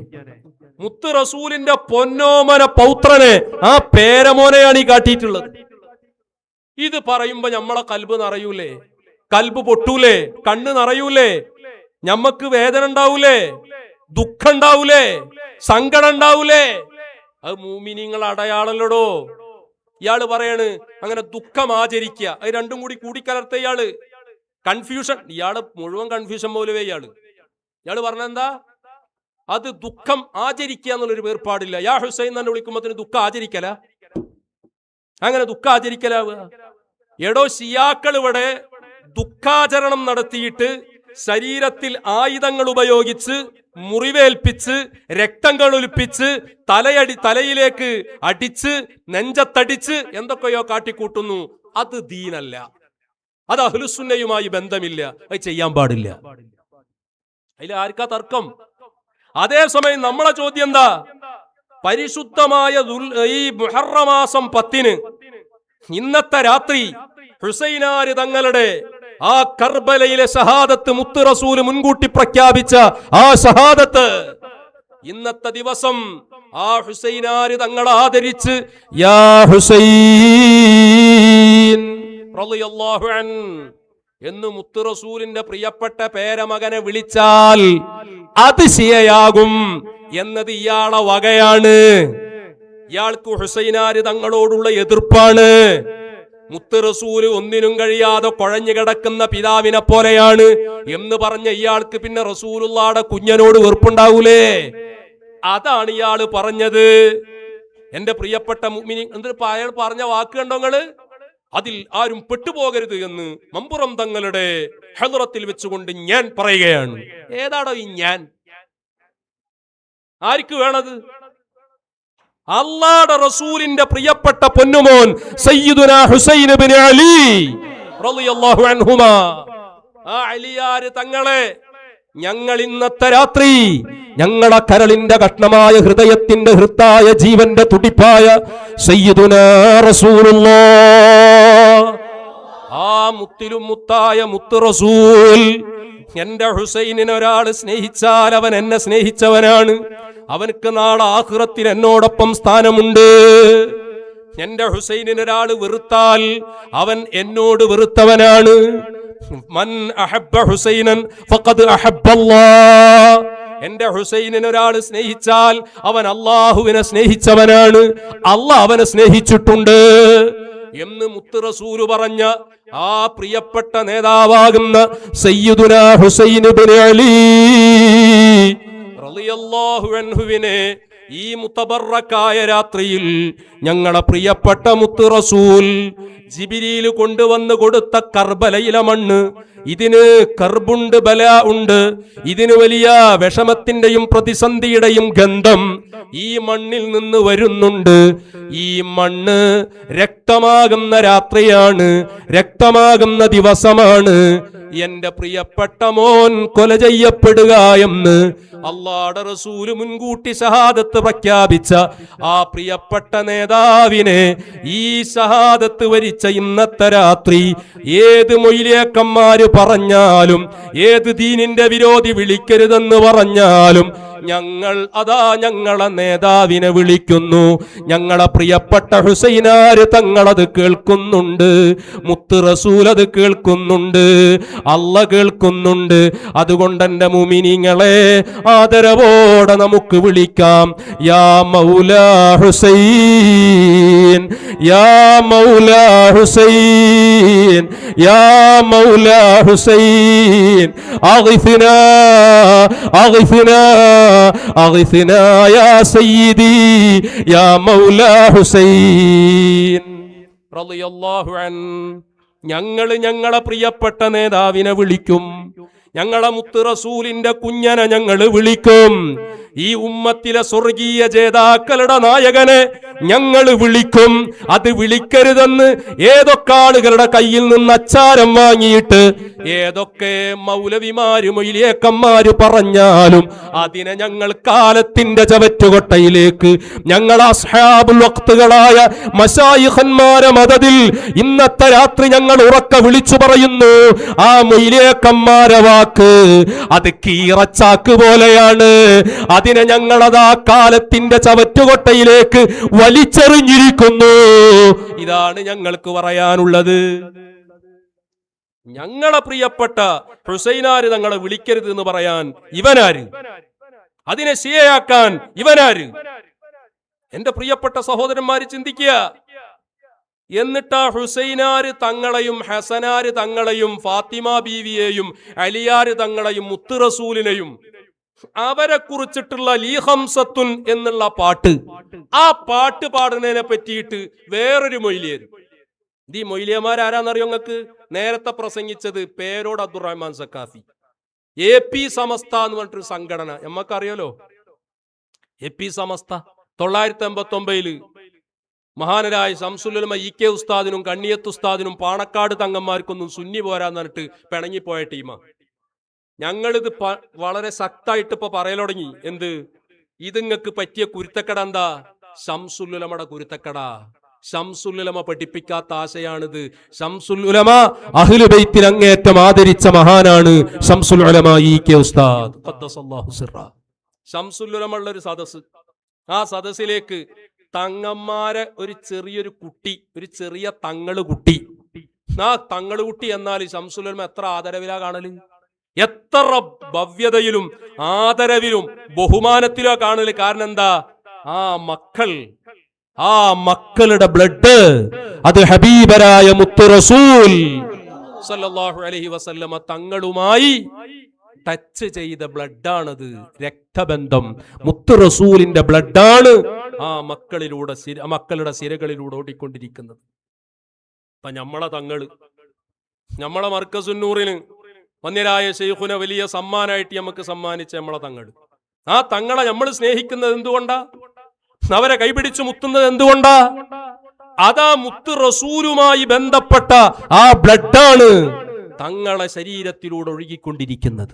മുത്ത് റസൂലിന്റെ പൊന്നോമന പൗത്രനെ, ആ പേരമോനെയാണ് ഈ കാട്ടിയിട്ടുള്ളത്. ഇത് പറയുമ്പോ നമ്മളെ കൽബ് നിറയൂലേ? കൽബ് പൊട്ടൂലേ? കണ്ണ് നിറയൂലേ? ഞമ്മക്ക് വേദന ഉണ്ടാവൂലേ? ദുഃഖം ഉണ്ടാവൂലേ? സങ്കടം ഉണ്ടാവൂലേ? അത് മുഅ്മിനീങ്ങളെ അടയാളല്ലടോ. ഇയാള് പറയാണ് അങ്ങനെ ദുഃഖം ആചരിക്കുക, അത് രണ്ടും കൂടി കൂടിക്കലർത്ത ഇയാള് കൺഫ്യൂഷൻ. ഇയാള് മുഴുവൻ കൺഫ്യൂഷൻ പോലുവേ ഇയാള് പറഞ്ഞെന്താ? അത് ദുഃഖം ആചരിക്കുക എന്നുള്ളൊരു വേർപാടില്ല. യാ ഹുസൈൻ തന്നെ വിളിക്കുമ്പോ ദുഃഖം ആചരിക്കല? അങ്ങനെ ദുഃഖം ആചരിക്കലാവുക? എടോ, ഷിയാക്കൾ ഇവിടെ ദുഃഖാചരണം നടത്തിയിട്ട് ശരീരത്തിൽ ആയുധങ്ങൾ ഉപയോഗിച്ച് മുറിവേൽപ്പിച്ച് രക്തങ്ങൾ ഒലിപ്പിച്ച് തലയിലേക്ക് അടിച്ച് നെഞ്ചത്തടിച്ച് എന്തൊക്കെയോ കാട്ടിക്കൂട്ടുന്നു. അത് ദീനല്ല. അത് അഹ്ലുസുന്നയുമായി ബന്ധമില്ല. അത് ചെയ്യാൻ പാടില്ല. അതിൽ ആർക്കാ തർക്കം? അതേസമയം നമ്മളെ ചോദ്യം എന്താ? പരിശുദ്ധമായ ഈ മുഹറം മാസം 10 ഇന്നത്തെ രാത്രി ഹുസൈനാര് തങ്ങളുടെ ആ കർബലയിലെ ഷഹാദത്ത് മുത്ത് റസൂല് മുൻകൂട്ടി പ്രഖ്യാപിച്ച ആ ഷഹാദത്ത് ഇന്നത്തെ ദിവസം ആ ഹുസൈനാര് തങ്ങളെ ആദരിച്ച് യാ ഹുസൈൻ റളിയല്ലാഹു അൻ എന്ന് മുത്ത് റസൂലിന്റെ പ്രിയപ്പെട്ട പേരമകനെ വിളിച്ചാൽ അതിശയാകും എന്നത് ഇയാളെ വകയാണ്. ഇയാൾക്ക് ഹുസൈനാര് തങ്ങളോടുള്ള എതിർപ്പാണ്. മുത്ത് റസൂല് ഒന്നിനും കഴിയാതെ കുഴഞ്ഞു കിടക്കുന്ന പിതാവിനെ പോലെയാണ് എന്ന് പറഞ്ഞ ഇയാൾക്ക് പിന്നെ റസൂലുള്ളാടെ കുഞ്ഞനോട് വെറുപ്പുണ്ടാവൂലേ? അതാണ് ഇയാള് പറഞ്ഞത്. എന്റെ പ്രിയപ്പെട്ട മുഅ്മിനീൻ, എന്നിട്ട് അയാൾ പറഞ്ഞ വാക്ക് കണ്ടോ നിങ്ങള്? അതിൽ ആരും പെട്ടുപോകരുത് എന്ന് മമ്പുറം തങ്ങളുടെ ഹദറത്തിൽ വെച്ചുകൊണ്ട് ഞാൻ പറയുകയാണ്. ഏതാടോ ഈ ഞാൻ? ആർക്ക് വേണത്? അല്ലാഹുവിന്റെ റസൂലിന്റെ പ്രിയപ്പെട്ട പൊന്നുമോൻ സയ്യിദുനാ ഹുസൈൻ ഇബ്നു അലി റളിയല്ലാഹു അൻഹുമാ, ആ അലിയാര് തങ്ങളെ ഞങ്ങൾ ഇന്നത്തെ രാത്രി ഞങ്ങളുടെ കരളിന്റെ കഷ്ണമായ ഹൃദയത്തിന്റെ ഹൃത്തായ ജീവന്റെ തുടിപ്പായ സയ്യിദുനാ റസൂലുള്ളാഹ്, ആ മുത്തിലും മുത്തായ മുത്ത് റസൂൽ, എന്റെ ഹുസൈനിനെ ഒരാൾ സ്നേഹിച്ചാൽ അവൻ എന്നെ സ്നേഹിച്ചവനാണ്. അവനക്ക് നാളെ ആഖിറത്തിൽ എന്നോടൊപ്പം സ്ഥാനമുണ്ട്. എന്റെ ഹുസൈനിനെ ഒരാൾ വെറുത്താൽ അവൻ എന്നോട് വെറുത്തവനാണ്. മൻ അഹബ്ബ ഹുസൈനൻ ഫഖദ് അഹബ്ബല്ലാഹ്, എന്റെ ഹുസൈനിനെ ഒരാൾ സ്നേഹിച്ചാൽ അവൻ അല്ലാഹുവിനെ സ്നേഹിച്ചവനാണ്. അല്ലാഹ് അവനെ സ്നേഹിച്ചിട്ടുണ്ട് എന്ന് മുത്ത് റസൂല് പറഞ്ഞ ആ പ്രിയപ്പെട്ട നേതാവാകുന്ന സയ്യിദുനാ ഹുസൈൻ ഇബ്നു അലി റളിയല്ലാഹു അൻഹുവിനെ ഈ മുത്തബറക്കായ രാത്രിയിൽ ഞങ്ങളുടെ പ്രിയപ്പെട്ട മുത്ത് റസൂൽ ജിബിരിയിൽ കൊണ്ടുവന്ന് കൊടുത്ത കർബലയിലെ മണ്ണ്, ഇതിന് കർബുണ്ട്, ബല ഉണ്ട്, ഇതിന് വലിയ വിഷമത്തിന്റെയും പ്രതിസന്ധിയുടെയും ഗന്ധം ഈ മണ്ണിൽ നിന്ന് വരുന്നുണ്ട്. ഈ മണ്ണ് രക്തമാകുന്ന രാത്രിയാണ്, രക്തമാകുന്ന ദിവസമാണ്. എന്റെ പ്രിയപ്പെട്ട മോൻ കൊല ചെയ്യപ്പെടുക എന്ന് അല്ലാഹുവിന്റെ റസൂല് മുൻകൂട്ടി ഷഹാദത്ത് പ്രഖ്യാപിച്ച ആ പ്രിയപ്പെട്ട നേതാവിനെ ഈ ഷഹാദത്ത് വരിച്ച ഇന്നത്തെ രാത്രി ഏത് മൊയ്ലിയാക്കന്മാര് പറഞ്ഞാലും, ഏത് ദീനിന്റെ വിരോധി വിളിക്കരുതെന്ന് പറഞ്ഞാലും, ഞങ്ങളെ നേതാവിനെ വിളിക്കുന്നു. ഞങ്ങളെ പ്രിയപ്പെട്ട ഹുസൈനാര് തങ്ങളത് കേൾക്കുന്നുണ്ട്, മുത്ത് റസൂൽ അത് കേൾക്കുന്നുണ്ട്, അല്ല കേൾക്കുന്നുണ്ട്. അതുകൊണ്ട് എന്റെ മുഅ്മിനീങ്ങളെ ആദരവോടെ നമുക്ക് വിളിക്കാം. യാ മൗലാ ഹുസൈൻ, യാ മൗലാ ഹുസൈൻ, യാ മൗലാ ഹുസൈൻ, അഗ്ഫിനാ അഗ്ഫിനാ അഗ്ഫിനാ യാ സയ്യിദി യാ മൗലാ ഹുസൈൻ റളിയല്ലാഹു അൻ. ഞങ്ങളെ പ്രിയപ്പെട്ട നേതാവിനെ വിളിക്കും, ഞങ്ങളെ മുത്ത് റസൂലിന്റെ കുഞ്ഞനെ ഞങ്ങൾ വിളിക്കും. ഈ ഉമ്മത്തിലെ സ്വർഗീയ ജേതാക്കളുടെ നായകനെ ഞങ്ങൾ വിളിക്കും. അത് വിളിക്കരുതെന്ന് ഏതൊക്കെ ആളുകളുടെ കയ്യിൽ നിന്ന് അച്ചാരം വാങ്ങിയിട്ട് ഏതൊക്കെ മൗലവിമാര് മൊയ്ലിയേക്കന്മാര് പറഞ്ഞാലും അതിനെ ഞങ്ങൾ കാലത്തിന്റെ ചവറ്റുകൊട്ടയിലേക്ക്, ഞങ്ങൾ അസ്ഹാബുൽ വഖ്തുകളായ മശായിഖന്മാരെ മദദിൽ ഇന്നത്തെ രാത്രി ഞങ്ങൾ ഉറക്കെ വിളിച്ചു പറയുന്നു. ആ മൊയ്ലിയേക്കന്മാരെ വാക്ക് അത് കീറച്ചാക്ക് പോലെയാണ്. അതിനെ ഞങ്ങളതാ കാലത്തിന്റെ ചവറ്റുകൊട്ടയിലേക്ക് വലിച്ചെറിഞ്ഞിരിക്കുന്നു. ഇതാണ് ഞങ്ങൾക്ക് പറയാനുള്ളത്. ഞങ്ങളെ പ്രിയപ്പെട്ട ഹുസൈനാര് തങ്ങളെ വിളിക്കരുത് എന്ന് പറയാൻ ഇവനാര്? അതിനെ ശിയയാക്കാൻ ഇവനാര്? എന്റെ പ്രിയപ്പെട്ട സഹോദരന്മാര് ചിന്തിക്കുക. എന്നിട്ട് ആ ഹുസൈനാര് തങ്ങളെയും ഹസനാര് തങ്ങളെയും ഫാത്തിമ ബീവിയെയും അലിയാര് തങ്ങളെയും മുത്ത് റസൂലിനെയും അവരെ കുറിച്ചിട്ടുള്ള ലീഹംസത്തുൻ എന്നുള്ള പാട്ട്, ആ പാട്ട് പാടുന്നതിനെ പറ്റിയിട്ട് വേറൊരു മൊയ്ലിയര്. ഈ മൊയ്ലിയമാരാരാന്നറിയോ നിങ്ങൾക്ക്? നേരത്തെ പ്രസംഗിച്ചത് പേരോട് അബ്ദുറഹ്മാൻ സക്കാഫി. AP സമസ്ത എന്ന് പറഞ്ഞിട്ടൊരു സംഘടന നമ്മക്കറിയാലോ. AP സമസ്ത 989 മഹാനരായ ശംസുൽ ഉലമ EK ഉസ്താദിനും കണ്ണിയത്ത് ഉസ്താദിനും പാണക്കാട് തങ്ങന്മാർക്കൊന്നും സുന്നി പോരാന്ന് പറഞ്ഞിട്ട് പിണങ്ങിപ്പോയ ടീമാ. ഞങ്ങളിത് വളരെ ശക്തമായിട്ട് ഇപ്പൊ പറയൽ തുടങ്ങി. എന്ത്? ഇതിങ്ങക്ക് പറ്റിയ കുരുത്തക്കട എന്താ? ശംസുൽ ഉലമയുടെ കുരുത്തക്കട. ശംസുൽ ഉലമ പഠിപ്പിക്കാത്ത ആശയാണിത്. ശംസുൽ ഉലമ അഹ്ലു ബൈത്തിൽ അങ്ങേറ്റം ആദരിച്ച മഹാനാണ് ശംസുൽ ഉലമ EK ഉസ്താദ് ഖദ്ദസല്ലാഹു സിറ. ശംസുൽ ഉലമ ഉള്ള ഒരു സദസ്, ആ സദസ്സിലേക്ക് തങ്ങന്മാരെ ഒരു ചെറിയൊരു കുട്ടി, ഒരു ചെറിയ തങ്ങള് കുട്ടി, ആ തങ്ങള് കുട്ടി എന്നാൽ ശംസുൽ ഉലമ എത്ര ആദരവിലാ കാണല്, എത്ര ഭവ്യതയിലും ആദരവിലും ബഹുമാനത്തിലോ കാണല്. കാരണം എന്താ? ആ മക്കളുടെ ബ്ലഡ് അത് ഹബീബരായ മുത്ത് റസൂൽ സല്ലല്ലാഹു അലൈഹി വസല്ലമ തങ്ങളുമായി ടച്ച് ചെയ്ത ബ്ലഡാണത്. രക്തബന്ധം മുത്ത് റസൂലിന്റെ ബ്ലഡാണ് ആ മക്കളുടെ സിരകളിലൂടെ ഓടിക്കൊണ്ടിരിക്കുന്നത്. അപ്പൊ നമ്മളെ തങ്ങള്, നമ്മളെ മർക്കസുന്നൂറിന് വന്യരായ ശൈഖുന വലിയ സമ്മാനമായിട്ട് നമുക്ക് സമ്മാനിച്ച നമ്മളെ തങ്ങൾ, ആ തങ്ങളെ നമ്മൾ സ്നേഹിക്കുന്നത് എന്തുകൊണ്ടാ? അവരെ കൈപിടിച്ചു മുത്തുന്നത് എന്തുകൊണ്ടാ? അതാ മുത്ത് റസൂലുമായി ബന്ധപ്പെട്ട ആ ബ്ലഡാണ് തങ്ങളെ ശരീരത്തിലൂടെ ഒഴുകിക്കൊണ്ടിരിക്കുന്നത്.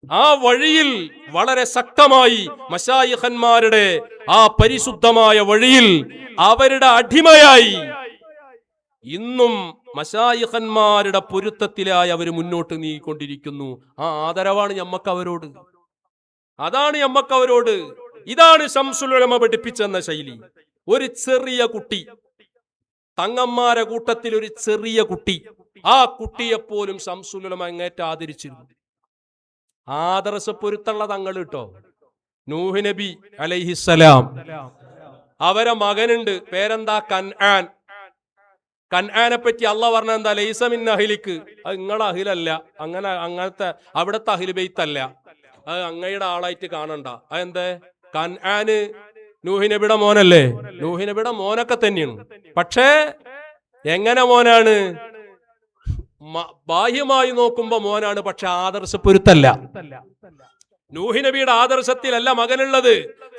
ആ വഴിയിൽ വളരെ ശക്തമായി മശായിഖന്മാരുടെ ആ പരിശുദ്ധമായ വഴിയിൽ അവരുടെ അടിമയായി ഇന്നും മശായിഖന്മാരുടെ പൊരുത്തത്തിലായി അവർ മുന്നോട്ട് നീങ്ങിക്കൊണ്ടിരിക്കുന്നു. ആ ആദരവാണ് ഞമ്മക്ക് അവരോട്, അതാണ് ഞമ്മക്ക് അവരോട്. ഇതാണ് ശംസുൽ ഉലമ പഠിപ്പിച്ചെന്ന ശൈലി. ഒരു ചെറിയ കുട്ടി, തങ്ങന്മാരെ കൂട്ടത്തിൽ ഒരു ചെറിയ കുട്ടി, ആ കുട്ടിയെപ്പോലും ശംസുൽ ഉലമ അങ്ങേറ്റ ആദരിച്ചിരുന്നു. ആദർശപ്പൊരുത്തുള്ള തങ്ങൾ കേട്ടോ. നൂഹ് നബി അലൈഹിസ്സലാം, അവരെ മകനുണ്ട്, പേരെന്താ? കൻആൻ. കൻആനെ പറ്റി അള്ളാഹ് പറഞ്ഞ എന്താ? ലൈസ മിൻ അഹ്ലിക്ക്, അത് നിങ്ങളെ അഹിലല്ല, അങ്ങനത്തെ അവിടത്തെ അഹ്ലു ബൈത്തല്ല, അത് അങ്ങയുടെ ആളായിട്ട് കാണണ്ട. അതെന്തേ? കൻആന് നൂഹ് നബിയുടെ മോനല്ലേ? നൂഹ് നബിയുടെ മോനൊക്കെ തന്നെയാണ്. പക്ഷേ എങ്ങനെ മോനാണ്? ബാഹ്യമായി നോക്കുമ്പോ മോനാണ്, പക്ഷെ ആദർശപ്പൊരുത്തല്ല. നൂഹ് നബിയുടെ ആദർശത്തിലല്ല മകനുള്ളത്.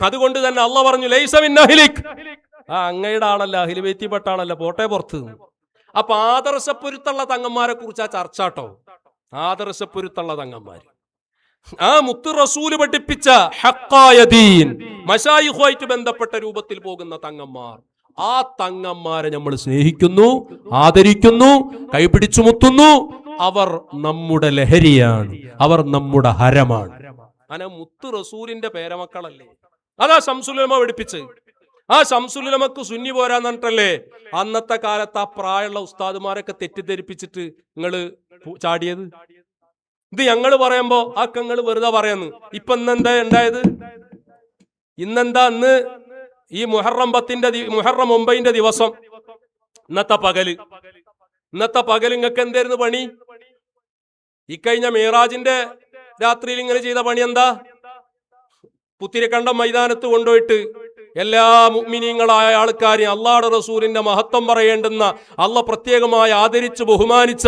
അതുകൊണ്ട് തന്നെ അള്ളാഹ് പറഞ്ഞു ലൈസ മിൻ അഹ്ലിക്, അങ്ങയുടെ ആളല്ല, അഹ്ലു ബൈത്തിൽപ്പെട്ടാണല്ലോ, പോട്ടെ പുറത്ത്. അപ്പൊ ആദർശപ്പൊരുത്തുള്ള തങ്ങന്മാരെ കുറിച്ച് ആ ചർച്ച കേട്ടോ. ആദർശപ്പൊരുത്തുള്ള തങ്ങന്മാര്, ആ മുത്ത് റസൂല് പഠിപ്പിച്ച ഹഖായ ദീൻ, മശായിഖുമായിട്ട് ബന്ധപ്പെട്ട രൂപത്തിൽ പോകുന്ന തങ്ങന്മാർ, ആ തങ്ങന്മാരെ നമ്മൾ സ്നേഹിക്കുന്നു, ആദരിക്കുന്നു, കൈപിടിച്ചു മുത്തുന്നു. അവർ നമ്മുടെ ലഹരിയാണ്, അവർ നമ്മുടെ ഹരമാണ്. അങ്ങനെ മുത്ത് റസൂലിന്റെ പേരമക്കളല്ലേ. അതാ ശംസുൽ ഉലമ പഠിപ്പിച്ച്. ആ ശംസുൽ ഉലമക്ക് സുന്നി പോരാന്ന് പറഞ്ഞിട്ടല്ലേ അന്നത്തെ കാലത്ത് ആ പ്രായമുള്ള ഉസ്താദുമാരൊക്കെ തെറ്റിദ്ധരിപ്പിച്ചിട്ട് നിങ്ങള് ചാടിയത്. ഇത് ഞങ്ങൾ പറയുമ്പോ ആ കങ്ങൾ വെറുതെ പറയുന്നു. ഇപ്പൊ ഇന്നെന്താ ഉണ്ടായത്? ഇന്നെന്താ? അന്ന് ഈ മുഹറം 9 ദിവസം, ഇന്നത്തെ പകല് നിങ്ങൾക്ക് എന്തായിരുന്നു പണി? ഇക്കഴിഞ്ഞ മിറാജിന്റെ രാത്രിയിൽ ഇങ്ങനെ ചെയ്ത പണി എന്താ? പുത്തിരിക്കണ്ടം മൈതാനത്ത് കൊണ്ടുപോയിട്ട് എല്ലാ മുഅ്മിനീങ്ങളായ ആൾക്കാരെയും അള്ളാഹുവിന്റെ റസൂലിന്റെ മഹത്വം പറയേണ്ടുന്ന, അള്ളാഹ് പ്രത്യേകമായി ആദരിച്ച് ബഹുമാനിച്ച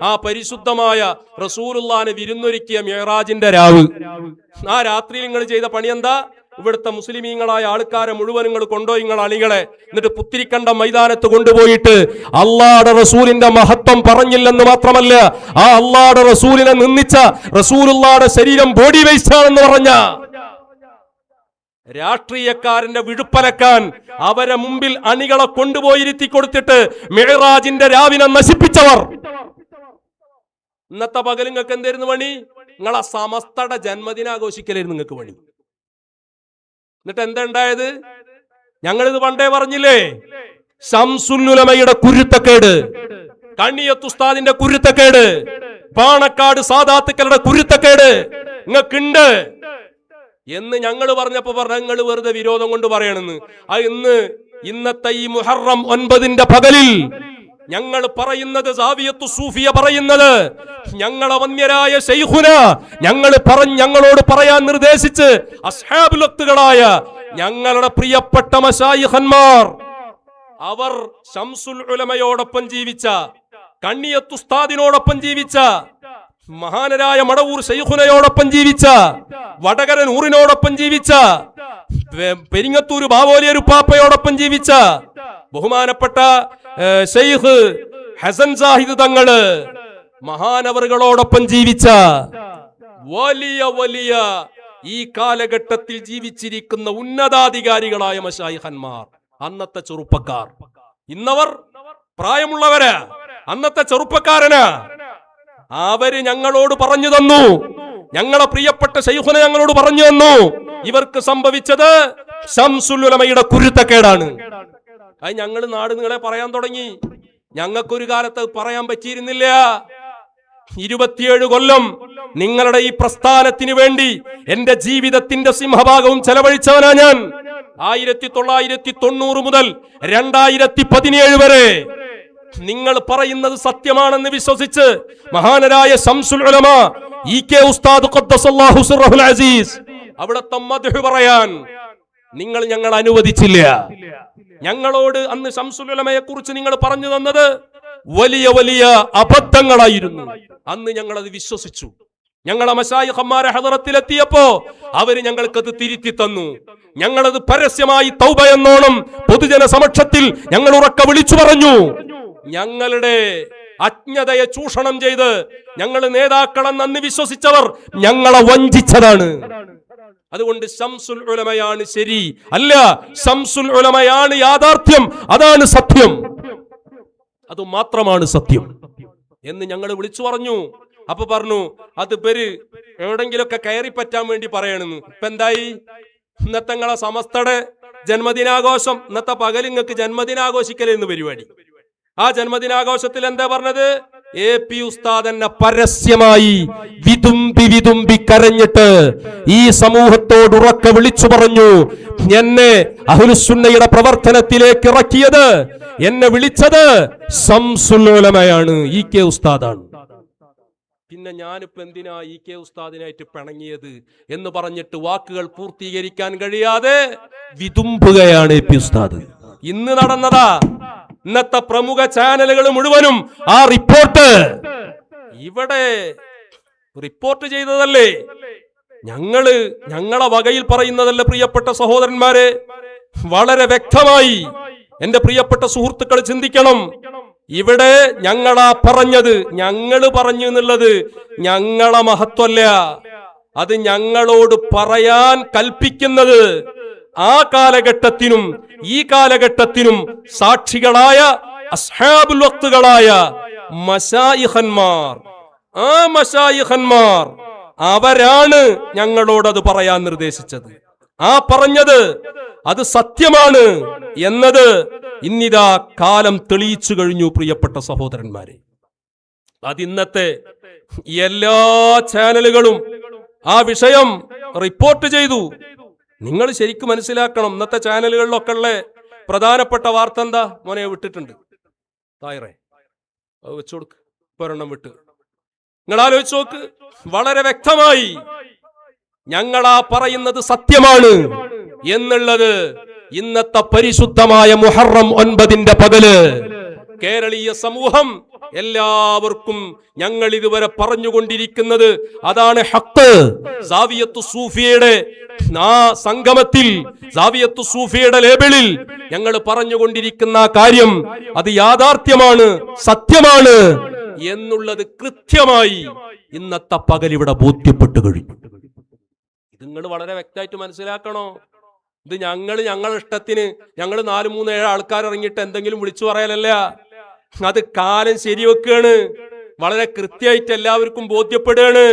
ആ പരിശുദ്ധമായ റസൂലുള്ളാഹിനെ വിരുന്നൊരുക്കിയ മിറാജിന്റെ രാവ്, ആ രാത്രിയിൽ നിങ്ങൾ ചെയ്ത പണി എന്താ? ഇവിടുത്തെ മുസ്ലിമീങ്ങളായ ആൾക്കാരെ മുഴുവൻ നിങ്ങൾ കൊണ്ടുപോയി, നിങ്ങൾ അണികളെ, എന്നിട്ട് പുത്തിരിക്കണ്ടം മൈതാനത്ത് കൊണ്ടുപോയിട്ട് അള്ളാഹുവിന്റെ റസൂലിന്റെ മഹത്വം പറഞ്ഞില്ലെന്ന് മാത്രമല്ല, ആ അള്ളാഹുവിന്റെ റസൂലിനെ നിന്ദിച്ച, റസൂലുള്ളാഹിയുടെ ശരീരം ബോഡി വേസ്റ്റ് ആണെന്ന് പറഞ്ഞ രാഷ്ട്രീയക്കാരന്റെ വിഴുപ്പലക്കാൻ അവരെ മുമ്പിൽ അണികളെ കൊണ്ടുപോയിരുത്തി കൊടുത്തിട്ട് മിഅ്റാജിന്റെ രാവിനെ നശിപ്പിച്ചവർ. ഇന്നത്തെ പകൽ നിങ്ങൾക്ക് എന്തായിരുന്നു പണി? നിങ്ങളെ സമസ്തയുടെ ജന്മദിനാഘോഷിക്കലായിരുന്നു നിങ്ങൾക്ക് പണി. എന്നിട്ട് എന്താ ഉണ്ടായത്? ഞങ്ങളിത് പണ്ടേ പറഞ്ഞില്ലേ, ശംസുൽ ഉലമയുടെ കുരുത്തക്കേട്, കണ്ണിയത്ത് ഉസ്താദിന്റെ കുരുത്തക്കേട്, പാണക്കാട് സാദാത്തുക്കളുടെ കുരുത്തക്കേട് നിങ്ങൾക്കുണ്ട് എന്ന് ഞങ്ങൾ പറഞ്ഞപ്പോ നിങ്ങൾ വെറുതെ വിരോധം കൊണ്ട് പറയണെന്ന്. ഇന്നത്തെ ഈ മുഹറം 9 പകലിൽ ഞങ്ങൾ പറയുന്നത്, സാവിയത്തു സൂഫിയ പറയുന്നത്, ഞങ്ങളെ വന്യരായ ശൈഖുന ഞങ്ങളോട് പറയാൻ നിർദ്ദേശിച്ച് അസ്ഹാബുൽ വഖ്തുകളായ ഞങ്ങളുടെ പ്രിയപ്പെട്ട മശായിഖന്മാർ, അവർ ശംസുൽ ഉലമയോടൊപ്പം ജീവിച്ച, കണ്ണിയത്ത് ഉസ്താദിനോടൊപ്പം ജീവിച്ച, മഹാനരായ മടവൂർ ശൈഖുനയോടൊപ്പം ജീവിച്ച, വടകര നൂറിനോടൊപ്പം ജീവിച്ച, പെരിങ്ങത്തൂർ ബാവോലിയർ ഉപ്പാപ്പയോടൊപ്പം ജീവിച്ച ബഹുമാനപ്പെട്ട ശൈഖ് ഹസൻ സാഹിദ് തങ്ങള്, മഹാനവറുകളോടൊപ്പം ജീവിച്ച വലിയ ഈ കാലഘട്ടത്തിൽ ജീവിച്ചിരിക്കുന്ന ഉന്നതാധികാരികളായ മശായിഖന്മാർ, അന്നത്തെ ചെറുപ്പക്കാർ. ഇന്നവർ പ്രായമുള്ളവരാ, അന്നത്തെ ചെറുപ്പക്കാരനാ. അവര് ഞങ്ങളോട് പറഞ്ഞു തന്നു, ഞങ്ങളെ പ്രിയപ്പെട്ട ശൈഖുന ഞങ്ങളോട് പറഞ്ഞു തന്നു, ഇവർക്ക് സംഭവിച്ചത് ശംസുൽ ഉലമയുടെ കുരുത്തക്കേടാണ്. അത് ഞങ്ങൾ നാട് നിങ്ങളെ പറയാൻ തുടങ്ങി. ഞങ്ങൾക്കൊരു കാലത്ത് പറയാൻ പറ്റിയിരുന്നില്ല. 27 കൊല്ലം നിങ്ങളുടെ ഈ പ്രസ്ഥാനത്തിന് വേണ്ടി എന്റെ ജീവിതത്തിന്റെ സിംഹഭാഗവും ചെലവഴിച്ചവനാ ഞാൻ. 1990 മുതൽ 2017 വരെ നിങ്ങൾ പറയുന്നത് സത്യമാണെന്ന് വിശ്വസിച്ച് മഹാനരായ ശംസുൽ ഉലമ ഇ.കെ. ഉസ്താദ് ഖദ്ദസല്ലാഹു സിർറഹുൽ അസീസ് അവിടുത്തെ മദ്ഹ് പറയാൻ ഞങ്ങൾ അനുവദിച്ചില്ല. ഞങ്ങളോട് അന്ന് ശംസുൽ ഉലമയെ കുറിച്ച് നിങ്ങൾ പറഞ്ഞു തന്നത് വലിയ അബദ്ധങ്ങളായിരുന്നു. അന്ന് ഞങ്ങൾ അത് വിശ്വസിച്ചു. ഞങ്ങളെ മശായിഖന്മാരെ ഹദറത്തിലെത്തിയപ്പോ അവര് ഞങ്ങൾക്കത് തിരുത്തി തന്നു. ഞങ്ങളത് പരസ്യമായി തൗബ എന്നോണം പൊതുജന സമക്ഷത്തിൽ ഞങ്ങൾ ഉറക്കെ വിളിച്ചു പറഞ്ഞു. ഞങ്ങളുടെ അജ്ഞതയെ ചൂഷണം ചെയ്ത് ഞങ്ങൾ നേതാക്കളെന്ന് അന്ന് വിശ്വസിച്ചവർ ഞങ്ങളെ വഞ്ചിച്ചതാണ്. അതുകൊണ്ട് ശംസുൽ ഉലമയാണ് ശരി, അല്ല, ശംസുൽ ഉലമയാണ് യാഥാർത്ഥ്യം, അതാണ് സത്യം, അത് മാത്രമാണ് സത്യം എന്ന് ഞങ്ങൾ വിളിച്ചു പറഞ്ഞു. അപ്പൊ പറഞ്ഞു അത് എവിടെങ്കിലൊക്കെ കയറി പറ്റാൻ വേണ്ടി പറയണെന്ന്. ഇപ്പൊ എന്തായി? ഇന്നത്തെ നിങ്ങളെ സമസ്തയുടെ ജന്മദിനാഘോഷം, ഇന്നത്തെ പകൽ നിങ്ങൾക്ക് ജന്മദിനാഘോഷിക്കലെന്ന് പരിപാടി. ആ ജന്മദിനാഘോഷത്തിൽ എന്താ പറഞ്ഞത്? AP ഉസ്താദ് എന്നെ പരസ്യമായി വിതുമ്പി കരഞ്ഞിട്ട് ഈ സമൂഹത്തോട് ഉറക്കെ വിളിച്ചു പറഞ്ഞു, എന്നെ അഹ്ലുസുന്നയുടെ പ്രവർത്തനത്തിലേക്ക് ഇറക്കിയത്, എന്നെ വിളിച്ചത് ശംസുൽ ഉലമയാണ്, ഇ.കെ. ഉസ്താദാണ്. പിന്നെ ഞാനിപ്പോ എന്തിനാ ഇ.കെ. ഉസ്താദിനായിട്ട് പിണങ്ങിയത് എന്ന് പറഞ്ഞിട്ട് വാക്കുകൾ പൂർത്തീകരിക്കാൻ കഴിയാതെ വിതുമ്പുകയാണ് AP ഉസ്താദ്. ഇന്ന് നടന്നതാ ഇന്നത്തെ പ്രമുഖ ചാനലുകൾ മുഴുവനും ആ റിപ്പോർട്ട് ഇവിടെ റിപ്പോർട്ട് ചെയ്തതല്ലേ, ഞങ്ങളെ വകയിൽ പറയുന്നതല്ല പ്രിയപ്പെട്ട സഹോദരന്മാരെ. വളരെ വ്യക്തമായി എന്റെ പ്രിയപ്പെട്ട സുഹൃത്തുക്കൾ ചിന്തിക്കണം. ഇവിടെ ഞങ്ങളാ പറഞ്ഞത്, ഞങ്ങള് പറഞ്ഞു എന്നുള്ളത് ഞങ്ങളെ മഹത്വല്ല, അത് ഞങ്ങളോട് പറയാൻ കൽപ്പിക്കുന്നത് ആ കാലഘട്ടത്തിനും ഈ കാലഘട്ടത്തിനും സാക്ഷികളായ അസ്ഹാബുൽ വഖ്തുകളായ മശായിഖന്മാർ, ആ മശായിഖന്മാർ അവരാണ് ഞങ്ങളോട് അത് പറയാൻ നിർദ്ദേശിച്ചത്. ആ പറഞ്ഞത് അത് സത്യമാണ് എന്നത് ഇന്നിതാ കാലം തെളിയിച്ചു കഴിഞ്ഞു പ്രിയപ്പെട്ട സഹോദരന്മാരെ. അതിന്നത്തെ എല്ലാ ചാനലുകളും ആ വിഷയം റിപ്പോർട്ട് ചെയ്തു. നിങ്ങൾ ശരിക്കും മനസ്സിലാക്കണം, ഇന്നത്തെ ചാനലുകളിലൊക്കെ ഉള്ള പ്രധാനപ്പെട്ട വാർത്ത എന്താ മോനെ വിട്ടിട്ടുണ്ട്, തായറേ അത് വെച്ചു കൊടുക്ക്, ഒരെണ്ണം വിട്ട് നിങ്ങൾ ആലോചിച്ച് നോക്ക്. വളരെ വ്യക്തമായി ഞങ്ങളാ പറയുന്നത് സത്യമാണ് എന്നുള്ളത് ഇന്നത്തെ പരിശുദ്ധമായ മുഹറം 9 പകല് കേരളീയ സമൂഹം എല്ലാവർക്കും ഞങ്ങൾ ഇതുവരെ പറഞ്ഞുകൊണ്ടിരിക്കുന്നത് അതാണ് ഹഖ്. സാവിയത്തു സൂഫിയയുടെ ആ സംഗമത്തിൽ, സാവിയത്തു സൂഫിയയുടെ ലേബിളിൽ ഞങ്ങൾ പറഞ്ഞുകൊണ്ടിരിക്കുന്ന കാര്യം അത് യാഥാർത്ഥ്യമാണ്, സത്യമാണ് എന്നുള്ളത് കൃത്യമായി ഇന്നത്തെ പകൽ ഇവിടെ ബോധ്യപ്പെട്ടു കഴിഞ്ഞു. ഇത് നിങ്ങൾ വളരെ വ്യക്തമായിട്ട് മനസ്സിലാക്കണോ. ഇത് ഞങ്ങളുടെ ഇഷ്ടത്തിന് ഞങ്ങൾ 4-3-7 ആൾക്കാർ ഇറങ്ങിയിട്ട് എന്തെങ്കിലും വിളിച്ചു പറയലല്ല, അത് കാലം ശരിവെക്കുകയാണ്. വളരെ കൃത്യമായിട്ട് എല്ലാവർക്കും ബോധ്യപ്പെടുകയാണ്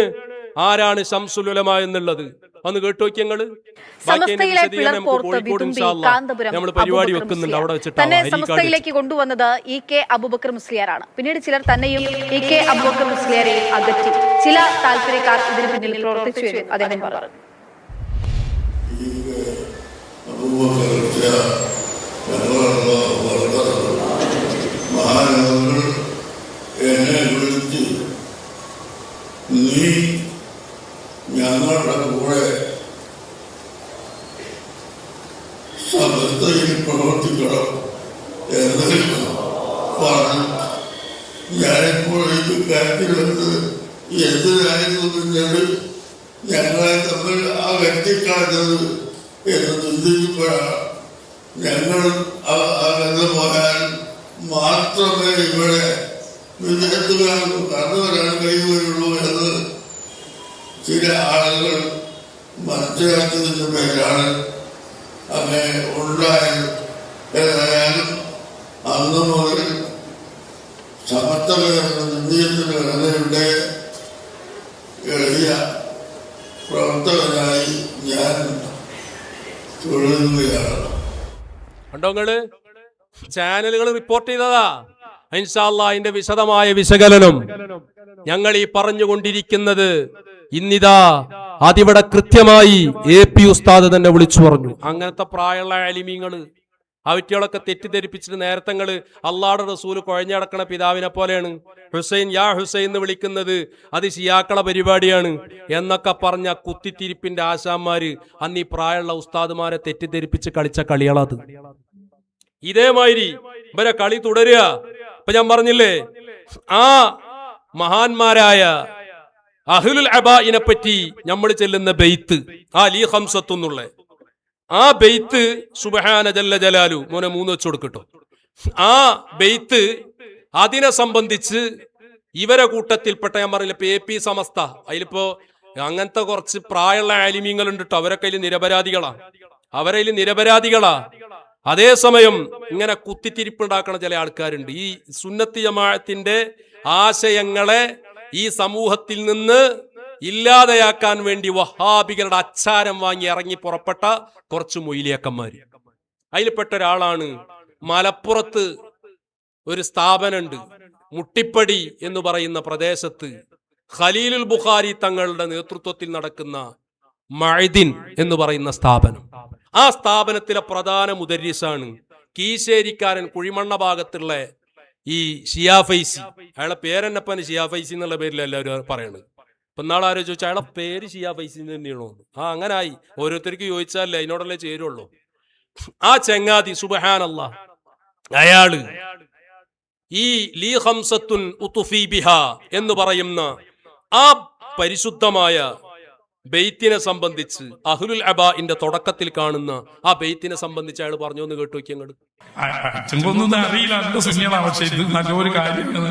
ആരാണ് ശംസുൽ ഉലമ എന്നുള്ളത്. ഒന്ന് കേട്ടു നോക്കി ഞങ്ങള്. നമ്മൾ പരിപാടി വെക്കുന്നുണ്ട്, അവിടെ വെച്ചിട്ട് കൊണ്ടുവന്നത് ഇ.കെ. അബൂബക്കർ മുസ്ലിയാരാണ്. പിന്നീട് ചിലർ തന്നെയും ഇ.കെ. അബൂബക്കർ മുസ്ലിയാരെ അകറ്റി. ചില താല്പര്യക്കാർ ഇതിന് പിന്നിൽ പ്രവർത്തിച്ചു എന്ന് അദ്ദേഹം പറഞ്ഞു. എന്നെ വിളിച്ച് നീ ഞങ്ങളുടെ കൂടെ സമസ്തയിൽ പ്രവർത്തിക്കണം എന്ന് പറഞ്ഞു. ഞാനിപ്പോൾ ഇത് കാര്യത്തിൽ വന്നത് എന്തിനായിരുന്നു ഞങ്ങളെ തമ്മിൽ ആ വ്യക്തിക്കാണത് എന്ന് ചിന്തിക്കുമ്പോഴാണ് ഞങ്ങൾ അകന്നു പോയാൽ മാത്രമേ ഇവിടെ വിദേശത്തുകാർക്ക് കടന്നു വരാൻ കഴിയുകയുള്ളൂ എന്ന് ചില ആളുകൾ മനസ്സിലാക്കിയതിന്റെ പേരാണ് അങ്ങനെ ഉണ്ടായത്. ഏതായാലും അന്ന് മുതൽ സമത്വകരണ ഇന്ത്യത്തിന് ഘടനയുടെ എളിയ പ്രവർത്തകനായി ഞാൻ തുടരുകയാണ്. കണ്ടോങ്ങള് ചാനലുകൾ റിപ്പോർട്ട് ചെയ്തതാ. ഇൻഷാ അല്ലാഹ് അതിന്റെ വിശദമായ വിശകലനം ഞങ്ങൾ ഈ പറഞ്ഞുകൊണ്ടിരിക്കുന്നത് ഇന്നിതാ അതിവിടെ കൃത്യമായി AP ഉസ്താദ് തന്നെ വിളിച്ചു പറഞ്ഞു. അങ്ങനത്തെ പ്രായമുള്ള ആലിമീങ്ങള് അവറ്റകളൊക്കെ തെറ്റിദ്ധരിപ്പിച്ചിട്ട് നേരത്തങ്ങള് അള്ളാഹുടെ റസൂല് കുഴഞ്ഞടക്കണ പിതാവിനെ പോലെയാണ്, ഹുസൈൻ യാ ഹുസൈൻ എന്ന് വിളിക്കുന്നത് അത് ഷിയാക്കളെ പരിപാടിയാണ് എന്നൊക്കെ പറഞ്ഞ കുത്തിത്തിരിപ്പിന്റെ ആശാന്മാര് അന്ന് ഈ പ്രായമുള്ള ഉസ്താദുമാരെ തെറ്റിദ്ധരിപ്പിച്ച് കളിച്ച കളികളത്. ഇതേമാതിരി ഇവരെ കളി തുടരുക. ഇപ്പൊ ഞാൻ പറഞ്ഞില്ലേ, ആ മഹാന്മാരായ അഹ്ലുൽ അബാഇനെ പറ്റി നമ്മൾ ചെല്ലുന്ന ബെയ്ത്ത്, ആ ലീ ഖംസത്തു എന്നുള്ള ആ ബെയ്ത്ത് സുബ്ഹാന ജല്ല ജലാലു മോനെ 3 വെച്ചു കൊടുക്കട്ടോ. ആ ബെയ്ത്ത് അതിനെ സംബന്ധിച്ച് ഇവരെ കൂട്ടത്തിൽപ്പെട്ട ഞാൻ പറഞ്ഞില്ല AP സമസ്ത, അതിലിപ്പോ അങ്ങനത്തെ കുറച്ച് പ്രായമുള്ള ആലിമീങ്ങളുണ്ട് കേട്ടോ. അവരൊക്കെ അതിൽ നിരപരാധികളാ. അതേസമയം ഇങ്ങനെ കുത്തിത്തിരിപ്പുണ്ടാക്കണ ചില ആൾക്കാരുണ്ട്. ഈ സുന്നത്തി ജമാഅത്തിന്റെ ആശയങ്ങളെ ഈ സമൂഹത്തിൽ നിന്ന് ഇല്ലാതെയാക്കാൻ വേണ്ടി വഹാബികളുടെ അച്ചാരം വാങ്ങി ഇറങ്ങി പുറപ്പെട്ട കുറച്ച് മൊയ്ലിയാക്കന്മാര്. അതിൽപ്പെട്ട ഒരാളാണ് മലപ്പുറത്ത് ഒരു സ്ഥാപനമുണ്ട്, മുട്ടിപ്പടി എന്ന് പറയുന്ന പ്രദേശത്ത് ഖലീലുൽ ബുഖാരി തങ്ങളുടെ നേതൃത്വത്തിൽ നടക്കുന്ന മഅദിൻ എന്ന് പറയുന്ന സ്ഥാപനം. ആ സ്ഥാപനത്തിലെ പ്രധാന മുദരിസാണ് കീശേരിക്കാരൻ കുഴിമണ്ണ ഭാഗത്തുള്ള ഈ ഷിയാ ഫൈസി. അയാളെ പേരെന്നപ്പന് ഷിയാ ഫൈസി എന്നുള്ള പേരിൽ എല്ലാവരും പറയണത്. ഇപ്പൊ നാളെ ആരോ ചോദിച്ചാൽ അയാളെ പേര് ഷിയാ ഫൈസി തന്നെയാണോ? അങ്ങനെ ആയി. ഓരോരുത്തർക്ക് ചോദിച്ചാലേ അതിനോടല്ലേ ചേരുള്ളൂ. ആ ചെങ്ങാതി സുബ്ഹാനല്ലാഹ്, അയാള് ഈ ലീ ഖംസത്തുൻ ഉതുഫി ബിഹാ എന്ന് പറയുന്ന ആ പരിശുദ്ധമായ ബെയ്ത്തിനെ സംബന്ധിച്ച് അഹ്ലുൽ അബാഇന്റെ തുടക്കത്തിൽ കാണുന്ന ആ ബെയ്ത്തിനെ സംബന്ധിച്ച് അയാൾ പറഞ്ഞു എന്ന് കേട്ടു നോക്കി അങ്ങോട്ട്. അച്ഛനൊന്നും അറിയില്ല, എന്റെ സുന്യതാണ്. പക്ഷെ ഇത് നല്ലൊരു കാര്യമാണ്.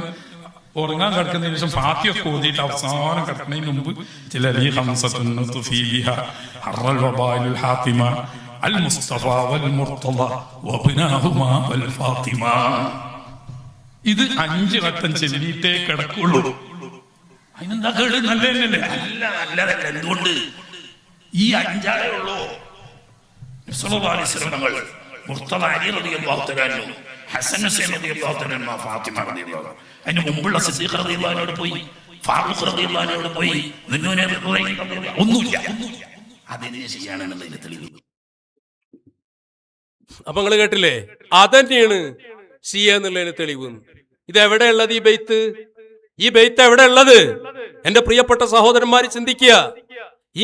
ഉറങ്ങാൻ കിടക്കുന്നതിന് ശേഷം ഫാത്തിഹയൊക്കെ ഓതിയിട്ട് അവസാനം കിടക്കുന്നതിന് മുമ്പ് ചില ഇത് 5 വട്ടം ചെല്ലിയിട്ടേ കിടക്കുള്ളൂ. അതിനെന്താ കേട്? നല്ലതല്ലേ? അല്ല, നല്ലതല്ല. എന്തുകൊണ്ട്? ഈ 5 ഉള്ളൂ. മുർത്തദ അലി റളിയല്ലാഹു തആല അൻഹു, ഹസൻ ഹുസൈൻ റളിയല്ലാഹു തആല അൻഹു, ഫാത്തിമ റളിയല്ലാഹു തആല. അതിന് മുമ്പുള്ള സിദ്ദീഖ് റളിയല്ലാഹു അൻഹു പോയി, ഫാറൂഖ് റളിയല്ലാഹു അൻഹു പോയി, ഒന്നുമില്ല. അതിനെ ചെയ്യാണെന്നുള്ളതിന് തെളിവ്. അപ്പൊ നിങ്ങൾ കേട്ടില്ലേ? അതന്നെയാണ് ഷിയ എന്നുള്ളതിന് തെളിവ്. ഇത് എവിടെയുള്ളത് ഈ ബെയ്ത്ത്? ഈ ബെയ്ത്ത് എവിടെ ഉള്ളത്? എന്റെ പ്രിയപ്പെട്ട സഹോദരന്മാര് ചിന്തിക്കുക.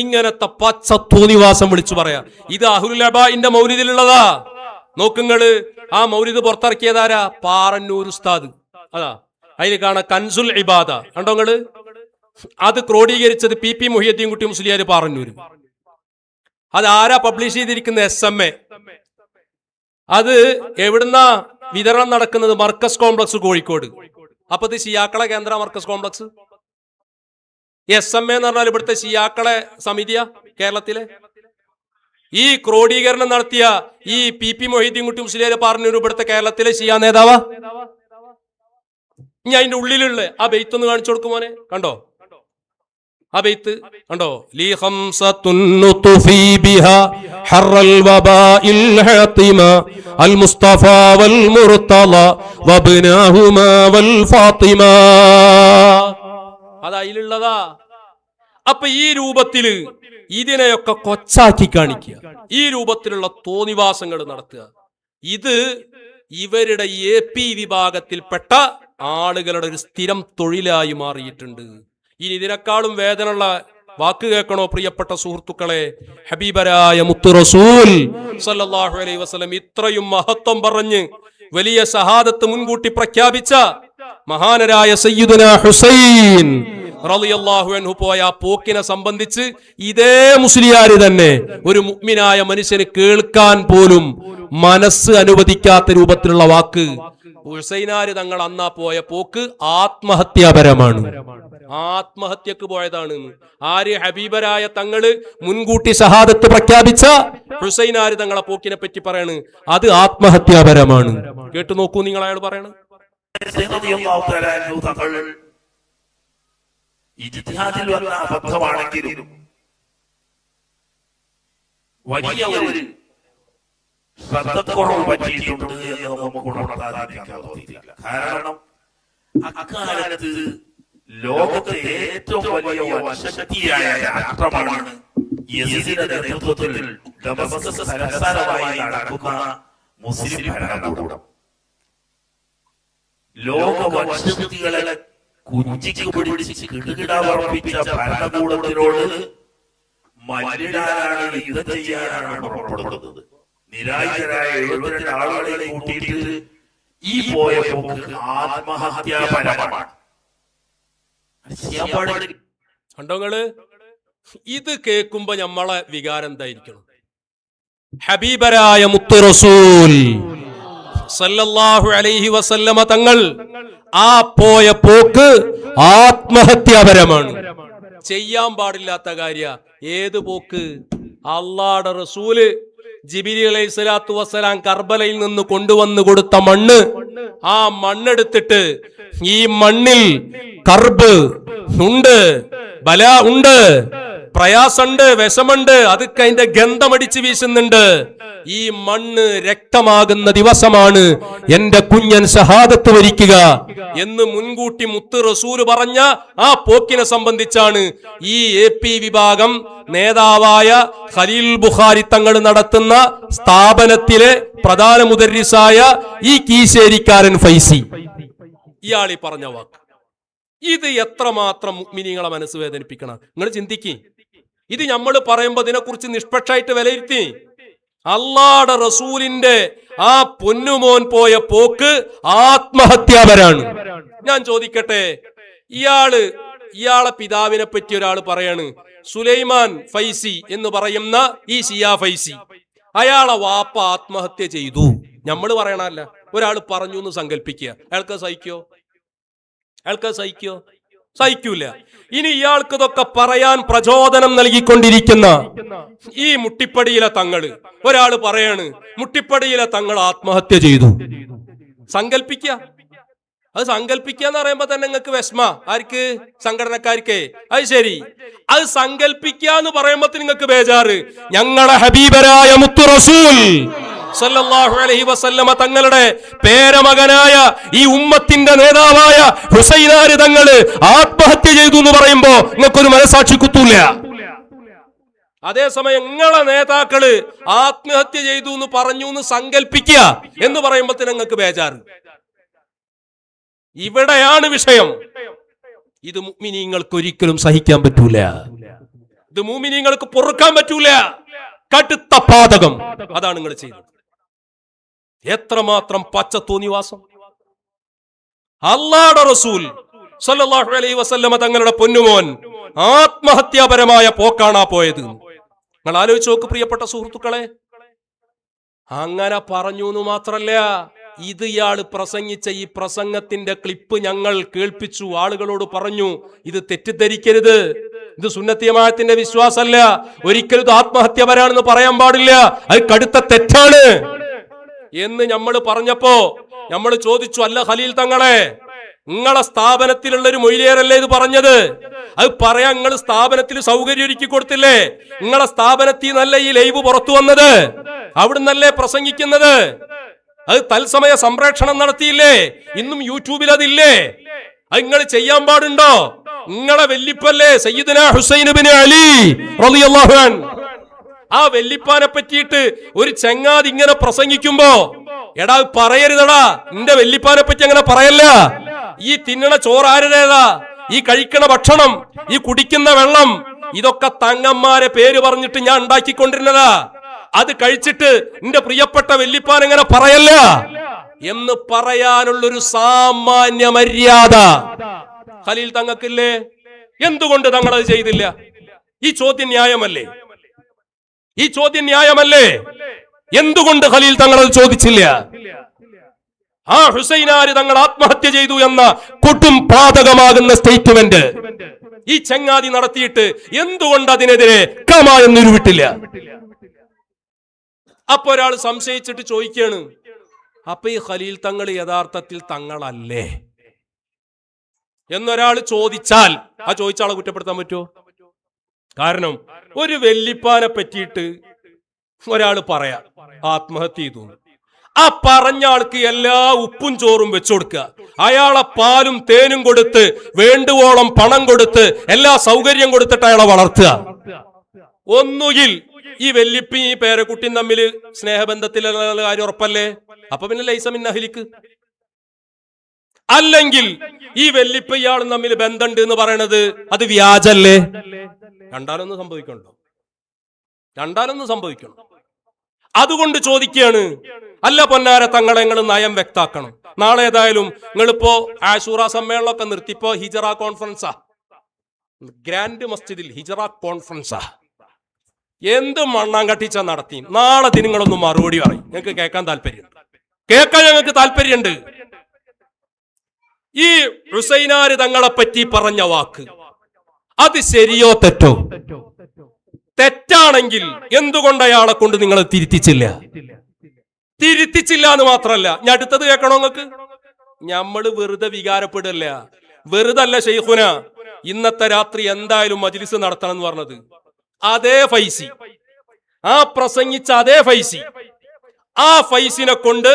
ഇങ്ങനത്തെ പച്ച തോന്നിവാസം വിളിച്ചു പറയാ ഇത് അഹ്ലുൽ അബാഇന്റെ മൗലിദിലുള്ളതാ. നോക്കുങ്ങള്, ആ മൗലിദ് പുറത്തിറക്കിയതാരാ? പാറന്നൂർ ഉസ്താദ്. അതാ അതിൽ കാണാ കൻസുൽ ഇബാദ. കണ്ടോ നിങ്ങള്? അത് ക്രോഡീകരിച്ചത് PP മുഹിയുദ്ദീൻ കുട്ടി മുസ്ലിയാർ പാറന്നൂർ. അത് ആരാ പബ്ലിഷ് ചെയ്തിരിക്കുന്ന? SMA. അത് എവിടുന്ന വിതരണം നടക്കുന്നത്? മർക്കസ് കോംപ്ലക്സ് കോഴിക്കോട്. അപ്പൊ ഇത് ഷിയാക്കളെ കേന്ദ്ര മർക്കസ് കോംപ്ലക്സ്. SMA എന്ന് പറഞ്ഞാൽ ഇവിടുത്തെ ഷിയാക്കളെ സമിതിയാ കേരളത്തിലെ. ഈ ക്രോഡീകരണം നടത്തിയ ഈ PP മൊഹീദ്ദീൻ കുട്ടി മുസ്ലിയാർ പാറന്നൂർ ഇവിടുത്തെ കേരളത്തിലെ ഷിയ നേതാവാ. ഇനി അതിന്റെ ഉള്ളിലുള്ള ആ ബെയ്ത്ത് ഒന്ന് കാണിച്ചു കൊടുക്കുമോനെ. കണ്ടോ ആ ബെയ്ത്ത്? കണ്ടോ? ലീ ഖംസത്തുൻ നുതുഫി ബിഹാ ഹറൽ വബാഇൽ ഹാതിമ അൽ മുസ്തഫ വൽ മുർതള വബ്നാഹുമാ വൽ ഫാത്തിമ. അത് അതിലുള്ളതാ. അപ്പൊ ഈ രൂപത്തില് ഇതിനെയൊക്കെ കൊച്ചാക്കി കാണിക്കുക, ഈ രൂപത്തിലുള്ള തോന്നിവാസങ്ങൾ നടത്തുക, ഇത് ഇവരുടെ AP വിഭാഗത്തിൽപ്പെട്ട ആളുകളുടെ ഒരു സ്ഥിരം തൊഴിലായി മാറിയിട്ടുണ്ട്. ഇനി ഇതിനേക്കാളും വേദനയുള്ള വാക്ക് കേൾക്കണോ പ്രിയപ്പെട്ട സുഹൃത്തുക്കളെ? ഹബീബരായ മുത്തു റസൂൽ സല്ലല്ലാഹു അലൈഹി വസല്ലം ഇത്രയും മഹത്വം പറഞ്ഞ് വലിയ ഷഹാദത്ത് മുൻകൂട്ടി പ്രഖ്യാപിച്ച മഹാനരായ സയ്യിദുനാ ഹുസൈൻ റളിയല്ലാഹു അൻഹു പോയ ആ പോക്കിനെ സംബന്ധിച്ച് ഇതേ മുസ്ലിയാര് തന്നെ ഒരു മുഅ്മിനായ മനുഷ്യന് കേൾക്കാൻ പോലും മനസ്സ് അനുവദിക്കാത്ത രൂപത്തിലുള്ള വാക്ക്. ഹുസൈനാര് തങ്ങൾ അന്നാ പോയ പോക്ക് ആത്മഹത്യാപരമാണ്, ആത്മഹത്യക്ക് പോയതാണ്. ആര്? ഹബീബരായ തങ്ങള് മുൻകൂട്ടി ഷഹാദത്ത് പ്രഖ്യാപിച്ച ഹുസൈനാര് തങ്ങളെ പോക്കിനെ പറ്റി പറയാണ് അത് ആത്മഹത്യാപരമാണ്. കേട്ടു നോക്കൂ നിങ്ങൾ അയാൾ പറയണ. ഇജ്തിഹാദിൽ വന്ന അബദ്ധമാണെങ്കിലും വലിയ ഒരു ശ്രദ്ധക്കുറവ് പറ്റിയിട്ടുണ്ട് എന്ന് നമുക്ക് ഉണർത്താതിരിക്കാൻ തോന്നിയില്ല. കാരണം അക്കാലത്ത് ലോകത്തെ ഏറ്റവും വലിയ വശശക്തിയായ രാഷ്ട്രമാണ് യസീദിന്റെ നേതൃത്വത്തിൽ ദമസ്കസ് തലസ്ഥാനമായി നടക്കുന്ന മുസ്ലിം ഭരണകൂടം. ലോക വശശക്തികളെ കുഞ്ചിക്ക് പിടിച്ച് കിടുകിടാവർപ്പിച്ച ഭരണകൂടത്തിനോട് മല്ലിടാനാണ്, യുദ്ധം ചെയ്യാനാണ് പുറപ്പെടുന്നത്. നിരായുധരായ 72 ആളുകളെ കൂട്ടിയിട്ട് ഈ പോയ പോക്ക് ആത്മഹത്യാപരമാണ്. കണ്ടോങ്ങള്, ഇത് കേൾക്കുമ്പോ നമ്മളെ വികാരം എന്തായിരിക്കണം? ഹബീബരായ മുത്തു റസൂൽ സല്ലല്ലാഹു അലൈഹി വസല്ലമ തങ്ങൾ ആ പോയ പോക്ക് ആത്മഹത്യാപരമാണ്, ചെയ്യാൻ പാടില്ലാത്ത കാര്യ. ഏത് പോക്ക്? അള്ളാഹുവിന്റെ റസൂല് ജിബ്രീൽ അലൈഹി സ്വലാത്തു വസ്സലാം കർബലയിൽ നിന്ന് കൊണ്ടുവന്ന് കൊടുത്ത മണ്ണ്, ആ മണ്ണെടുത്തിട്ട് ഈ മണ്ണിൽ കർബ് ഉണ്ട്, ബല ഉണ്ട്, പ്രയാസമുണ്ട്, വിഷമുണ്ട്, അതൊക്കെ അതിന്റെ ഗന്ധമടിച്ച് വീശുന്നുണ്ട്. ഈ മണ്ണ് രക്തമാകുന്ന ദിവസമാണ് എന്റെ കുഞ്ഞൻ ഷഹാദത്ത് വരിക്കുക എന്ന് മുൻകൂട്ടി മുത്ത് റസൂൽ പറഞ്ഞ ആ പോക്കിനെ സംബന്ധിച്ചാണ് ഈ AP വിഭാഗം നേതാവായ ഖലീൽ ബുഖാരി തങ്ങൾ നടത്തുന്ന സ്ഥാപനത്തിലെ പ്രധാന മുദർരിസായ ഈ കീശേരിക്കാരൻ ഫൈസി ഇയാളി പറഞ്ഞ വാക്ക്. ഇത് എത്രമാത്രം മുഅ്മിനീങ്ങളെ മനസ്സ് വേദനിപ്പിക്കണം. നിങ്ങൾ ചിന്തിക്കി. ഇത് നമ്മൾ പറയുമ്പോൾ ഇതിനെക്കുറിച്ച് നിഷ്പക്ഷമായിട്ട് വിലയിരുത്തി അള്ളാഹുവിന്റെ റസൂലിന്റെ ആ പൊന്നുമോൻ പോയ പോക്ക് ആത്മഹത്യാപരാണ്. ഞാൻ ചോദിക്കട്ടെ, ഇയാളെ പിതാവിനെ പറ്റി ഒരാൾ പറയാണ്, സുലൈമാൻ ഫൈസി എന്ന് പറയുന്ന ഈ ഷിയാ ഫൈസി, അയാളെ വാപ്പ ആത്മഹത്യ ചെയ്തു നമ്മൾ പറയണല്ല, ഒരാൾ പറഞ്ഞു എന്ന് സങ്കല്പിക്കുക, അയാൾക്ക് സഹിക്കോ? സഹിക്കൂല. ഇനി ഇയാൾക്ക് ഇതൊക്കെ പറയാൻ പ്രചോദനം നൽകിക്കൊണ്ടിരിക്കുന്ന ഈ മുട്ടിപ്പടിയിലെ തങ്ങള് ഒരാൾ പറയാണ്, മുട്ടിപ്പടിയിലെ തങ്ങൾ ആത്മഹത്യ ചെയ്തു. സങ്കല്പിക്കുക. അത് സങ്കല്പിക്കുക എന്ന് പറയുമ്പോ തന്നെ നിങ്ങൾക്ക് വിഷമ, ആർക്ക്? സംഘടനക്കാർക്ക്. അത് ശരി, അത് സങ്കല്പിക്കുക എന്ന് പറയുമ്പോ നിങ്ങൾക്ക് ബേജാറ്. ഞങ്ങളെ ഹബീബരായ മുത്തു റസൂൽ സല്ലല്ലാഹു അലൈഹി വസല്ലമ തങ്ങളുടെ പേരമകനായ ഈ ഉമ്മത്തിന്റെ നേതാവായ ഹുസൈനാര് തങ്ങള് ആത്മഹത്യ ചെയ്തു എന്ന് പറയുമ്പോ നിങ്ങൾക്കൊരു മനസാക്ഷി കുത്തൂല. അതേസമയം നിങ്ങളെ നേതാക്കള് ആത്മഹത്യ ചെയ്തു എന്ന് പറഞ്ഞു എന്ന് സങ്കല്പിക്കുക എന്ന് പറയുമ്പോഴത്തേന് നിങ്ങൾക്ക് ബേജാറ്. ഇവിടെയാണ് വിഷയം. ഇത് മുഅ്മിനീങ്ങൾക്ക് ഒരിക്കലും സഹിക്കാൻ പറ്റൂല. ഇത് മുഅ്മിനീങ്ങൾക്ക് പൊറുക്കാൻ പറ്റൂല. കടുത്ത പാതകം. അതാണ് നിങ്ങൾ ചെയ്യുന്നത്. എത്രമാത്രം പച്ച തോന്നിവാസം. അല്ലാഹുവിന്റെ റസൂൽ സല്ലല്ലാഹു അലൈഹി വസല്ലമ തങ്ങളുടെ പൊന്നുമോൻ ആത്മഹത്യാപരമായ പോക്കാണാ പോയത്. നിങ്ങൾ ആലോചിച്ച് നോക്ക് പ്രിയപ്പെട്ട സുഹൃത്തുക്കളെ. അങ്ങനെ പറഞ്ഞു എന്ന് മാത്രല്ല, ഇത് ഇയാൾ പ്രസംഗിച്ച ഈ പ്രസംഗത്തിന്റെ ക്ലിപ്പ് ഞങ്ങൾ കേൾപ്പിച്ചു, ആളുകളോട് പറഞ്ഞു, ഇത് തെറ്റിദ്ധരിക്കരുത്, ഇത് സുന്നത്തി ജമാഅത്തിന്റെ വിശ്വാസമല്ല, ഒരിക്കലും ഇത് ആത്മഹത്യപരാണെന്ന് പറയാൻ പാടില്ല, അത് കടുത്ത തെറ്റാണ് എന്ന് നമ്മൾ പറഞ്ഞപ്പോ നമ്മൾ ചോദിച്ചു, അല്ല ഖലീൽ തങ്ങളെ, നിങ്ങളെ സ്ഥാപനത്തിലുള്ള ഒരു മൊയ്ലിയരല്ലേ ഇത് പറഞ്ഞത്? അത് പറയാൻ നിങ്ങൾ സ്ഥാപനത്തിൽ സൗകര്യം ഒരുക്കി കൊടുത്തില്ലേ? നിങ്ങളെ സ്ഥാപനത്തിൽ നല്ല ഈ ലൈവ് പുറത്തു വന്നത്, അവിടുന്നല്ലേ പ്രസംഗിക്കുന്നത്? അത് തത്സമയ സംപ്രേഷണം നടത്തിയില്ലേ? ഇന്നും യൂട്യൂബിൽ അതില്ലേ? അത് നിങ്ങൾ ചെയ്യാൻ പാടുണ്ടോ? നിങ്ങളെ വെല്ലിപ്പല്ലേ സയ്യിദുനാ ഹുസൈൻ ഇബ്നു അലി റളിയല്ലാഹു അൻഹു. ആ വെല്ലിപ്പാനെ പറ്റിയിട്ട് ഒരു ചങ്ങാതി ഇങ്ങനെ പ്രസംഗിക്കുമ്പോ, എടാ പറയരുതടാ, നിന്റെ വെല്ലിപ്പാനെ പറ്റി അങ്ങനെ പറയല്ല. ഈ തിന്നണ ചോറ് ആരുടേതാ? ഈ കഴിക്കണ ഭക്ഷണം, ഈ കുടിക്കുന്ന വെള്ളം, ഇതൊക്കെ തങ്ങന്മാരെ പേര് പറഞ്ഞിട്ട് ഞാൻ ഉണ്ടാക്കിക്കൊണ്ടിരുന്നതാ. അത് കഴിച്ചിട്ട് നിന്റെ പ്രിയപ്പെട്ട വെല്ലിപ്പാൻ എങ്ങനെ പറയല്ല എന്ന് പറയാനുള്ളൊരു സാമാന്യ മര്യാദ ഖലീൽ തങ്ങൾക്കില്ലേ? എന്തുകൊണ്ട് തങ്ങൾ അത് ചെയ്തില്ല? ഈ ചോദ്യം ന്യായമല്ലേ? എന്തുകൊണ്ട് ഖലീൽ തങ്ങൾ അത് ചോദിച്ചില്ല? ആ ഹുസൈനാര് തങ്ങൾ ആത്മഹത്യ ചെയ്തു എന്ന കൊടും പാതകമാകുന്ന സ്റ്റേറ്റ്മെന്റ് ഈ ചങ്ങാതി നടത്തിയിട്ട് എന്തുകൊണ്ട് അതിനെതിരെ കമായെന്ന് ഉരുവിട്ടില്ല? അപ്പൊ ഒരാൾ സംശയിച്ചിട്ട് ചോദിക്കാണ്, അപ്പൊ ഈ ഖലീൽ തങ്ങൾ യഥാർത്ഥത്തിൽ തങ്ങളല്ലേ എന്നൊരാൾ ചോദിച്ചാൽ ആ ചോദിച്ച ആളെ കുറ്റപ്പെടുത്താൻ പറ്റുമോ? കാരണം ഒരു വെല്ലിപ്പാനെ പറ്റിയിട്ട് ഒരാൾ പറയാ ആത്മഹത്യ ചെയ്തു, ആ പറഞ്ഞ ആൾക്ക് എല്ലാ ഉപ്പും ചോറും വെച്ചു കൊടുക്കുക, അയാളെ പാലും തേനും കൊടുത്ത് വേണ്ടുവോളം പണം കൊടുത്ത് എല്ലാ സൗകര്യം കൊടുത്തിട്ട് അയാളെ വളർത്തുക. ഒന്നുകിൽ ഈ വെല്ലിപ്പി ഈ പേരക്കുട്ടിയും തമ്മിൽ സ്നേഹബന്ധത്തിലുള്ള കാര്യം ഉറപ്പല്ലേ? അപ്പൊ പിന്നെ ലൈസ മിൻ അഹ്ലിക്ക്. അല്ലെങ്കിൽ ഈ വെല്ലിപ്പ ഇയാളും തമ്മിൽ ബന്ധമുണ്ട് എന്ന് പറയണത് അത് വ്യാജല്ലേ? രണ്ടാലൊന്നും സംഭവിക്കണം. അതുകൊണ്ട് ചോദിക്കുകയാണ്, അല്ല പൊന്നാര തങ്ങളെ നിങ്ങൾ നയം വ്യക്താക്കണം. നാളെ ഏതായാലും നിങ്ങളിപ്പോ ആശൂറ സമ്മേളനമൊക്കെ നിർത്തിപ്പോ ഹിജറ കോൺഫറൻസാ, ഗ്രാൻഡ് മസ്ജിദിൽ ഹിജറ കോൺഫറൻസാ, എന്ത് മണ്ണാങ്കട്ടിച്ച നടത്തി. നാളെ നിങ്ങളൊന്നും മറുപടി പറയും. ഞങ്ങൾക്ക് കേൾക്കാൻ ഞങ്ങൾക്ക് താല്പര്യമുണ്ട്. ഈ ഹുസൈനാര് തങ്ങളെ പറ്റി പറഞ്ഞ വാക്ക് അത് ശരിയോ തെറ്റോ? തെറ്റാണെങ്കിൽ എന്തുകൊണ്ട് അയാളെ കൊണ്ട് നിങ്ങൾ തിരുത്തിച്ചില്ല എന്ന് മാത്രല്ല, ഞാൻ അടുത്തത് കേൾക്കണോ നിങ്ങൾക്ക്? ഞമ്മള് വെറുതെ വികാരപ്പെടല്ല, വെറുതെ അല്ല ശൈഖുന ഇന്നത്തെ രാത്രി എന്തായാലും മജ്ലിസ് നടത്തണം എന്ന് പറഞ്ഞത്. അതേ ഫൈസി, ആ പ്രസംഗിച്ച അതേ ഫൈസി, ആ ഫൈസിനെ കൊണ്ട്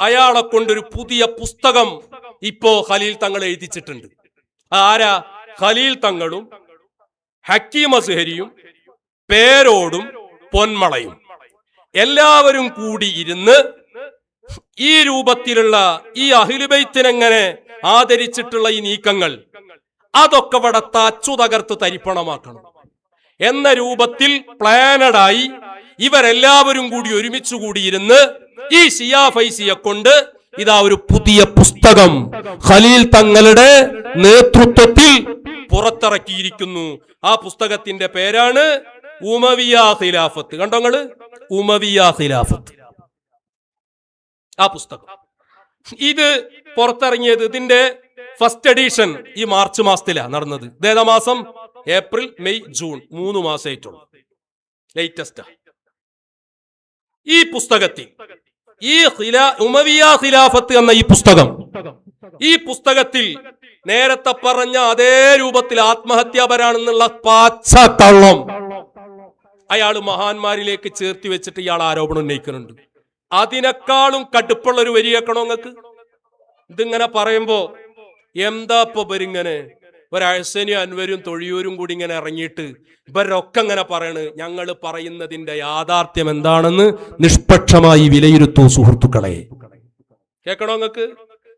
അയാളെ കൊണ്ടൊരു പുതിയ പുസ്തകം ഇപ്പോ ഖലീൽ തങ്ങൾ എഴുതിച്ചിട്ടുണ്ട്. ആരാ? ഖലീൽ തങ്ങളും ഹക്കീം അസ്ഹരിയും പേരോടും പൊന്മളയും എല്ലാവരും കൂടി ഇരുന്ന് ഈ രൂപത്തിലുള്ള ഈ അഹ്ലുബൈത്തിനെങ്ങനെ ആദരിച്ചിട്ടുള്ള ഈ നീക്കങ്ങൾ അതൊക്കെ ഇവിടെ തച്ചു തകർത്ത് തരിപ്പണമാക്കണം എന്ന രൂപത്തിൽ പ്ലാനഡായി ഇവരെല്ലാവരും കൂടി ഒരുമിച്ച് കൂടിയിരുന്ന് ഈ ഷിയാ ഫൈസിയെ കൊണ്ട് ഇതാ ഒരു പുതിയ പുസ്തകം ഖലീൽ തങ്ങളുടെ നേതൃത്വത്തിൽ പുറത്തിറക്കിയിരിക്കുന്നു. ആ പുസ്തകത്തിന്റെ പേരാണ് ഉമവിയ ഖിലാഫത്ത്. കണ്ടോ നിങ്ങള്? ഉമവിയ ഖിലാഫത്ത്. ആ പുസ്തകം ഇത് പുറത്തിറങ്ങിയത്, ഇതിന്റെ ഫസ്റ്റ് എഡിഷൻ ഈ മാർച്ച് മാസത്തിലാണ് നടന്നത്. ഇതേതാ മാസം? April, May, June, 3 മാസമായിട്ടുള്ളൂ. ലേറ്റസ്റ്റ്. ഈ പുസ്തകത്തിൽ ഈ ഉമവിയ ഖിലാഫത്ത് എന്ന ഈ പുസ്തകത്തിൽ നേരത്തെ പറഞ്ഞ അതേ രൂപത്തിൽ ആത്മഹത്യാപരാണെന്നുള്ള പാച്ചക്കള്ളം അയാൾ മഹാന്മാരിലേക്ക് ചേർത്തി വെച്ചിട്ട് ഇയാൾ ആരോപണം ഉന്നയിക്കുന്നുണ്ട്. അതിനേക്കാളും കടുപ്പുള്ള ഒരു വരി കേൾക്കണോ നിങ്ങൾക്ക്? ഇതിങ്ങനെ പറയുമ്പോ എന്താ ഇപ്പൊ ഇവരിങ്ങനെ ഒരഴ്സനും അൻവരും തൊഴിയൂരും കൂടി ഇങ്ങനെ ഇറങ്ങിയിട്ട് ഇവരൊക്കെ ഇങ്ങനെ പറയണ്, ഞങ്ങൾ പറയുന്നതിന്റെ യാഥാർത്ഥ്യം എന്താണെന്ന് നിഷ്പക്ഷമായി വിലയിരുത്തൂ സുഹൃത്തുക്കളെ. കേൾക്കണോ നിങ്ങൾക്ക്?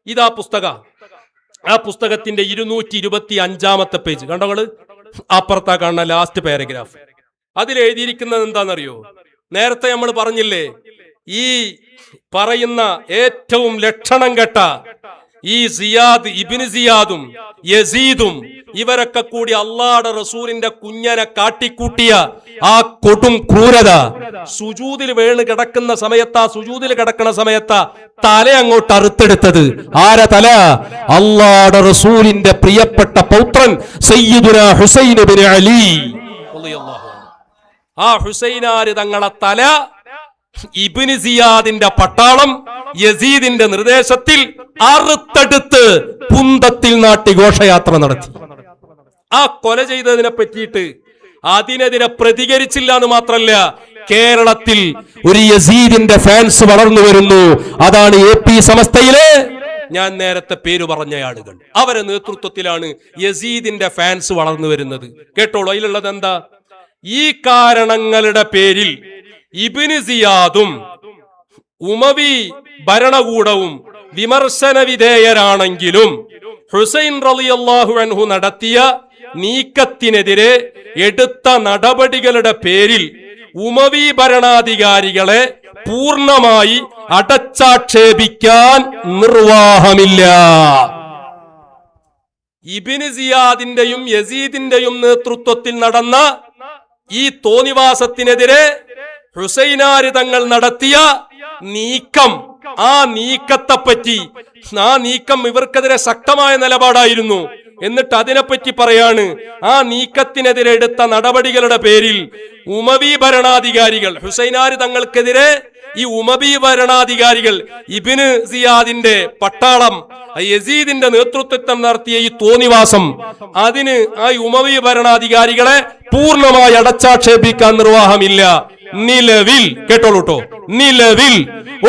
ഇതാ പുസ്തകം. ആ പുസ്തകത്തിന്റെ 225-ാമത്തെ പേജ് കണ്ടോ നിങ്ങള്? അപ്പുറത്താ കാണുന്ന ലാസ്റ്റ് പാരഗ്രാഫ്. അതിൽ എഴുതിയിരിക്കുന്നത് എന്താണെന്നറിയോ? നേരത്തെ നമ്മൾ പറഞ്ഞില്ലേ, ഈ പറയുന്ന ഏറ്റവും ലക്ഷണം കെട്ട ഈ സിയാദ്, ഇബ്നു സിയാദും യസീദും ഇവരൊക്കെ കൂടി അള്ളാഹുവിന്റെ റസൂലിന്റെ കുഞ്ഞനെ കാട്ടിക്കൂട്ടിയ ആ കൊടും ക്രൂരത സുജൂദിൽ വീണ് കിടക്കുന്ന സമയത്താ, സുജൂദിൽ കിടക്കുന്ന സമയത്താ തല അങ്ങോട്ട് അറുത്തെടുത്തത്. ആരെ തല? അള്ളാഹുവിന്റെ റസൂലിന്റെ പ്രിയപ്പെട്ട പൗത്രൻ സയ്യിദുനാ ഹുസൈൻ ഇബ്നു അലി റളിയല്ലാഹു അൻഹു. ആ ഹുസൈനാര് തങ്ങളെ തല ഇബ്നു സിയാദിന്റെ പട്ടാളം യസീദിന്റെ നിർദ്ദേശത്തിൽ അറുത്തെടുത്ത് കുന്തത്തിൽ നാട്ടി ഘോഷയാത്ര നടത്തി. ആ കൊല ചെയ്തതിനെ പറ്റിയിട്ട് അതിനെതിരെ പ്രതികരിച്ചില്ല എന്ന് മാത്രല്ല, കേരളത്തിൽ ഒരു യസീദിന്റെ ഫാൻസ് വളർന്നു വരുന്നു. അതാണ് AP സമസ്തയിലെ ഞാൻ നേരത്തെ പേര് പറഞ്ഞ ആളുകൾ. അവരെ നേതൃത്വത്തിലാണ് യസീദിന്റെ ഫാൻസ് വളർന്നു വരുന്നത്. കേട്ടോളൂ, അതിലുള്ളത് എന്താ? ഈ കാരണങ്ങളുടെ പേരിൽ ഇബ്നു സിയാദും ഉമവി ഭരണകൂടവും വിമർശന വിധേയരാണെങ്കിലും ഹുസൈൻ റളിയല്ലാഹു അൻഹു നടത്തിയ നീക്കത്തിനെതിരെ എടുത്ത നടപടികളുടെ പേരിൽ ഉമവി ഭരണാധികാരികളെ പൂർണ്ണമായി അടച്ചാക്ഷേപിക്കാൻ നിർവാഹമില്ല. ഇബ്നു സിയാദിന്റെയും യസീദിന്റെയും നേതൃത്വത്തിൽ നടന്ന ഈ തോന്നിവാസത്തിനെതിരെ ഹുസൈനാര് തങ്ങൾ നടത്തിയ നീക്കം, ആ നീക്കത്തെപ്പറ്റി, ആ നീക്കം ഇവർക്കെതിരെ ശക്തമായ നിലപാടായിരുന്നു. എന്നിട്ട് അതിനെപ്പറ്റി പറയാണ്, ആ നീക്കത്തിനെതിരെ എടുത്ത നടപടികളുടെ പേരിൽ ഉമവി ഭരണാധികാരികൾ, ഹുസൈനാര് തങ്ങൾക്കെതിരെ ഈ ഉമവി ഭരണാധികാരികൾ, ഇബ്നു സിയാദിന്റെ പട്ടാളം, യസീദിന്റെ നേതൃത്വത്തിൽ നടത്തിയ ഈ തോന്നിവാസം, അതിന് ആ ഉമവി ഭരണാധികാരികളെ പൂർണ്ണമായി അടച്ചാക്ഷേപിക്കാൻ നിർവാഹമില്ല. നിലവിൽ കേട്ടോളൂട്ടോ, നിലവിൽ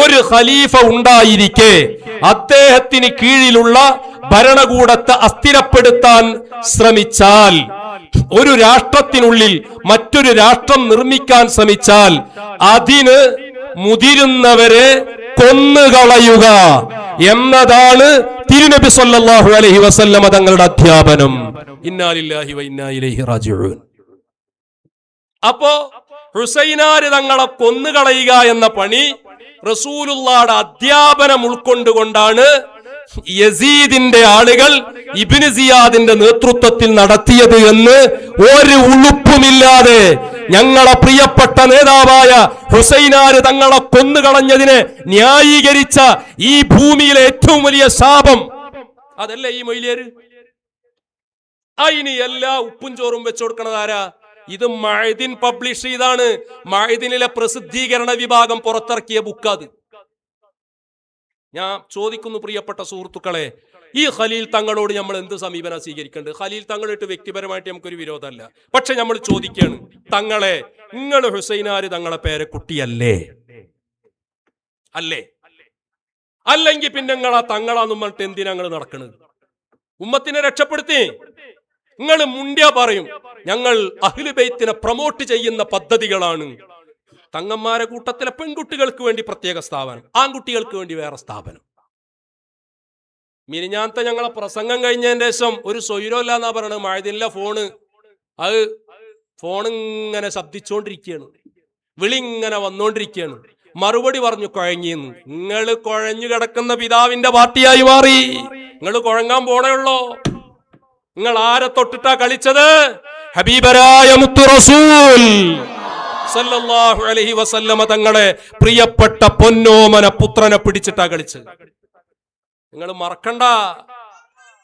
ഒരു ഖലീഫ ഉണ്ടായിരിക്കെ അദ്ദേഹത്തിന് കീഴിലുള്ള ഭരണകൂടത്തെ അസ്ഥിരപ്പെടുത്താൻ ശ്രമിച്ചാൽ, ഒരു രാഷ്ട്രത്തിനുള്ളിൽ മറ്റൊരു രാഷ്ട്രം നിർമ്മിക്കാൻ ശ്രമിച്ചാൽ അതിന് മുതിരുന്നവരെ കൊന്നുകളയുക എന്നതാണ് തിരുനബി സല്ലല്ലാഹു അലൈഹി വസല്ലമ തങ്ങളുടെ അധ്യാപനം. ഇന്നാ ലില്ലാഹി വ ഇന്നാ ഇലൈഹി റാജിഊൻ. അപ്പോ ഹുസൈനാര് തങ്ങളെ കൊന്നുകളയുക എന്ന പണി റസൂലുള്ളാഹിയുടെ അധ്യാപനം ഉൾക്കൊണ്ടുകൊണ്ടാണ് യസീദിന്റെ ആളുകൾ ഇബ്നു സിയാദിന്റെ നേതൃത്വത്തിൽ നടത്തിയത് എന്ന് ഒരു ഉളുപ്പുമില്ലാതെ ഞങ്ങളെ പ്രിയപ്പെട്ട നേതാവായ ഹുസൈനാര് തങ്ങളെ കൊന്നുകളഞ്ഞതിനെ ന്യായീകരിച്ച ഈ ഭൂമിയിലെ ഏറ്റവും വലിയ ശാപം അതല്ലേ ഈ മൊയ്ലിയര്? അതിന് എല്ലാ ഉപ്പും ചോറും വെച്ചു കൊടുക്കണത് ആരാ? ഇത് മഅദിൻ പബ്ലിഷ് ചെയ്താണ്. മഅദിനിലെ പ്രസിദ്ധീകരണ വിഭാഗം പുറത്തിറക്കിയ ബുക്കാത്. ഞാൻ ചോദിക്കുന്നു പ്രിയപ്പെട്ട സുഹൃത്തുക്കളെ, ഈ ഖലീൽ തങ്ങളോട് നമ്മൾ എന്ത് സമീപനം സ്വീകരിക്കേണ്ടത്? ഖലീൽ തങ്ങളായിട്ട് വ്യക്തിപരമായിട്ട് നമുക്കൊരു വിരോധമല്ല. പക്ഷെ നമ്മൾ ചോദിക്കുകയാണ്, തങ്ങളെ, നിങ്ങൾ ഹുസൈനാര് തങ്ങളെ പേരക്കുട്ടിയല്ലേ? അല്ലേ? അല്ലെങ്കിൽ പിന്നെ നിങ്ങളാ തങ്ങളാന്നും പറഞ്ഞിട്ട് എന്തിനാ നിങ്ങൾ നടക്കണത്? ഉമ്മത്തിനെ രക്ഷപ്പെടുത്തി നിങ്ങൾ മുണ്ടിയ പറയും ഞങ്ങൾ അഹ്ലു ബൈത്തിനെ പ്രൊമോട്ട് ചെയ്യുന്ന പദ്ധതികളാണ്. തങ്ങന്മാരെ കൂട്ടത്തിലെ പെൺകുട്ടികൾക്ക് വേണ്ടി പ്രത്യേക സ്ഥാപനം, ആൺകുട്ടികൾക്ക് വേണ്ടി വേറെ സ്ഥാപനം. മിനിഞ്ഞാത്ത ഞങ്ങളെ പ്രസംഗം കഴിഞ്ഞതിന് ശേഷം ഒരു സ്വൈരമില്ല എന്നാ പറയണത്. മഴദില്ല ഫോണ്, അത് ഫോൺ ഇങ്ങനെ ശബ്ദിച്ചുകൊണ്ടിരിക്കുകയാണ്. വിളി ഇങ്ങനെ വന്നോണ്ടിരിക്കുകയാണ്. മറുപടി പറഞ്ഞു കുഴങ്ങിന്ന്. നിങ്ങള് കുഴഞ്ഞു കിടക്കുന്ന പിതാവിന്റെ പാർട്ടിയായി മാറി. നിങ്ങൾ കുഴങ്ങാൻ പോണേയുള്ളോ? നിങ്ങൾ ആരെ തൊട്ടിട്ടാ കളിച്ചത്? ഹബീബരായ മുത്തു റസൂൽ സല്ലല്ലാഹു അലൈഹി വസല്ലമ തങ്ങളെ പ്രിയപ്പെട്ട പൊന്നോമന പുത്രനെ പിടിച്ചിട്ടാ കളിച്ചത്. നിങ്ങൾ മറക്കണ്ട,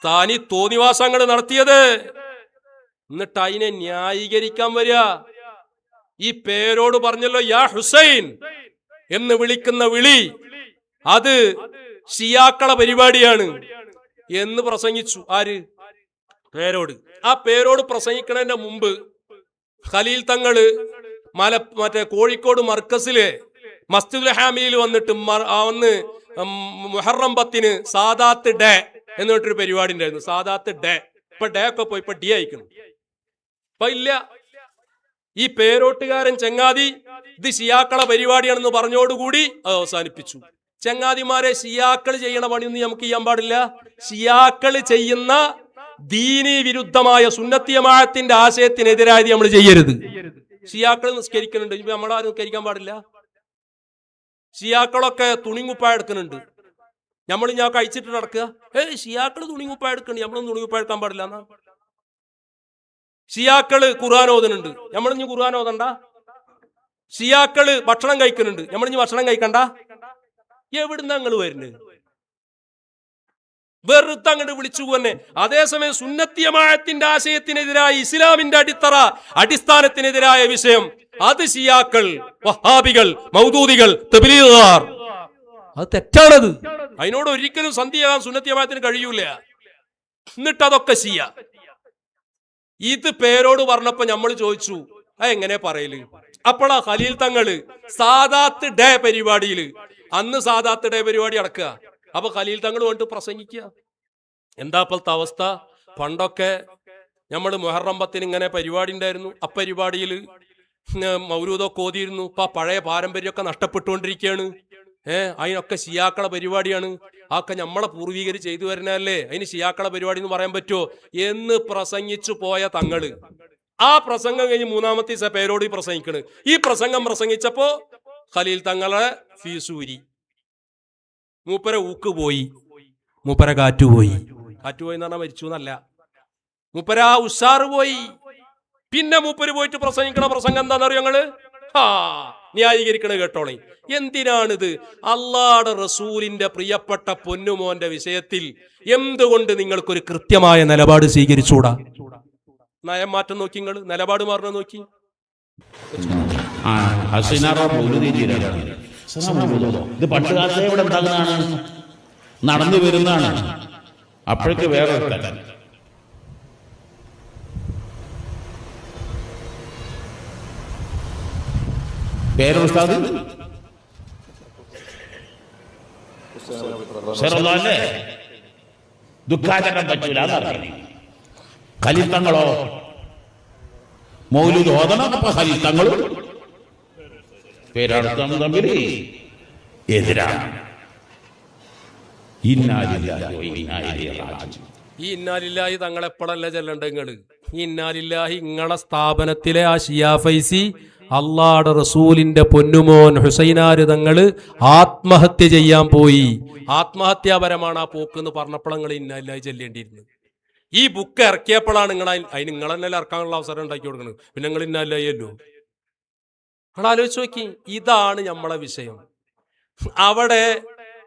താനി തോന്നിവാസങ്ങൾ നടത്തിയത്. എന്നിട്ട് അതിനെ ന്യായീകരിക്കാൻ വരിക. ഈ പേരോട് പറഞ്ഞല്ലോ യാ ഹുസൈൻ എന്ന് വിളിക്കുന്ന വിളി, അത് ഷിയാക്കളെ പരിപാടിയാണ് എന്ന് പ്രസംഗിച്ചു. ആര്? പേരോട്. ആ പേരോട് പ്രസംഗിക്കുന്നതിന്റെ മുമ്പ് ഖലീൽ തങ്ങള് മറ്റേ കോഴിക്കോട് മർക്കസിലെ മസ്ജിദുൽ ഹാമിയിൽ വന്നിട്ട് വന്ന് മുഹറം 10 സാദാത്ത് ഡേ എന്ന് പറഞ്ഞിട്ടൊരു പരിപാടി ഉണ്ടായിരുന്നു. സാദാത്ത് ഡേ. ഇപ്പൊ ഡേ ഒക്കെ പോയി, ഇപ്പൊ ഡി അയക്കണം. ഇപ്പൊ ഇല്ല. ഈ പേരോട്ടുകാരൻ ചങ്ങാതി ഇത് ഷിയാക്കളെ പരിപാടിയാണെന്ന് പറഞ്ഞോടുകൂടി അത് അവസാനിപ്പിച്ചു. ചങ്ങാതിമാരെ, ഷിയാക്കള് ചെയ്യണ പണിയൊന്നും നമുക്ക് ചെയ്യാൻ പാടില്ല. ഷിയാക്കള് ചെയ്യുന്ന ദീനി വിരുദ്ധമായ സുന്നത്തി ജമാഅത്തിന്റെ ആശയത്തിനെതിരായത് നമ്മൾ ചെയ്യരുത്. ഷിയാക്കൾ നിസ്കരിക്കുന്നുണ്ട്, നമ്മളാരും നിസ്കരിക്കാൻ പാടില്ല. ഷിയാക്കളൊക്കെ തുണിങ്ങുപ്പായ എടുക്കുന്നുണ്ട്, നമ്മൾ ഞാൻ കഴിച്ചിട്ട് നടക്കുക. ഷിയാക്കള് തുണിങ്ങുപ്പായ എടുക്കുന്നുണ്ട്, നമ്മളൊന്നും തുണിങ്ങുപ്പായ എടുക്കാൻ പാടില്ല എന്നാ. ഷിയാക്കള് ഖുർആൻ ഓതുന്നുണ്ട്, നമ്മളിഞ്ഞ് ഖുർആൻ ഓതണ്ട. ഷിയാക്കള് ഭക്ഷണം കഴിക്കുന്നുണ്ട്, നമ്മളിഞ്ഞ് ഭക്ഷണം കഴിക്കണ്ട. എവിടുന്ന നിങ്ങൾ വരുന്നത്? വെറുതെ അങ്ങോട്ട് വിളിച്ചു തന്നെ. അതേസമയം സുന്നത്തി ജമാഅത്തിന്റെ ആശയത്തിനെതിരായ ഇസ്ലാമിന്റെ അടിസ്ഥാനത്തിനെതിരായ വിഷയം, അത് ഷിയാക്കൾ, വഹാബികൾ, മൗദൂദികൾ, തബ്ലീഗുകാർ, അത് തെറ്റാണത്. അതിനോട് ഒരിക്കലും സന്ധി ചെയ്യാൻ സുന്നത്തി ജമാഅത്തിന് കഴിയൂല. എന്നിട്ട് അതൊക്കെ ഷിയ. ഇത് പേരോട് പറഞ്ഞപ്പോ നമ്മൾ ചോദിച്ചു, എങ്ങനെ പറയല്? അപ്പോഴാ ഖലീൽ തങ്ങള് സാദാത്ത് ഡേ പരിപാടിയില്, അന്ന് സാദാത്ത് ഡേ പരിപാടി അടക്കുക. അപ്പൊ ഖലീൽ തങ്ങൾ കൊണ്ട് പ്രസംഗിക്കുക. എന്താ ഇപ്പോഴത്തെ അവസ്ഥ? പണ്ടൊക്കെ നമ്മൾ മുഹറം 10 ഇങ്ങനെ പരിപാടി ഉണ്ടായിരുന്നു. ആ പരിപാടിയിൽ മൗലൂദൊക്കെ ഓതിയിരുന്നു. ഇപ്പൊ പഴയ പാരമ്പര്യമൊക്കെ നഷ്ടപ്പെട്ടുകൊണ്ടിരിക്കുകയാണ്. അതിനൊക്കെ ഷിയാക്കളെ പരിപാടിയാണ്. അതൊക്കെ നമ്മളെ പൂർവികർ ചെയ്തു വരുന്നതല്ലേ, അതിന് ഷിയാക്കളെ പരിപാടി എന്ന് പറയാൻ പറ്റുമോ എന്ന് പ്രസംഗിച്ചു പോയ തങ്ങള് ആ പ്രസംഗം കഴിഞ്ഞ് 3-ാമത്തെ ദിവസം പേരോട് പ്രസംഗിക്കണ്. ഈ പ്രസംഗം പ്രസംഗിച്ചപ്പോ ഖലീൽ തങ്ങളെ ഫീസൂരി, മൂപ്പര ഊക്ക് പോയി, മൂപ്പര കാറ്റുപോയി. കാറ്റുപോയി എന്ന് പറഞ്ഞാൽ മരിച്ചു എന്നല്ല, മൂപ്പര ഉഷാറ് പോയി. പിന്നെ മൂപ്പര് പോയിട്ട് പ്രസംഗിക്കണ പ്രസംഗം എന്താണെന്നറിയോ ഞങ്ങള്? ന്യായീകരിക്കണ കേട്ടോളെ. എന്തിനാണിത്? അള്ളാഹുവിന്റെ റസൂലിന്റെ പ്രിയപ്പെട്ട പൊന്നുമോന്റെ വിഷയത്തിൽ എന്തുകൊണ്ട് നിങ്ങൾക്കൊരു കൃത്യമായ നിലപാട് സ്വീകരിച്ചൂടാ? നയം മാറ്റം നോക്കി, നിങ്ങൾ നിലപാട് മാറണം നോക്കി. ഇത് പണ്ട് കാലത്തെ ഇവിടെ ഉണ്ടാകുന്നതാണ്, നടന്നു വരുന്നതാണ്. അപ്പോഴേക്ക് വേറെ പേരുസ്താദ് ദുഃഖാചരണം പറ്റൂല എന്നറിയാം. ഖലീൽ തങ്ങളോ മൗലൂദ് ഓതണം. അപ്പൊ ഖലീൽ തങ്ങളും പേരടുത്താണ് തമ്മിൽ എതിരാണ്. ഈ ഇന്നാലില്ലാഹി തങ്ങളെപ്പോഴല്ല ചെല്ലണ്ട നിങ്ങള്? ഈ ഇന്നാലില്ലാഹി നിങ്ങളെ സ്ഥാപനത്തിലെ ആ ഷിയാ ഫൈസി അള്ളാഹുവിന്റെ റസൂലിന്റെ പൊന്നുമോൻ ഹുസൈനാര് തങ്ങള് ആത്മഹത്യ ചെയ്യാൻ പോയി. ആത്മഹത്യാപരമാണ് ആ പോക്ക് എന്ന് പറഞ്ഞപ്പോൾ നിങ്ങൾ ഇന്നാലില്ലാഹി ചെല്ലേണ്ടിയിരുന്നു. ഈ ബുക്ക് ഇറക്കിയപ്പോഴാണ് നിങ്ങൾ അതിന് നിങ്ങൾ തന്നെ ഇറക്കാനുള്ള അവസരം ഉണ്ടാക്കി കൊടുക്കുന്നത്. പിന്നെ നിങ്ങൾ ഇന്നാലില്ലാഹി അല്ലോ. നിങ്ങൾ ആലോചിച്ച് നോക്കി, ഇതാണ് നമ്മളെ വിഷയം. അവിടെ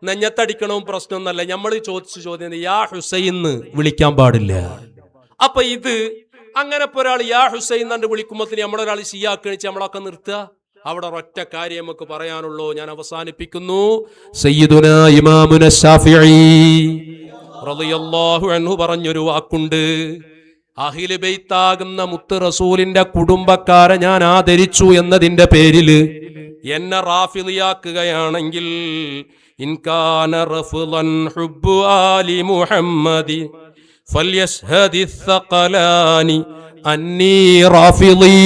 നെഞ്ഞത്തടിക്കണവും പ്രശ്നമൊന്നല്ല. നമ്മൾ ചോദിച്ച ചോദ്യം യാ ഹുസൈന്ന് വിളിക്കാൻ പാടില്ല. അപ്പൊ ഇത് അങ്ങനെ ഇപ്പൊ ഒരാൾ യാ ഹുസൈൻ എന്ന് വിളിക്കുമ്പോഴത്തേന് നമ്മളൊരാൾ ഷിയാക്കണിച്ച് നമ്മളൊക്കെ നിർത്തുക. അവിടെ ഒറ്റ കാര്യം നമുക്ക് പറയാനുള്ളൂ. ഞാൻ അവസാനിപ്പിക്കുന്നു. സയ്യിദുനാ ഇമാമുന ശാഫിഈ റളിയല്ലാഹു അൻഹു പറഞ്ഞൊരു വാക്കുണ്ട്. അഹ്ലു ബൈത്താകുന്ന മുത്ത് റസൂലിന്റെ കുടുംബക്കാരെ ഞാൻ ആദരിച്ചു എന്നതിന്റെ പേരിൽ എന്നെ റാഫിളിയാക്കുകയാണെങ്കിൽ ഇൻകാന റഫ്ളൻ ഹുബ്ബു ആലി മുഹമ്മദി ഫൽയശ്ഹദി الثقلان അന്നീ റാഫിളി.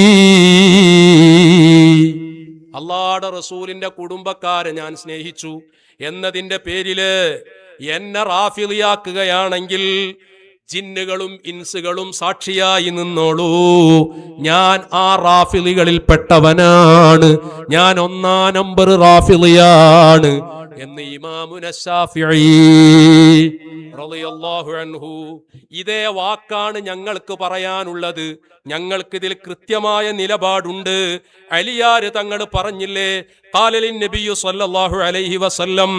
അല്ലാഹുവിന്റെ റസൂലിന്റെ കുടുംബക്കാരെ ഞാൻ സ്നേഹിച്ചു എന്നതിന്റെ പേരില് എന്നെ റാഫിളിയാക്കുകയാണെങ്കിൽ ജിന്നുകളും ഇൻസുകളും സാക്ഷിയായി നിന്നോളൂ, ഞാൻ ആ റാഫിളികളിൽ പെട്ടവനാണ്, ഞാൻ 1-ാം നമ്പർ റാഫിളിയാണ് എന്ന് ഇമാമുന ശാഫിഈ റളിയല്ലാഹു അൻഹു. ഇതേ വാക്കാണ് ഞങ്ങൾക്ക് പറയാനുള്ളത്. ഞങ്ങൾക്കിതിൽ കൃത്യമായ നിലപാടുണ്ട്. അലിയാര് തങ്ങൾ പറഞ്ഞില്ലേ, ഖാലലിൻ നബിയു സല്ലല്ലാഹു അലൈഹി വസല്ലം,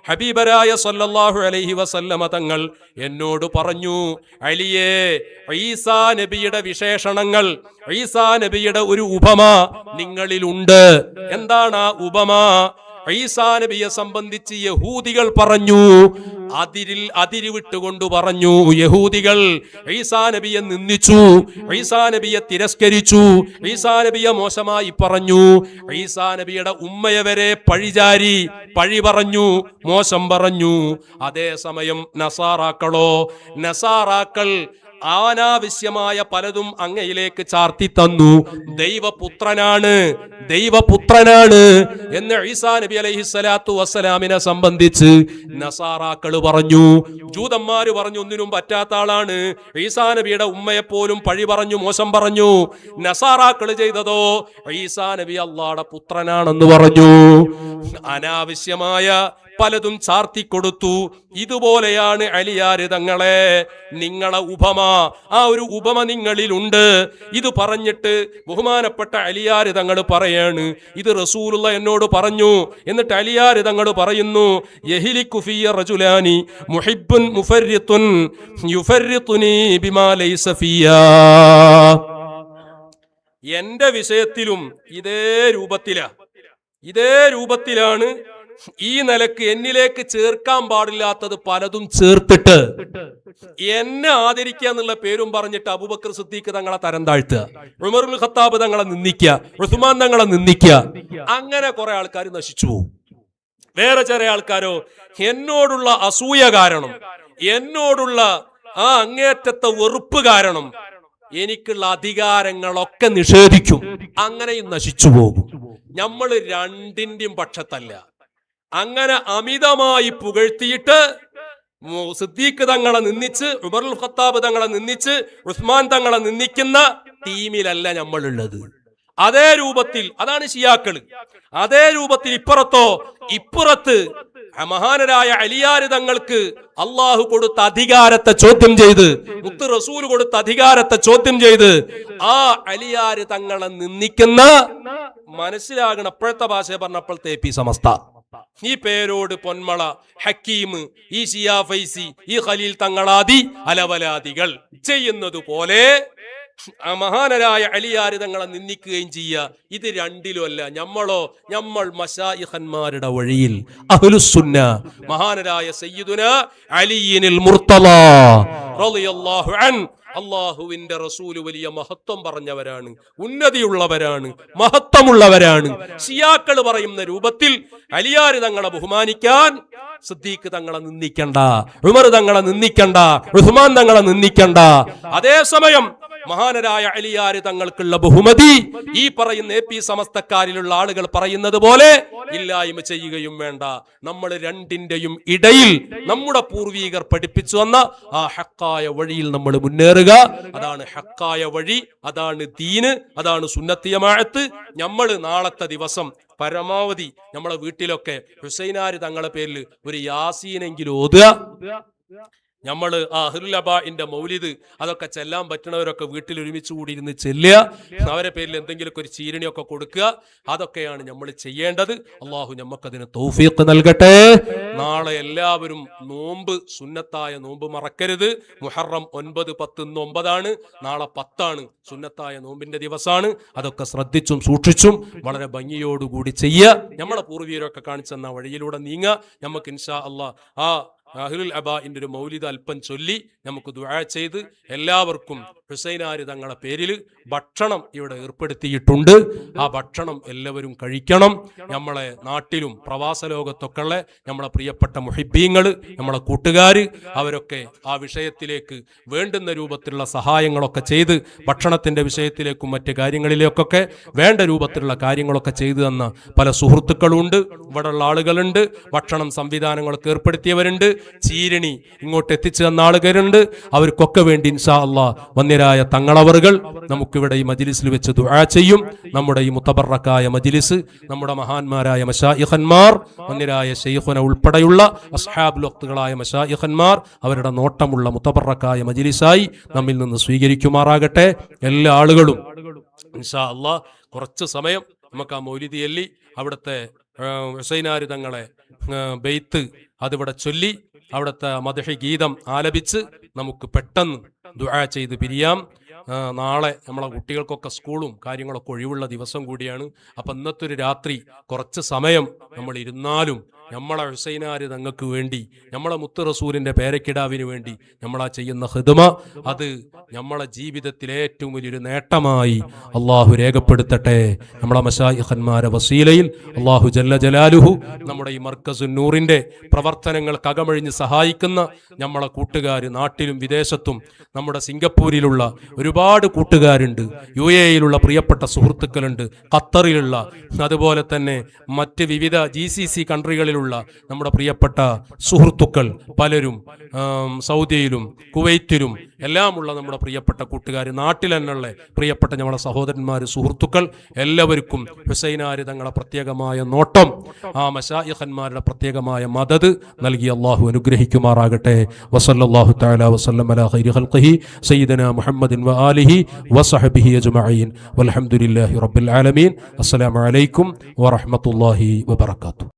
ഹബീബരായ സല്ലല്ലാഹു അലൈഹി വസല്ലമ തങ്ങൾ എന്നോട് പറഞ്ഞു, അലിയേ, ഈസാ നബിയുടെ വിശേഷണങ്ങൾ, ഈസാ നബിയുടെ ഒരു ഉപമ നിങ്ങളിലുണ്ട്. എന്താണ് ആ ഉപമ? ഈസാ നബിയെ സംബന്ധിച്ച് യഹൂദികൾ പറഞ്ഞു, അതിരി വിട്ടുകൊണ്ട് പറഞ്ഞു. യഹൂദികൾ ഈസാ നബിയെ നിന്ദിച്ചു, ഈസാ നബിയെ തിരസ്കരിച്ചു, ഈസാ നബിയെ മോശമായി പറഞ്ഞു, ഈസാ നബിയുടെ ഉമ്മയെ വരെ പഴിചാരി, പഴി പറഞ്ഞു, മോശം പറഞ്ഞു. അതേസമയം നസാറാക്കൾ അനാവശ്യമായ പലതും അങ്ങയിലേക്ക് ചാർത്തി തന്നു. ദൈവപുത്രനാണ് എന്ന് ഈസാ നബി അലൈഹിസ്സലാത്തു വസ്സലാമിനെ സംബന്ധിച്ച് നസാറാക്കൾ പറഞ്ഞു. ജൂതന്മാര് പറഞ്ഞു ഒന്നിനും പറ്റാത്ത ആളാണ്. ഈസാ നബിയുടെ ഉമ്മയെപ്പോലും പഴി പറഞ്ഞു, മോശം പറഞ്ഞു. നസാറാക്കൾ ചെയ്തതോ ഈസാ നബി അല്ലാഹുവിന്റെ പുത്രനാണെന്ന് പറഞ്ഞു. അനാവശ്യമായ പലതും ചാർത്തി കൊടുത്തു. ഇതുപോലെയാണ് അലിയാര് തങ്ങളെ നിങ്ങളെ ഉപമ, ആ ഒരു ഉപമ നിങ്ങളിലുണ്ട്. ഇത് പറഞ്ഞിട്ട് ബഹുമാനപ്പെട്ട അലിയാര് തങ്ങൾ പറയാണ്, ഇത് റസൂലുള്ള എന്നോട് പറഞ്ഞു. എന്നിട്ട് അലിയാര് തങ്ങൾ പറയുന്നു, യഹ്ലികു ഫിയ റജുലാനി മുഹിബ്ബുൻ മുഫർരിത്തുൻ യുഫർരിത്തുനി ബിമാ ലൈസ ഫിയാ. എന്റെ വിഷയത്തിലും ഇതേ രൂപത്തിലാണ് ഈ നിലക്ക് എന്നിലേക്ക് ചേർക്കാൻ പാടില്ലാത്തത് പലതും ചേർത്തിട്ട് എന്നെ ആദരിക്കുക എന്നുള്ള പേരും പറഞ്ഞിട്ട് അബൂബക്കർ സിദ്ദീഖ് തങ്ങളെ തരം താഴ്ത്തുക, ഉമറുൽ ഖത്താബ് തങ്ങളെ നിന്ദിക്കുക, ഉസ്മാൻ തങ്ങളെ നിന്ദിക്കുക. അങ്ങനെ കുറെ ആൾക്കാർ നശിച്ചു പോകും. വേറെ ചില ആൾക്കാരോ എന്നോടുള്ള അസൂയ കാരണം, എന്നോടുള്ള ആ അങ്ങേറ്റത്തെ വെറുപ്പ് കാരണം എനിക്കുള്ള അധികാരങ്ങളൊക്കെ നിഷേധിക്കും. അങ്ങനെയും നശിച്ചു പോകും. നമ്മൾ രണ്ടിന്റെയും പക്ഷത്തല്ല. അങ്ങനെ അമിതമായി പുകഴ്ത്തിയിട്ട് സിദ്ദീഖ് തങ്ങളെ നിന്ദിച്ച്, ഉമറുൽ ഖത്താബ് തങ്ങളെ നിന്ദിച്ച്, ഉസ്മാൻ തങ്ങളെ നിന്ദിക്കുന്ന ടീമിലല്ല നമ്മളുള്ളത്. അതേ രൂപത്തിൽ അതാണ് ശിയാക്കള്. അതേ രൂപത്തിൽ ഇപ്പുറത്ത് മഹാനരായ അലിയാര് തങ്ങൾക്ക് അള്ളാഹു കൊടുത്ത അധികാരത്തെ ചോദ്യം ചെയ്ത്, മുത്ത് റസൂൽ കൊടുത്ത അധികാരത്തെ ചോദ്യം ചെയ്ത് ആ അലിയാര് തങ്ങളെ നിന്ദിക്കുന്ന, മനസ്സിലാകണ അപ്പോഴത്തെ ഭാഷ പറഞ്ഞപ്പോഴത്തെ പി സമസ്ത, ഈ പേരോട് പൊന്മള, ഹക്കീം, ഈ ഷിയാ ഫൈസി, ഈ ഖലീൽ തങ്ങളാദി അലവലാദികൾ ചെയ്യുന്നത് പോലെ മഹാനരായ അലിയാര് തങ്ങളെ നിന്ദിക്കുകയും ചെയ്യുക. ഇത് രണ്ടിലും അല്ല. നമ്മൾ മശായിഖന്മാരുടെ വഴിയിൽ അഹ്ലുസുന്ന മഹാനരായ സയ്യിദുന അലിയിനിൽ മുർത്തള റളിയല്ലാഹു അൻഹു, അള്ളാഹുവിന്റെ റസൂല് വലിയ മഹത്വം പറഞ്ഞവരാണ്, ഉന്നതിയുള്ളവരാണ്, മഹത്വമുള്ളവരാണ്. ഷിയാക്കൾ പറയുന്ന രൂപത്തിൽ അലിയാര് തങ്ങളെ ബഹുമാനിക്കാൻ സിദ്ദീഖ് തങ്ങളെ നിന്ദിക്കണ്ട, ഉമർ തങ്ങളെ നിന്ദിക്കണ്ട, ഉസ്മാൻ തങ്ങളെ നിന്ദിക്കണ്ട. അതേസമയം മഹാനരായ അലിയാര് തങ്ങൾക്കുള്ള ബഹുമതി ഈ പറയുന്ന AP സമസ്തക്കാരിലുള്ള ആളുകൾ പറയുന്നത് പോലെ ഇല്ലായ്മ ചെയ്യുകയും വേണ്ട. നമ്മൾ രണ്ടിന്റെയും ഇടയിൽ നമ്മുടെ പൂർവീകർ പഠിപ്പിച്ചു വന്ന ആ ഹക്കായ വഴിയിൽ നമ്മൾ മുന്നേറുക. അതാണ് ഹക്കായ വഴി, അതാണ് ദീന്, അതാണ് സുന്നത്തി ജമാഅത്ത്. നമ്മൾ നാളത്തെ ദിവസം പരമാവധി നമ്മളെ വീട്ടിലൊക്കെ ഹുസൈനാര് തങ്ങളെ പേരിൽ ഒരു യാസീനെങ്കിലും ഓതുക. നമ്മൾ ആ അഹ്ലുൽ അബാഇന്റെ മൗലിദ് അതൊക്കെ ചെല്ലാൻ പറ്റുന്നവരൊക്കെ വീട്ടിൽ ഒരുമിച്ച് കൂടി ഇരുന്ന് ചെല്ലുക. അവരെ പേരിൽ എന്തെങ്കിലുമൊക്കെ ഒരു ചീരണിയൊക്കെ കൊടുക്കുക. അതൊക്കെയാണ് നമ്മൾ ചെയ്യേണ്ടത്. അള്ളാഹു നമുക്കതിന് തൗഫീഖ് നൽകട്ടെ. നാളെ എല്ലാവരും നോമ്പ്, സുന്നത്തായ നോമ്പ് മറക്കരുത്. മുഹറം 9, 10 ഇന്ന് 9 നാളെ 10 സുന്നത്തായ നോമ്പിന്റെ ദിവസമാണ്. അതൊക്കെ ശ്രദ്ധിച്ചും സൂക്ഷിച്ചും വളരെ ഭംഗിയോടുകൂടി ചെയ്യുക. നമ്മളെ പൂർവീകരൊക്കെ കാണിച്ചെന്ന വഴിയിലൂടെ നീങ്ങുക. നമുക്ക് ഇൻഷാ അള്ളാഹ് ആ അഹ്ലുൽ അബാഇന്റെ ഒരു മൗലിദ് അല്പം ചൊല്ലി നമുക്ക് ദുആ ചെയ്ത് എല്ലാവർക്കും ഹുസൈനാര് തങ്ങളെ പേരിൽ ഭക്ഷണം ഇവിടെ ഏർപ്പെടുത്തിയിട്ടുണ്ട്. ആ ഭക്ഷണം എല്ലാവരും കഴിക്കണം. നമ്മളെ നാട്ടിലും പ്രവാസ ലോകത്തൊക്കെ ഉള്ള നമ്മളെ പ്രിയപ്പെട്ട മുഹിബ്ബീങ്ങൾ, നമ്മളെ കൂട്ടുകാര്, അവരൊക്കെ ആ വിഷയത്തിലേക്ക് വേണ്ടുന്ന രൂപത്തിലുള്ള സഹായങ്ങളൊക്കെ ചെയ്ത് ഭക്ഷണത്തിന്റെ വിഷയത്തിലേക്കും മറ്റു കാര്യങ്ങളിലേക്കൊക്കെ വേണ്ട രൂപത്തിലുള്ള കാര്യങ്ങളൊക്കെ ചെയ്തു തന്ന പല സുഹൃത്തുക്കളുണ്ട്. ഇവിടെയുള്ള ആളുകളുണ്ട്, ഭക്ഷണം സംവിധാനങ്ങളൊക്കെ ഏർപ്പെടുത്തിയവരുണ്ട്. ചീരണി ഇങ്ങോട്ട് എത്തിച്ചു തന്ന ആളുകളുണ്ട്. അവർക്കൊക്കെ വേണ്ടി ഇൻഷാ അല്ലാഹ് വന്യരായ തങ്ങളവറുകൾ നമുക്കിവിടെ ഈ മജ്ലിസിൽ വെച്ച് ദുആ ചെയ്യും. നമ്മുടെ ഈ മുത്തബറക്കായ മജ്ലിസ് നമ്മുടെ മഹാന്മാരായ മശായിഖന്മാർ, വന്യരായ ശൈഖുന ഉൾപ്പെടെയുള്ള അസ്ഹാബുൽ വഖ്തുകളായ മശായിഖന്മാർ അവരുടെ നോട്ടമുള്ള മുത്തബറക്കായ മജ്ലിസായി നമ്മിൽ നിന്ന് സ്വീകരിക്കുമാറാകട്ടെ. എല്ലാ ആളുകളും ഇൻഷാ അല്ലാഹ് കുറച്ച് സമയം നമുക്ക് ആ മൗലിദി അല്ലി അവിടുത്തെ ഹുസൈനാരി തങ്ങളെ ബെയ്ത്ത് അതിവിടെ ചൊല്ലി അവിടുത്തെ മദ്ഹി ഗീതം ആലപിച്ച് നമുക്ക് പെട്ടെന്ന് ദുആ ചെയ്ത് പിരിയാം. നാളെ നമ്മളെ കുട്ടികൾക്കൊക്കെ സ്കൂളും കാര്യങ്ങളൊക്കെ ഒഴിവുള്ള ദിവസം കൂടിയാണ്. അപ്പം ഇന്നത്തെ ഒരു രാത്രി കുറച്ച് സമയം നമ്മൾ ഇരുന്നാലും നമ്മളെ ഹുസൈനാര് തങ്ങൾക്ക് വേണ്ടി, നമ്മളെ മുത്ത് റസൂലിന്റെ പേരക്കിടാവിന് വേണ്ടി നമ്മളാ ചെയ്യുന്ന ഖിദ്മ അത് നമ്മളെ ജീവിതത്തിലെ ഏറ്റവും വലിയൊരു നേട്ടമായി അള്ളാഹു രേഖപ്പെടുത്തട്ടെ. നമ്മളെ മശായിഖന്മാരെ വസീലയിൽ അള്ളാഹു ജല്ല ജലാലുഹു നമ്മുടെ ഈ മർക്കസുൻ നൂറിന്റെ പ്രവർത്തനങ്ങൾക്ക് അകമഴിഞ്ഞ് സഹായിക്കുന്ന നമ്മളെ കൂട്ടുകാർ നാട്ടിലും വിദേശത്തും നമ്മുടെ സിംഗപ്പൂരിലുള്ള ഒരുപാട് കൂട്ടുകാരുണ്ട്, UAE-യിലുള്ള പ്രിയപ്പെട്ട സുഹൃത്തുക്കളുണ്ട്, ഖത്തറിലുള്ള, അതുപോലെ തന്നെ മറ്റ് വിവിധ GCC കൺട്രികളിലുള്ള നമ്മുടെ പ്രിയപ്പെട്ട സുഹൃത്തുക്കൾ പലരും, സൗദിയിലും കുവൈറ്റിലും എല്ലാമുള്ള നമ്മുടെ പ്രിയപ്പെട്ട കൂട്ടുകാർ, നാട്ടിൽ തന്നെയുള്ള പ്രിയപ്പെട്ട നമ്മളെ സഹോദരന്മാർ, സുഹൃത്തുക്കൾ എല്ലാവർക്കും ഹുസൈനാര് തങ്ങളെ പ്രത്യേകമായ നോട്ടം, ആ മശായിഖന്മാരുടെ പ്രത്യേകമായ മദദ് നൽകി അള്ളാഹു അനുഗ്രഹിക്കുമാറാകട്ടെ. വസല്ലല്ലാഹു തആല വസല്ലം അലാ ഖൈരി ഖൽഖിഹി സയ്യിദനാ മുഹമ്മദിൻ വആലിഹി വസഹബിഹി അജ്മഈൻ വൽഹംദുലില്ലാഹി റബ്ബിൽ ആലമീൻ. അസ്സലാമു അലൈക്കും വറഹ്മത്തുള്ളാഹി വബറകാതുഹു.